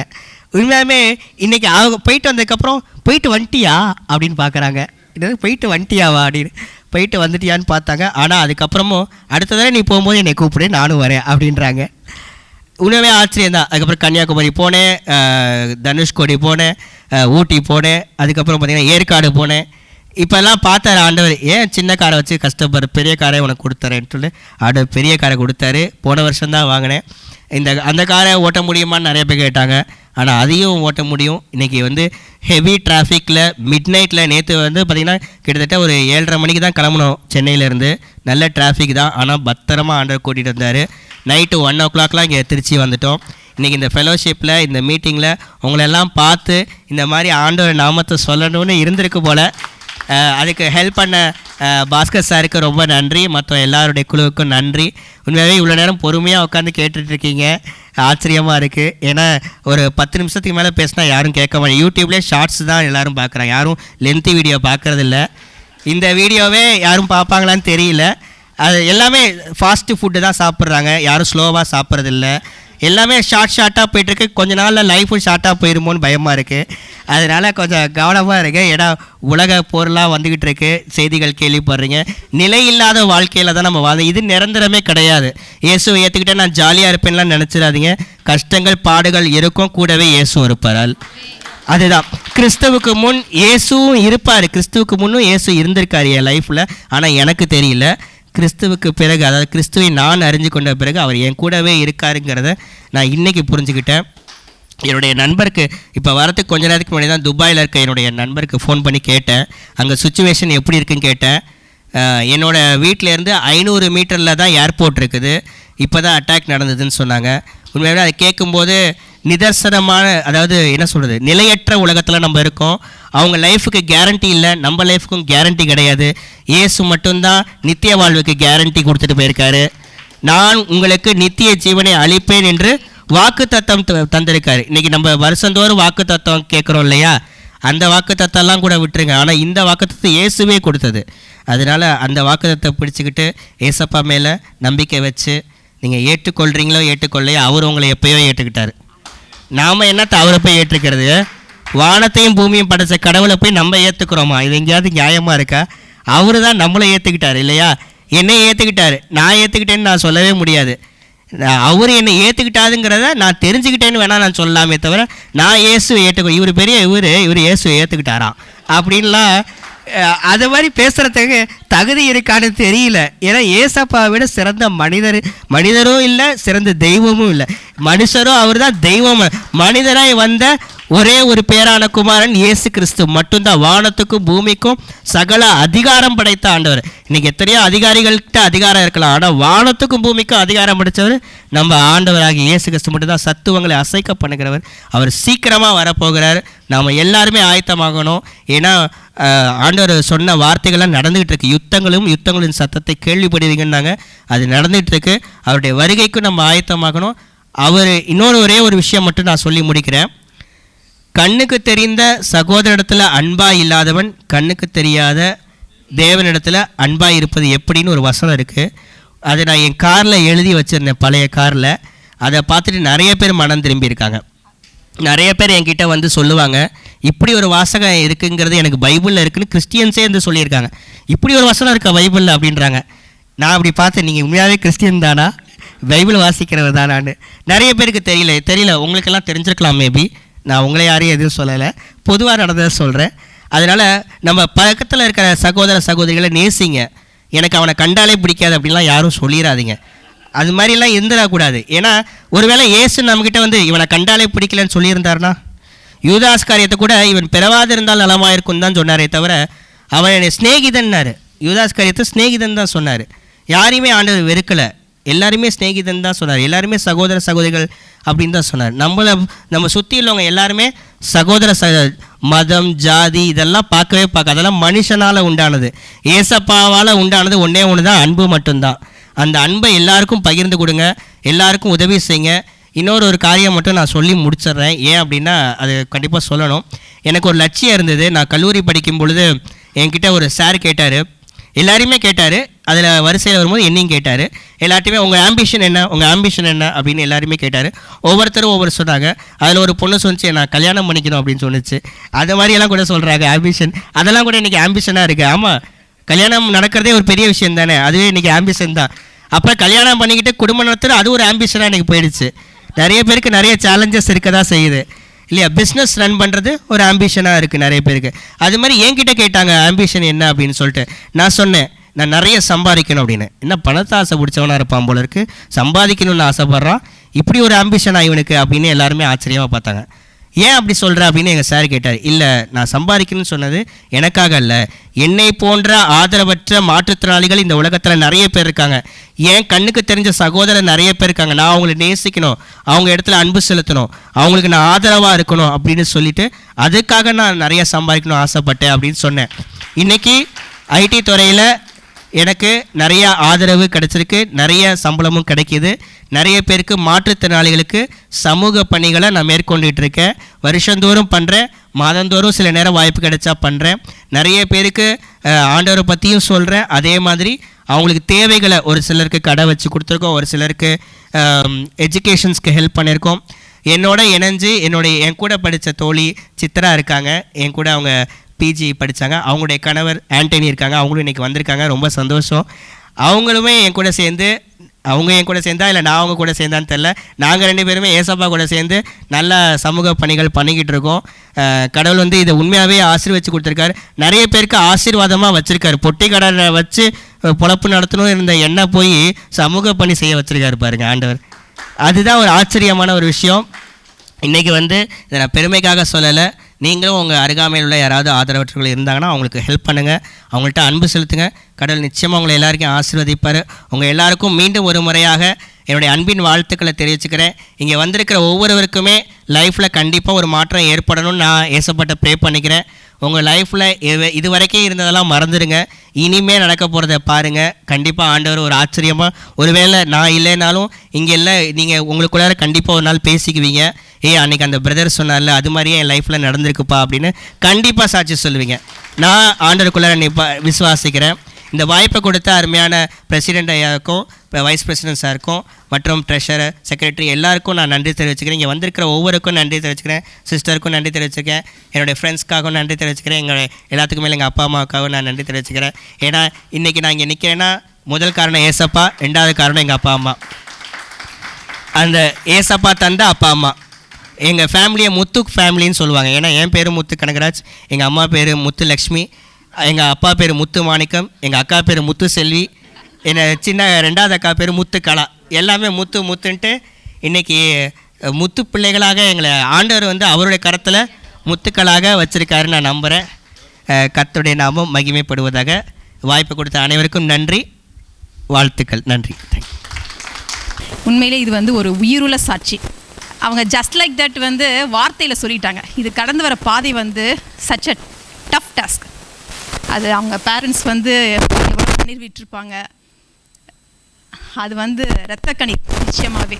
உண்மையாகவே இன்றைக்கி அவங்க போயிட்டு வந்ததுக்கப்புறம் போயிட்டு வந்துட்டியா அப்படின்னு பார்க்குறாங்க. இது போயிட்டு வந்துட்டியாவா அப்படின்னு, போயிட்டு வந்துட்டியான்னு பார்த்தாங்க. ஆனால் அதுக்கப்புறமும் அடுத்த தடவை நீ போகும்போது என்னை கூப்பிடு நானும் வரேன் அப்படின்றாங்க. உண்மையே ஆச்சரியம் தான். அதுக்கப்புறம் கன்னியாகுமரி போனேன், தனுஷ்கோடி போனேன், ஊட்டி போனேன், அதுக்கப்புறம் பார்த்திங்கன்னா ஏற்காடு போனேன். இப்போல்லாம் பார்த்தாரு ஆண்டவர், ஏன் சின்ன காரை வச்சு கஷ்டப்படுற, பெரிய காரை உனக்கு கொடுத்தாருன்னு சொல்லி ஆண்டவர் பெரிய காரை கொடுத்தாரு. போன வருஷம்தான் வாங்கினேன். அந்த காரை ஓட்ட முடியுமான்னு நிறைய பேர் கேட்டாங்க. ஆனால் அதையும் ஓட்ட முடியும். இன்றைக்கி வந்து ஹெவி டிராஃபிக்கில் மிட் நைட்டில் நேற்று வந்து பார்த்திங்கன்னா கிட்டத்தட்ட ஒரு 7:30 மணிக்கு தான் கிளம்பணும் சென்னையிலேருந்து. நல்ல டிராஃபிக் தான், ஆனால் பத்திரமா ஆண்டவர் கூட்டிகிட்டு வந்தார். நைட்டு 1 o'clockலாம் இங்கே திருச்சி வந்துட்டோம். இன்றைக்கி இந்த ஃபெலோஷிப்பில் இந்த மீட்டிங்கில் உங்களெல்லாம் பார்த்து இந்த மாதிரி ஆண்டவர் நாமத்தை சொல்லணும்னு இருந்திருக்கு போல். அதுக்கு ஹெல்ப் பண்ண பாஸ்கர் சாருக்கு ரொம்ப நன்றி, மற்ற எல்லாருடைய குழுவுக்கும் நன்றி. உண்மையாகவே இவ்வளோ நேரம் பொறுமையாக உட்காந்து கேட்டுட்ருக்கீங்க, ஆச்சரியமாக இருக்குது. ஏன்னா ஒரு 10 நிமிஷத்துக்கு மேலே பேசினா யாரும் கேட்க மாட்டேன். யூடியூப்லேயே ஷார்ட்ஸ் தான் எல்லோரும் பார்க்குறாங்க, யாரும் லென்த்தி வீடியோ பார்க்குறதில்ல. இந்த வீடியோவே யாரும் பார்ப்பாங்களான்னு தெரியல. அது எல்லாமே ஃபாஸ்ட்டு ஃபுட்டு தான் சாப்பிட்றாங்க, யாரும் ஸ்லோவாக சாப்பிட்றதில்ல. எல்லாமே ஷார்ட்டாக போய்ட்டுருக்கு. கொஞ்ச நாளில் லைஃபும் ஷார்ட்டாக போயிருமோன்னு பயமாக இருக்குது. அதனால் கொஞ்சம் கவனமாக இருக்குது. ஏன்னா உலக போரெலாம் வந்துக்கிட்டு இருக்கு, செய்திகள் கேள்விப்படுறீங்க. நிலை இல்லாத வாழ்க்கையில் தான் நம்ம வாழ்ந்து, இது நிரந்தரமே கிடையாது. இயேசுவை ஏற்றுக்கிட்டே நான் ஜாலியாக இருப்பேன்லாம் நினச்சிடாதீங்க. கஷ்டங்கள் பாடுகள் இருக்கும், கூடவே இயேசுவும் இருப்பார். அதுதான் கிறிஸ்துவுக்கு முன் இயேசுவும் இருப்பார். கிறிஸ்துவுக்கு முன்னும் இயேசு இருந்திருக்காரு என் லைஃப்பில், ஆனால் எனக்கு தெரியல. கிறிஸ்துவுக்கு பிறகு, அதாவது கிறிஸ்துவை நான் அறிஞ்சு கொண்ட பிறகு அவர் என் கூடவே இருக்காருங்கிறத நான் இன்றைக்கி புரிஞ்சுக்கிட்டேன். என்னுடைய நண்பருக்கு இப்போ வரத்துக்கு கொஞ்ச நேரத்துக்கு முன்னாடி தான் துபாயில் இருக்க என்னுடைய நண்பருக்கு ஃபோன் பண்ணி கேட்டேன், அங்கே சுச்சுவேஷன் எப்படி இருக்குன்னு கேட்டேன். என்னோடய வீட்டிலேருந்து 500 மீட்டரில் தான் ஏர்போர்ட் இருக்குது, இப்போ தான் அட்டாக் நடந்ததுன்னு சொன்னாங்க. உண்மையாகவே அதை கேட்கும்போது நிதர்சனமான, அதாவது என்ன சொல்கிறது, நிலையற்ற உலகத்தில் நம்ம இருக்கோம். அவங்க லைஃபுக்கு கேரண்டி இல்லை, நம்ம லைஃபுக்கும் கேரண்டி கிடையாது. இயேசு மட்டும்தான் நித்திய வாழ்வுக்கு கேரண்டி கொடுத்துட்டு போயிருக்காரு. நான் உங்களுக்கு நித்திய ஜீவனை அளிப்பேன் என்று வாக்கு தத்தம் தந்திருக்காரு. இன்றைக்கி நம்ம வருஷந்தோறும் வாக்கு தத்தம் கேட்குறோம் இல்லையா, அந்த வாக்கு தத்தம்லாம் கூட விட்டுருங்க. ஆனால் இந்த வாக்கு தத்தம் இயேசுவே கொடுத்தது. அதனால் அந்த வாக்கு தத்தத்தை பிடிச்சிக்கிட்டு ஏசப்பா மேலே நம்பிக்கை வச்சு நீங்கள் ஏற்றுக்கொள்கிறீங்களோ ஏற்றுக்கொள்ளையோ, அவர் உங்களை எப்போயோ ஏற்றுக்கிட்டார். நாம் என்னத்தை அவரை போய் ஏற்றுக்கிறது? வானத்தையும் பூமியும் படைச்ச கடவுளை போய் நம்ம ஏற்றுக்கிறோமா? இது எங்கேயாவது நியாயமாக இருக்கா? அவர் தான் நம்மளை ஏற்றுக்கிட்டார் இல்லையா? என்னை ஏற்றுக்கிட்டார். நான் ஏற்றுக்கிட்டேன்னு நான் சொல்லவே முடியாது. அவர் என்னை ஏற்றுக்கிட்டாதுங்கிறத நான் தெரிஞ்சுக்கிட்டேன்னு வேணால் நான் சொல்லலாமே தவிர, நான் இயேசுவை ஏற்றுக்கோ, இவர் பெரிய இவர் இயேசுவை ஏற்றுக்கிட்டாராம் அப்படின்லாம் அது மாதிரி பேசுகிறதுக்கு தகுதி இருக்கான்னு தெரியல. ஏன்னா ஏசப்பாவை விட சிறந்த மனிதரும் இல்லை, சிறந்த தெய்வமும் இல்லை. மனுஷரும் அவர் தான், தெய்வம் மனிதராய் வந்த ஒரே ஒரு பேரான குமாரன் இயேசு கிறிஸ்து மட்டும்தான். வானத்துக்கும் பூமிக்கும் சகல அதிகாரம் படைத்த ஆண்டவர். இன்றைக்கி எத்தனையோ அதிகாரிகள்கிட்ட அதிகாரம் இருக்கலாம், ஆனால் வானத்துக்கும் பூமிக்கும் அதிகாரம் படைத்தவர் நம்ம ஆண்டவராகி இயேசு கிறிஸ்து மட்டும்தான். சத்துவங்களை அசைக்க பண்ணுகிறவர். அவர் சீக்கிரமாக வரப்போகிறார். நாம் எல்லாருமே ஆயத்தமாகணும். ஏன்னா ஆண்டவர் சொன்ன வார்த்தைகள்லாம் நடந்துகிட்டு இருக்கு. யுத்தங்களின் சத்தத்தை கேள்விப்படுவீங்கன்னாங்க, அது நடந்துகிட்டு இருக்கு. அவருடைய வருகைக்கும் நம்ம ஆயத்தமாகணும். அவர் இன்னொரு ஒரே ஒரு விஷயம் மட்டும் நான் சொல்லி முடிக்கிறேன். கண்ணுக்கு தெரிந்த சகோதரிடத்தில் அன்பாக இல்லாதவன் கண்ணுக்கு தெரியாத தேவனிடத்தில் அன்பாக இருப்பது எப்படின்னு ஒரு வசனம் இருக்குது. அதை நான் என் காரில் எழுதி வச்சுருந்தேன், பழைய காரில். அதை பார்த்துட்டு நிறைய பேர் மனம் திரும்பியிருக்காங்க. நிறைய பேர் என்கிட்ட வந்து சொல்லுவாங்க, இப்படி ஒரு வாசகம் இருக்குங்கிறது எனக்கு பைபிளில் இருக்குதுன்னு கிறிஸ்டியன்ஸே வந்து சொல்லியிருக்காங்க. இப்படி ஒரு வசனம் இருக்கா பைபிளில் அப்படின்றாங்க. நான் அப்படி பார்த்தேன், நீங்கள் உண்மையாகவே கிறிஸ்டியன் தானா, பைபிள் வாசிக்கிறவர் தானான்னு. நிறைய பேருக்கு தெரியல. உங்களுக்கெல்லாம் தெரிஞ்சிருக்கலாம் மேபி. நான் உங்களை யாரையும் எதுவும் சொல்லலை, பொதுவாக நடந்ததை சொல்கிறேன். அதனால் நம்ம பக்கத்தில் இருக்கிற சகோதர சகோதரிகளை நேசிங்க. எனக்கு அவனை கண்டாலே பிடிக்காது அப்படின்லாம் யாரும் சொல்லிடாதீங்க. அது மாதிரிலாம் இருந்துடக்கூடாது. ஏன்னா ஒருவேளை இயேசு நம்மக்கிட்ட வந்து இவனை கண்டாலே பிடிக்கலன்னு சொல்லியிருந்தாருன்னா, யூதாஸ் காரியத்தை கூட இவன் பிறவாது இருந்தால் நலமாக இருக்குன்னு தான் சொன்னாரே தவிர, அவன் என்னை ஸ்நேகிதன்னாரு. யூதாஸ் காரியத்தை ஸ்நேகிதன் தான் சொன்னார். யாரையுமே ஆண்டவர் வெறுக்கலை, எல்லாருமே ஸ்நேகிதன் தான் சொன்னார். எல்லாருமே சகோதர சகோதரிகள் அப்படின்னு தான் சொன்னார். நம்ம சுற்றி உள்ளவங்க எல்லாருமே சகோதர மதம் ஜாதி இதெல்லாம் பார்க்க அதெல்லாம் மனுஷனால் உண்டானது. ஏசப்பாவால் உண்டானது ஒன்றே ஒன்று தான், அன்பு மட்டும்தான். அந்த அன்பை எல்லாருக்கும் பகிர்ந்து கொடுங்க, எல்லாருக்கும் உதவி செய்யுங்க. இன்னொரு காரியம் மட்டும் நான் சொல்லி முடிச்சிட்றேன். ஏன் அப்படின்னா அது கண்டிப்பாக சொல்லணும். எனக்கு ஒரு லட்சியம் இருந்தது. நான் கல்லூரி படிக்கும் பொழுது என்கிட்ட ஒரு சார் கேட்டார், எல்லாரையுமே கேட்டார். அதில் வரிசையில் வரும்போது என்னையும் கேட்டார். எல்லாத்தையுமே உங்கள் ஆம்பிஷன் என்ன அப்படின்னு எல்லாருமே கேட்டார். ஒவ்வொருத்தரும் ஒவ்வொரு சொன்னாங்க. அதில் ஒரு பொண்ணு சொன்னிச்சு, நான் கல்யாணம் பண்ணிக்கணும் அப்படின்னு சொன்னிச்சு. அது மாதிரியெல்லாம் கூட சொல்கிறாங்க ஆம்பிஷன். அதெல்லாம் கூட இன்றைக்கி ஆம்பிஷனாக இருக்குது. ஆமாம், கல்யாணம் நடக்கிறதே ஒரு பெரிய விஷயம் தானே, அதுவே இன்றைக்கி ஆம்பிஷன் தான். அப்போ கல்யாணம் பண்ணிக்கிட்டு குடும்பம் நடத்துகிற அது ஒரு ஆம்பிஷனாக இன்றைக்கி போயிடுச்சு. நிறைய பேருக்கு நிறைய சேலஞ்சஸ் இருக்க தான் செய்யுது இல்லையா? பிஸ்னஸ் ரன் பண்ணுறது ஒரு ஆம்பிஷனாக இருக்குது நிறைய பேருக்கு. அது மாதிரி என்கிட்ட கேட்டாங்க ஆம்பிஷன் என்ன அப்படின்னு சொல்லிட்டு. நான் சொன்னேன், நான் நிறைய சம்பாதிக்கணும் அப்படின்னு. என்ன பணத்தை ஆசை பிடிச்சவனாக இருப்பான் போல இருக்குது, சம்பாதிக்கணும்னு ஆசைப்பட்றான், இப்படி ஒரு ஆம்பிஷனாக இவனுக்கு அப்படின்னு எல்லாருமே ஆச்சரியமாக பார்த்தாங்க. ஏன் அப்படி சொல்கிற அப்படின்னு எங்கள் சார் கேட்டார். இல்லை, நான் சம்பாதிக்கணும்னு சொன்னது எனக்காக இல்லை, என்னை போன்ற ஆதரவற்ற மாற்றுத்திறனாளிகள் இந்த உலகத்தில் நிறைய பேர் இருக்காங்க. ஏன் கண்ணுக்கு தெரிஞ்ச சகோதரர் நிறைய பேர் இருக்காங்க. நான் அவங்களை நேசிக்கணும், அவங்க இடத்துல அன்பு செலுத்தணும், அவங்களுக்கு நான் ஆதரவாக இருக்கணும் அப்படின்னு சொல்லிட்டு அதுக்காக நான் நிறைய சம்பாதிக்கணும் ஆசைப்பட்டேன் அப்படின்னு சொன்னேன். இன்றைக்கி ஐடி துறையில் எனக்கு நிறைய ஆதரவு கிடச்சிருக்கு, நிறைய சம்பளமும் கிடைக்கிது. நிறைய பேருக்கு மாற்றுத்திறனாளிகளுக்கு சமூக பணிகளை நான் மேற்கொண்டுட்டு இருக்கேன். வருஷந்தோறும் பண்ணுறேன், மாதந்தோறும் சில நேரம் வாய்ப்பு கிடைச்சா பண்ணுறேன். நிறைய பேருக்கு ஆண்டவரை பற்றியும் சொல்கிறேன். அதே மாதிரி அவங்களுக்கு தேவைகளை ஒரு சிலருக்கு கடை வச்சு கொடுத்துருக்கோம், ஒரு சிலருக்கு எஜுகேஷன்ஸ்க்கு ஹெல்ப் பண்ணியிருக்கோம். என்னோட இணைஞ்சு என் கூட படித்த தோழி சித்ரா இருக்காங்க, என் கூட அவங்க பிஜி படித்தாங்க. அவங்களுடைய கணவர் ஆண்டனி இருக்காங்க, அவங்களும் இன்றைக்கி வந்திருக்காங்க. ரொம்ப சந்தோஷம். அவங்களுமே என் கூட சேர்ந்து, அவங்க என் கூட சேர்ந்தா இல்லை நான் அவங்க கூட சேர்ந்தான்னு தெரில, நாங்கள் 2 பேருமே ஏசப்பா கூட சேர்ந்து நல்ல சமூக பணிகள் பண்ணிக்கிட்டு இருக்கோம். கடவுள் வந்து இதை உண்மையாகவே ஆசீர்வச்சு கொடுத்துருக்காரு. நிறைய பேருக்கு ஆசீர்வாதமாக வச்சுருக்காரு. பொட்டி கடை வச்சு பொழப்பு நடத்தணும் இருந்த எண்ணெய் போய் சமூக பணி செய்ய வச்சுருக்காரு பாருங்கள் ஆண்டவர். அதுதான் ஒரு ஆச்சரியமான ஒரு விஷயம். இன்றைக்கி வந்து இதை நான் பெருமைக்காக சொல்லலை, நீங்களும் உங்கள் அருகாமையில் உள்ள யாராவது ஆதரவற்றவர்கள் இருந்தாங்கன்னா அவங்களுக்கு ஹெல்ப் பண்ணுங்கள், அவங்கள்ட்ட அன்பு செலுத்துங்க. கடவுள் நிச்சயமாக உங்களை எல்லாருக்கும் ஆசீர்வதிப்பார். உங்கள் எல்லாருக்கும் மீண்டும் ஒரு முறையாக என்னுடைய அன்பின் வாழ்த்துக்களை தெரிவிச்சுக்கிறேன். இங்கே வந்திருக்கிற ஒவ்வொருவருக்குமே லைஃப்பில் கண்டிப்பாக ஒரு மாற்றம் ஏற்படணும்னு நான் ஏசப்பட்ட ப்ரே பண்ணிக்கிறேன். உங்கள் லைஃப்பில் இது வரைக்கும் இருந்ததெல்லாம் மறந்துடுங்க, இனிமேல் நடக்க போகிறத பாருங்கள். கண்டிப்பாக ஆண்டவர் ஒரு ஆச்சரியமாக, ஒருவேளை நான் இல்லைனாலும் இங்கே இல்லை, நீங்கள் உங்களுக்குள்ளார கண்டிப்பாக ஒரு நாள் பேசிக்குவீங்க, அன்றைக்கி அந்த பிரதர் சொன்னார்ல அது மாதிரியே என் லைஃப்பில் நடந்திருக்குப்பா அப்படின்னு கண்டிப்பாக சாட்சி சொல்லுவீங்க. நான் ஆண்டவருக்குள்ளார விசுவாசிக்கிறேன். இந்த வாய்ப்பை கொடுத்த அருமையான பிரசிடெண்ட் ஐயாவுக்கும் வைஸ் பிரசிடென்ட் சாருக்கும் மற்றும் ட்ரெஷரர் செக்ரட்டரி எல்லாருக்கும் நான் நன்றி தெரிவிச்சுக்கிறேன். இங்கே வந்திருக்கிற ஒவ்வொருக்கும் நன்றி தெரிவிச்சுக்கிறேன். சிஸ்டருக்கும் நன்றி தெரிவிச்சுக்கிறேன். என்னுடைய ஃப்ரெண்ட்ஸ்க்காகவும் நன்றி தெரிவிச்சுக்கிறேன். எங்களுடைய எல்லாத்துக்கும் மேலே எங்கள் அப்பா அம்மாவுக்காகவும் நான் நன்றி தெரிவிச்சுக்கிறேன். ஏன்னா இன்றைக்கி நான் இங்கே நிற்கிறேன்னா முதல் காரணம் ஏசப்பா, ரெண்டாவது காரணம் எங்கள் அப்பா அம்மா. அந்த ஏசப்பா தந்த அப்பா அம்மா எங்கள் ஃபேமிலியை முத்து ஃபேமிலின்னு சொல்லுவாங்க. ஏன்னா என் பேர் முத்து கனகராஜ், எங்கள் அம்மா பேர் முத்து லக்ஷ்மி, எங்கள் அப்பா பேர் முத்து மாணிக்கம், எங்கள் அக்கா பேர் முத்து செல்வி, என்னை சின்ன ரெண்டாவது அக்கா பேர் முத்து கலா. எல்லாமே முத்து முத்துன்ட்டு இன்றைக்கி முத்து பிள்ளைகளாக எங்களை ஆண்டவர் வந்து அவருடைய கரத்தில் முத்துக்களாக வச்சுருக்காருன்னு நான் நம்புகிறேன். கர்த்தருடைய நாமம் மகிமைப்படுவதாக. வாய்ப்பு கொடுத்த அனைவருக்கும் நன்றி, வாழ்த்துக்கள். நன்றி, தேங்க்யூ. உண்மையிலே இது வந்து ஒரு உயிருள்ள சாட்சி. அவங்க ஜஸ்ட் லைக் தட் வந்து வார்த்தையில் சொல்லிட்டாங்க. இது கடந்து வர பாதை வந்து சச் அ டஃப் டாஸ்க். அது அவங்க பேரண்ட்ஸ் வந்து எவ்வளோ கண்ணீர் விட்டுருப்பாங்க. அது வந்து இரத்த கண்ணீர் நிச்சயமாகவே.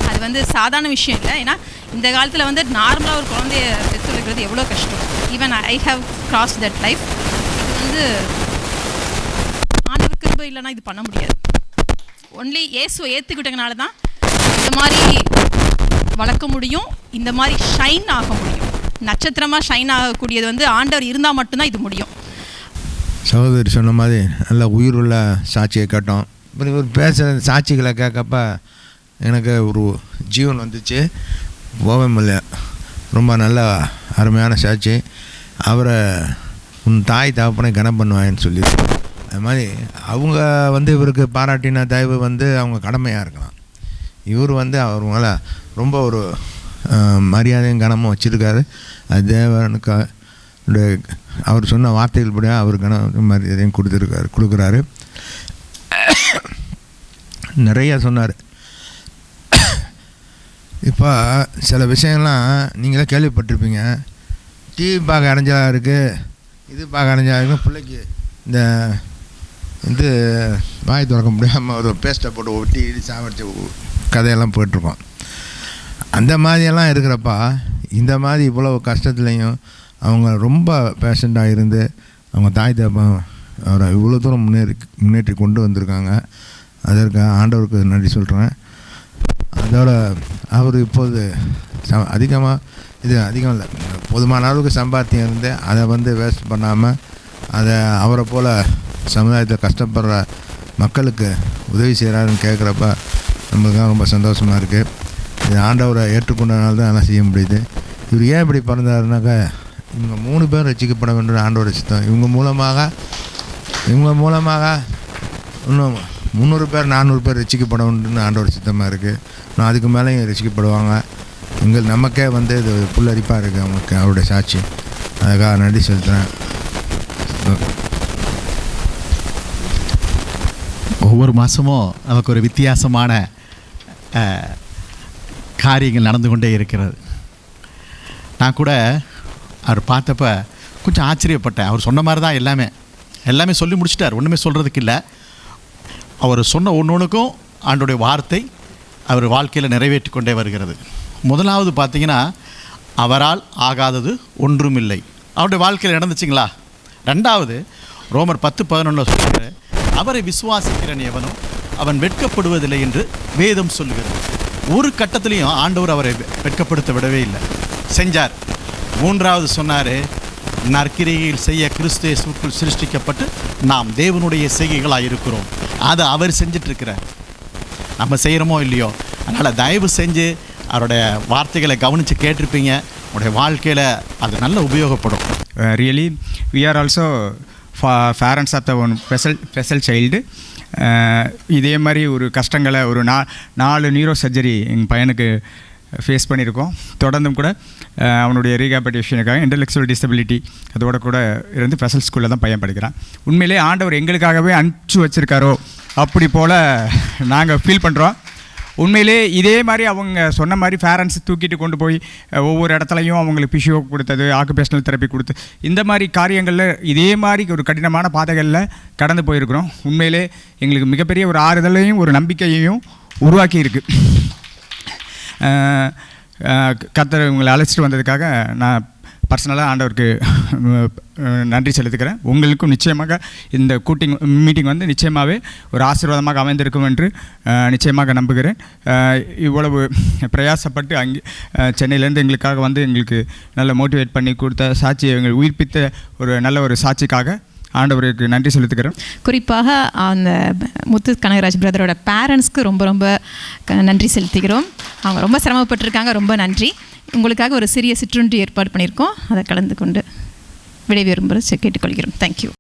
அது வந்து சாதாரண விஷயம் இல்லை. ஏன்னா இந்த காலத்தில் வந்து நார்மலாக ஒரு குழந்தைய பெற்று வைக்கிறது எவ்வளோ கஷ்டம். Even I have cross that life. இது வந்து ஆண்டவர் கிருபை இல்லைன்னா இது பண்ண முடியாது. ஒன்லி இயேசுவை ஏற்றுக்கிட்டதுனால தான் இந்த மாதிரி வளர்க்க முடியும், இந்த மாதிரி ஷைன் ஆக முடியும். நட்சத்திரமாக ஷைன் ஆகக்கூடியது வந்து ஆண்டவர் இருந்தால் மட்டும்தான் இது முடியும். சகோதரி சொன்ன மாதிரி நல்ல உயிருள்ள சாட்சியை கேட்டோம். இப்படி ஒரு பேசுகிற சாட்சிகளை கேட்கப்ப எனக்கு ஒரு ஜீவன் வந்துச்சு. ஓவமில்லை, ரொம்ப நல்ல அருமையான சாட்சி. அவரை உன் தாய் தகப்பனை கனம் பண்ணுவாயின்னு சொல்லி அது மாதிரி அவங்க வந்து இவருக்கு பாராட்டின தயவு வந்து அவங்க கடமையாக இருக்கலாம். இவர் வந்து அவர் மேலே ரொம்ப ஒரு மரியாதையும் கனமும் வச்சுருக்காரு. அது தேவனுக்கு அவர் சொன்ன வார்த்தைகள் படி அவர் கன மரியாதையும் கொடுக்குறாரு. நிறையா சொன்னார். இப்போ சில விஷயம்லாம் நீங்களே கேள்விப்பட்டிருப்பீங்க. டிவி பார்க்க அடைஞ்சலாக இருக்குது, இது பார்க்க அடைஞ்சலாக இருக்குது, பிள்ளைக்கு இந்த இது வாய் திறக்க முடியாமல் ஒரு பேஸ்ட்டை போட்டு ஒட்டி சாவடிச்சு கதையெல்லாம் போயிட்டுருக்கோம். அந்த மாதிரியெல்லாம் இருக்கிறப்பா இந்த மாதிரி இவ்வளோ கஷ்டத்துலேயும் அவங்க ரொம்ப பேஷண்ட்டாக இருந்து அவங்க தாய் தகப்பன் அவரை இவ்வளோ தூரம் முன்னேற்றி கொண்டு வந்திருக்காங்க. அதற்கு ஆண்டவருக்கு நன்றி சொல்கிறேன். அதோட அவர் இப்போது அதிகமாக அதிகம் இல்லை, போதுமான அளவுக்கு சம்பாத்தியம் இருந்து அதை வந்து வேஸ்ட் பண்ணாமல் அதை அவரை போல் சமுதாயத்தில் கஷ்டப்படுற மக்களுக்கு உதவி செய்கிறாருன்னு கேட்குறப்ப நம்மளுக்கு ரொம்ப சந்தோஷமாக இருக்குது. இது ஆண்டவரை ஏற்றுக்கொண்டனால தான் அதெல்லாம் செய்ய முடியுது. இவர் ஏன் இப்படி பிறந்தாருனாக்கா இவங்க 3 பேர் ரசிக்கப்பட வேண்டும் ஆண்டவரை சித்தம். இவங்க மூலமாக இன்னும் 300 பேர் 400 பேர் ரசிக்கப்பட வேண்டும்னு ஆண்டவரை சித்தமாக இருக்குது. இன்னும் அதுக்கு மேலேயும் ரசிக்கப்படுவாங்க. நமக்கே வந்து இது புல்லரிப்பாக இருக்குது அவங்களுக்கு அவருடைய சாட்சி. அதுக்காக நன்றி செலுத்துகிறேன். ஒவ்வொரு மாதமும் நமக்கு ஒரு வித்தியாசமான காரியங்கள் நடந்து கொண்டே இருக்கிறது. நான் கூட அவர் பார்த்தப்ப கொஞ்சம் ஆச்சரியப்பட்டேன். அவர் சொன்ன மாதிரி தான் எல்லாமே சொல்லி முடிச்சிட்டார். ஒன்றுமே சொல்கிறதுக்கு இல்லை. அவர் சொன்ன ஒன்றுக்கும் ஆண்டோடைய வார்த்தை அவர் வாழ்க்கையில் நிறைவேற்றி கொண்டே வருகிறது. முதலாவது பார்த்தீங்கன்னா, அவரால் ஆகாதது ஒன்றும் இல்லை. அவருடைய வாழ்க்கையில் நடந்துச்சுங்களா? ரெண்டாவது, ரோமர் 10:11 சொல்லுகிற, அவரை விசுவாசிக்கிறன் எவனும் அவன் வெட்கப்படுவதில்லை என்று வேதம் சொல்லுகிறது. ஒரு கட்டத்திலையும் ஆண்டவர் அவரை வெட்கப்படுத்த விடவே இல்லை, செஞ்சார். மூன்றாவது சொன்னார், நற்கிரியில் செய்ய கிறிஸ்து இயேசுவுக்குள் சிருஷ்டிக்கப்பட்டு நாம் தேவனுடைய செய்கைகளாக இருக்கிறோம். அதை அவர் செஞ்சிட்ருக்கிறார். நம்ம செய்கிறோமோ இல்லையோ. அதனால் தயவு செஞ்சு அவருடைய வார்த்தைகளை கவனித்து கேட்டிருப்பீங்க. உங்களுடைய வாழ்க்கையில் அது நல்ல உபயோகப்படும். Really we are also parents of the one special child. இதே மாதிரி ஒரு கஷ்டங்களை ஒரு 4 நியூரோ சர்ஜரி எங்கள் பையனுக்கு ஃபேஸ் பண்ணியிருக்கோம். தொடர்ந்தும் கூட அவனுடைய ரீஹாபிலிட்டேஷனுக்காக இன்டெலெக்சுவல் டிசபிலிட்டி அதோட கூட இருந்து ஸ்பெஷல் ஸ்கூலில் தான் பையன் படிக்கிறான். உண்மையிலே ஆண்டவர் எங்களுக்காகவே அனுப்பிச்சு வச்சுருக்காரோ அப்படி போல் நாங்கள் ஃபீல் பண்ணுறோம். உண்மையிலே இதே மாதிரி அவங்க சொன்ன மாதிரி பேரண்ட்ஸ் தூக்கிட்டு கொண்டு போய் ஒவ்வொரு இடத்துலையும் அவங்களுக்கு பிஷியோ கொடுத்தது, ஆக்குபேஷனல் தெரப்பி கொடுத்து, இந்த மாதிரி காரியங்களில் இதே மாதிரி ஒரு கடினமான பாதைகளில் கடந்து போயிருக்கிறோம். உண்மையிலே எங்களுக்கு மிகப்பெரிய ஒரு ஆறுதலையும் ஒரு நம்பிக்கையையும் உருவாக்கி இருக்கு. கர்த்தர் உங்களை அழைச்சிட்டு வந்ததுக்காக நான் பர்சனலாக ஆண்டவருக்கு நன்றி செலுத்துக்கிறேன். உங்களுக்கும் நிச்சயமாக இந்த மீட்டிங் வந்து நிச்சயமாகவே ஒரு ஆசீர்வாதமாக அமைந்திருக்கும் என்று நிச்சயமாக நம்புகிறேன். இவ்வளவு பிரயாசப்பட்டு அங்கே சென்னையிலேருந்து எங்களுக்காக வந்து எங்களுக்கு நல்ல மோட்டிவேட் பண்ணி கொடுத்த சாட்சியை எங்கள் உயிர்ப்பித்த ஒரு நல்ல ஒரு சாட்சிக்காக ஆண்டவருக்கு நன்றி செலுத்துக்கிறேன். குறிப்பாக அந்த முத்து கனகராஜ் பிரதரோட பேரண்ட்ஸ்க்கு ரொம்ப ரொம்ப நன்றி செலுத்துகிறோம். அவங்க ரொம்ப சிரமப்பட்டிருக்காங்க. ரொம்ப நன்றி. உங்களுக்காக ஒரு சிறிய சிற்றுண்டி ஏற்பாடு பண்ணியிருக்கோம். அதை கலந்து கொண்டு விடைபெறும்படி கேட்டுக்கொள்கிறோம். தேங்க்யூ.